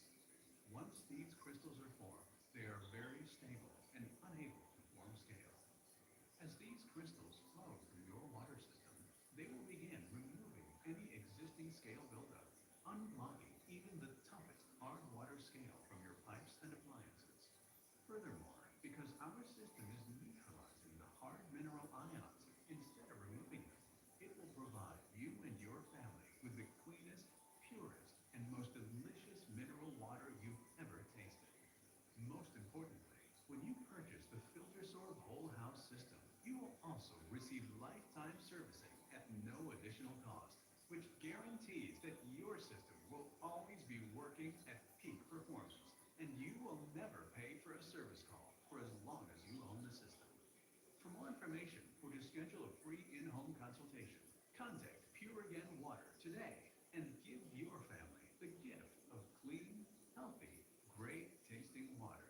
[SPEAKER 20] Once these crystals are formed, they are very stable and unable to form scale. As these crystals flow through your water system, they will begin removing any existing scale buildup, unblocking even the toughest hard water scale from your pipes and appliances. Furthermore, because our system is neutralizing the hard mineral ions instead of removing them, it will provide you and your family with the cleanest, purest, and most delicious mineral water you've ever tasted. Most importantly, when you purchase the FilterSorb Whole House system, you will also receive lifetime servicing at no additional cost, which guarantees that your system will always be working at peak performance, and you will never pay for a service call for as long as you own the system. For more information or to schedule a free in-home consultation, contact Pure Again Water today and give your family the gift of clean, healthy, great-tasting water.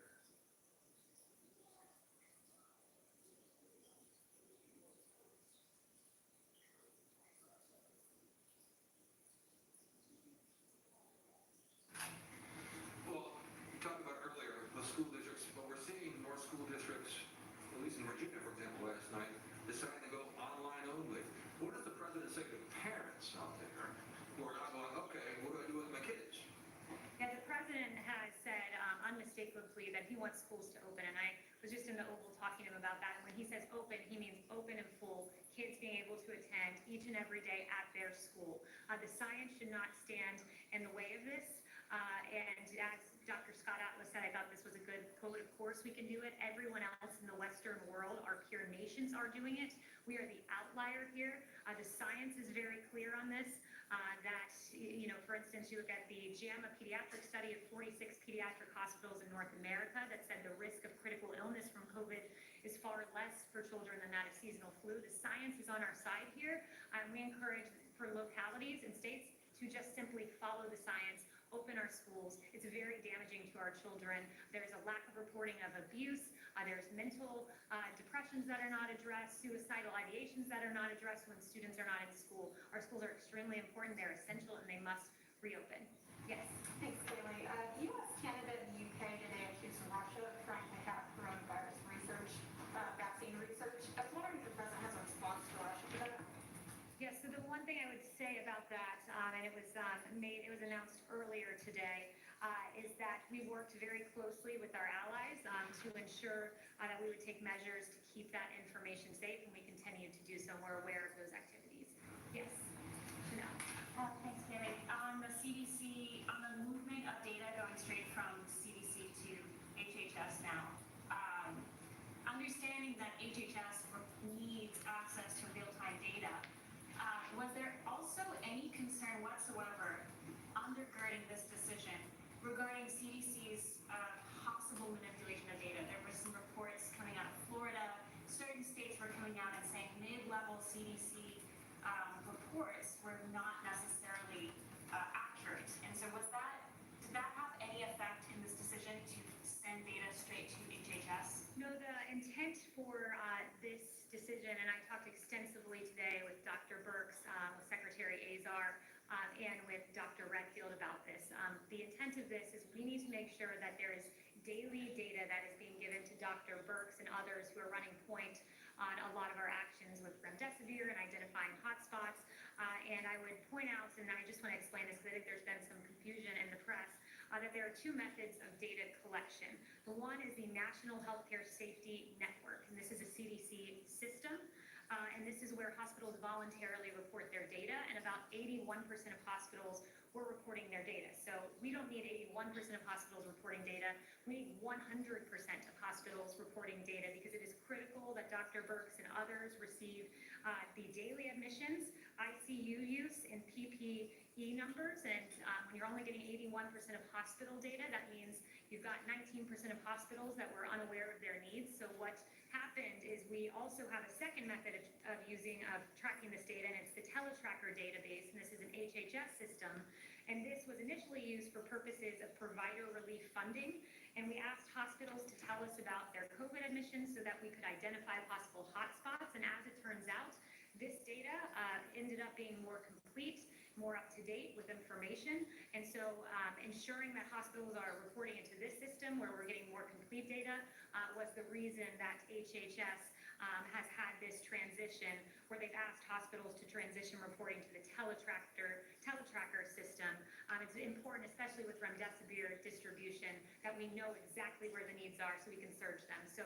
[SPEAKER 13] Well, you talked about earlier the school districts, but we're seeing more school districts, at least in Virginia, for example, last night, deciding to go online only. What does the president say to parents out there who are now going, okay, what do I do with my kids?
[SPEAKER 5] Yeah, the president has said unmistakably that he wants schools to open, and I was just in the Oval talking to him about that. And when he says open, he means open and full, kids being able to attend each and every day at their school. The science should not stand in the way of this. And as Dr. Scott Atlas said, I thought this was a good quote. Of course we can do it. Everyone else in the Western world, our peer nations, are doing it. We are the outlier here. The science is very clear on this. That, you know, for instance, you look at the JAMA pediatric study of 46 pediatric hospitals in North America that said the risk of critical illness from COVID is far less for children than that of seasonal flu. The science is on our side here. We encourage for localities and states to just simply follow the science, open our schools. It's very damaging to our children. There's a lack of reporting of abuse. There's mental depressions that are not addressed, suicidal ideations that are not addressed when students are not in school. Our schools are extremely important. They're essential, and they must reopen. Yes.
[SPEAKER 1] Thanks, Bailey. The U.S., Canada, and the U.K. today accused Russia of trying to hack coronavirus research, vaccine research. I was wondering if the president has a response to Russia to that.
[SPEAKER 5] Yeah, so the one thing I would say about that, and it was announced earlier today, is that we worked very closely with our allies to ensure that we would take measures to keep that information safe, and we continue to do so. We're aware of those activities. Yes. Janelle.
[SPEAKER 17] Thanks, Bailey. On the CDC, on the movement of data going straight from CDC to HHS now, understanding that HHS needs access to real-time data, was there also any concern whatsoever undergirding this decision regarding CDC's possible manipulation of data? There were some reports coming out of Florida. Certain states were coming out and saying mid-level CDC reports were not necessarily accurate. And so did that have any effect in this decision to send data straight to HHS?
[SPEAKER 5] No, the intent for this decision, and I talked extensively today with Dr. Birx, with Secretary Azar, and with Dr. Redfield about this. The intent of this is we need to make sure that there is daily data that is being given to Dr. Birx and others who are running point on a lot of our actions with remdesivir and identifying hotspots. And I would point out, and I just want to explain this because I think there's been some confusion in the press, that there are two methods of data collection. The one is the National Healthcare Safety Network, and this is a CDC system. And this is where hospitals voluntarily report their data, and about 81% of hospitals were reporting their data. So we don't need 81% of hospitals reporting data. We need 100% of hospitals reporting data because it is critical that Dr. Birx and others receive the daily admissions, ICU use, and PPE numbers. And when you're only getting 81% of hospital data, that means you've got 19% of hospitals that were unaware of their needs. So what happened is we also have a second method of tracking this data, and it's the TeleTracker database, and this is an HHS system. And this was initially used for purposes of provider relief funding, and we asked hospitals to tell us about their COVID admissions so that we could identify possible hotspots. And as it turns out, this data ended up being more complete, more up to date with information. And so ensuring that hospitals are reporting into this system where we're getting more complete data was the reason that HHS has had this transition where they've asked hospitals to transition reporting to the teletracker system. It's important, especially with remdesivir distribution, that we know exactly where the needs are so we can surge them. So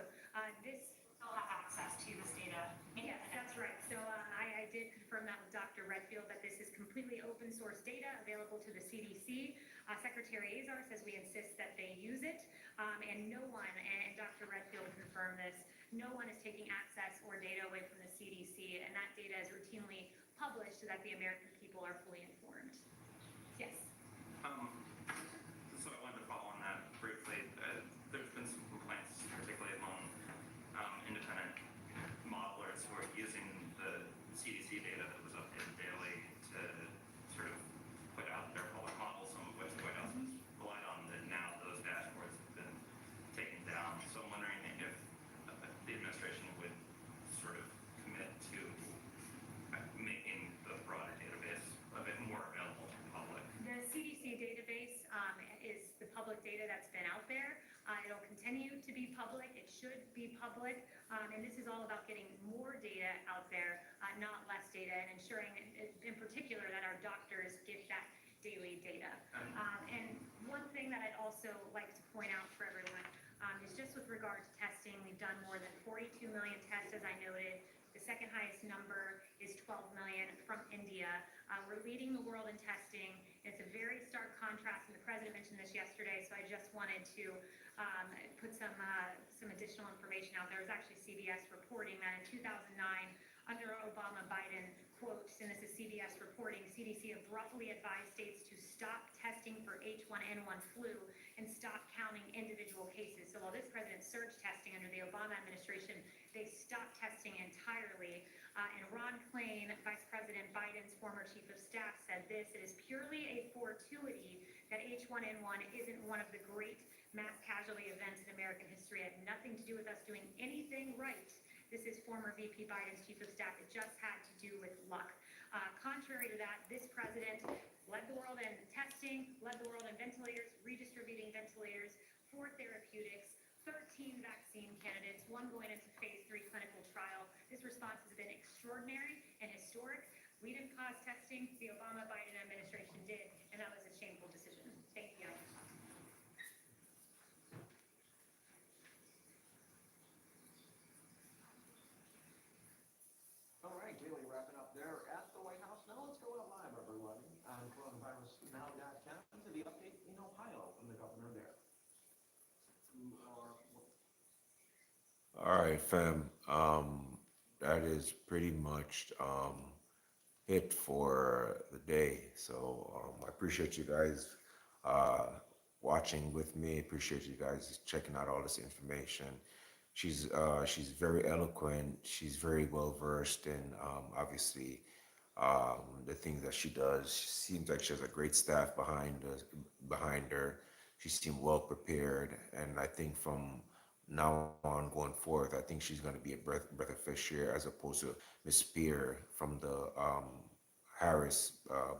[SPEAKER 5] this
[SPEAKER 17] Still have access to this data.
[SPEAKER 5] Yes, that's right. So I did confirm that with Dr. Redfield, that this is completely open source data available to the CDC. Secretary Azar says we insist that they use it, and no one, and Dr. Redfield confirmed this, no one is taking access or data away from the CDC, and that data is routinely published so that the American people are fully informed. Yes.
[SPEAKER 10] So I wanted to follow on that briefly. There's been some complaints, particularly among independent modelers who are using the CDC data that was updated daily to sort of put out their public models, some of which the White House has relied on, that now those dashboards have been taken down. So I'm wondering if the administration would sort of commit to making the broader database a bit more available to the public.
[SPEAKER 5] The CDC database is the public data that's been out there. It'll continue to be public. It should be public. And this is all about getting more data out there, not less data, and ensuring in particular that our doctors get that daily data. And one thing that I'd also like to point out for everyone is just with regard to testing, we've done more than 42 million tests, as I noted. The second highest number is 12 million from India. We're leading the world in testing. It's a very stark contrast, and the president mentioned this yesterday, so I just wanted to put some additional information out there. It was actually CBS reporting that in 2009, under Obama-Biden, quote, and this is CBS reporting, CDC abruptly advised states to stop testing for H1N1 flu and stop counting individual cases. So while this president surged testing under the Obama administration, they stopped testing entirely. And Ron Klain, Vice President Biden's former chief of staff, said this: it is purely a fortuity that H1N1 isn't one of the great mass casualty events in American history. It had nothing to do with us doing anything right. This is former VP Biden's chief of staff. It just had to do with luck. Contrary to that, this president led the world in testing, led the world in ventilators, redistributing ventilators, 4 therapeutics, 13 vaccine candidates, 1 going into phase 3 clinical trial. This response has been extraordinary and historic. We didn't cause testing, the Obama-Biden administration did, and that was a shameful decision. Thank you.
[SPEAKER 15] All right, Kaylee, wrapping up there at the White House. Now let's go out live, everyone, on coronavirusnow.com to the update in Ohio from the governor there.
[SPEAKER 11] All right, fam. That is pretty much it for the day. So I appreciate you guys watching with me. Appreciate you guys checking out all this information. She's very eloquent. She's very well versed in obviously the things that she does. She seems like she has a great staff behind her. She seemed well prepared, and I think from now on going forth, I think she's going to be a breath of fresh air as opposed to Miss Spear from the Harris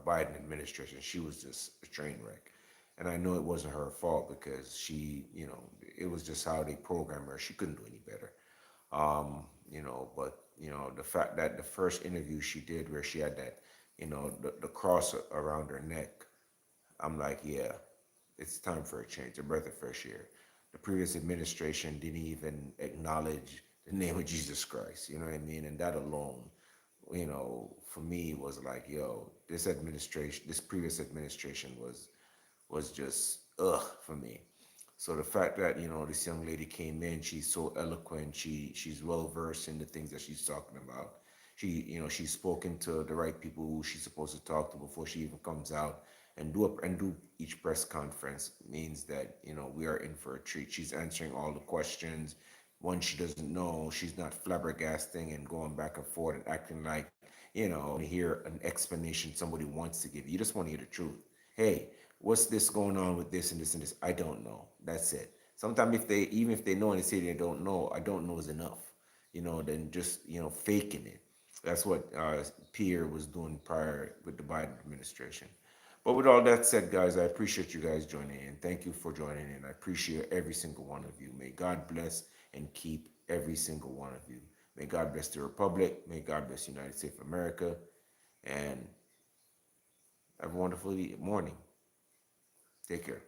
[SPEAKER 11] Biden administration. She was just a train wreck. And I know it wasn't her fault because she, it was just how they programmed her. She couldn't do any better. But the fact that the first interview she did where she had that, the cross around her neck, I'm like, yeah, it's time for a change, a breath of fresh air. The previous administration didn't even acknowledge the name of Jesus Christ, you know what I mean? And that alone, for me was like, yo, this previous administration was just for me. So the fact that this young lady came in, she's so eloquent, she's well versed in the things that she's talking about. She's spoken to the right people who she's supposed to talk to before she even comes out and do each press conference means that we are in for a treat. She's answering all the questions. One she doesn't know, she's not flabbergasting and going back and forth and acting like hear an explanation somebody wants to give you. You just want to hear the truth. Hey, what's this going on with this and this and this? I don't know. That's it. Sometimes even if they know and they say they don't know, I don't know is enough, than just, faking it. That's what Pierre was doing prior with the Biden administration. But with all that said, guys, I appreciate you guys joining in. Thank you for joining in. I appreciate every single one of you. May God bless and keep every single one of you. May God bless the Republic. May God bless the United States of America. And have a wonderful morning. Take care.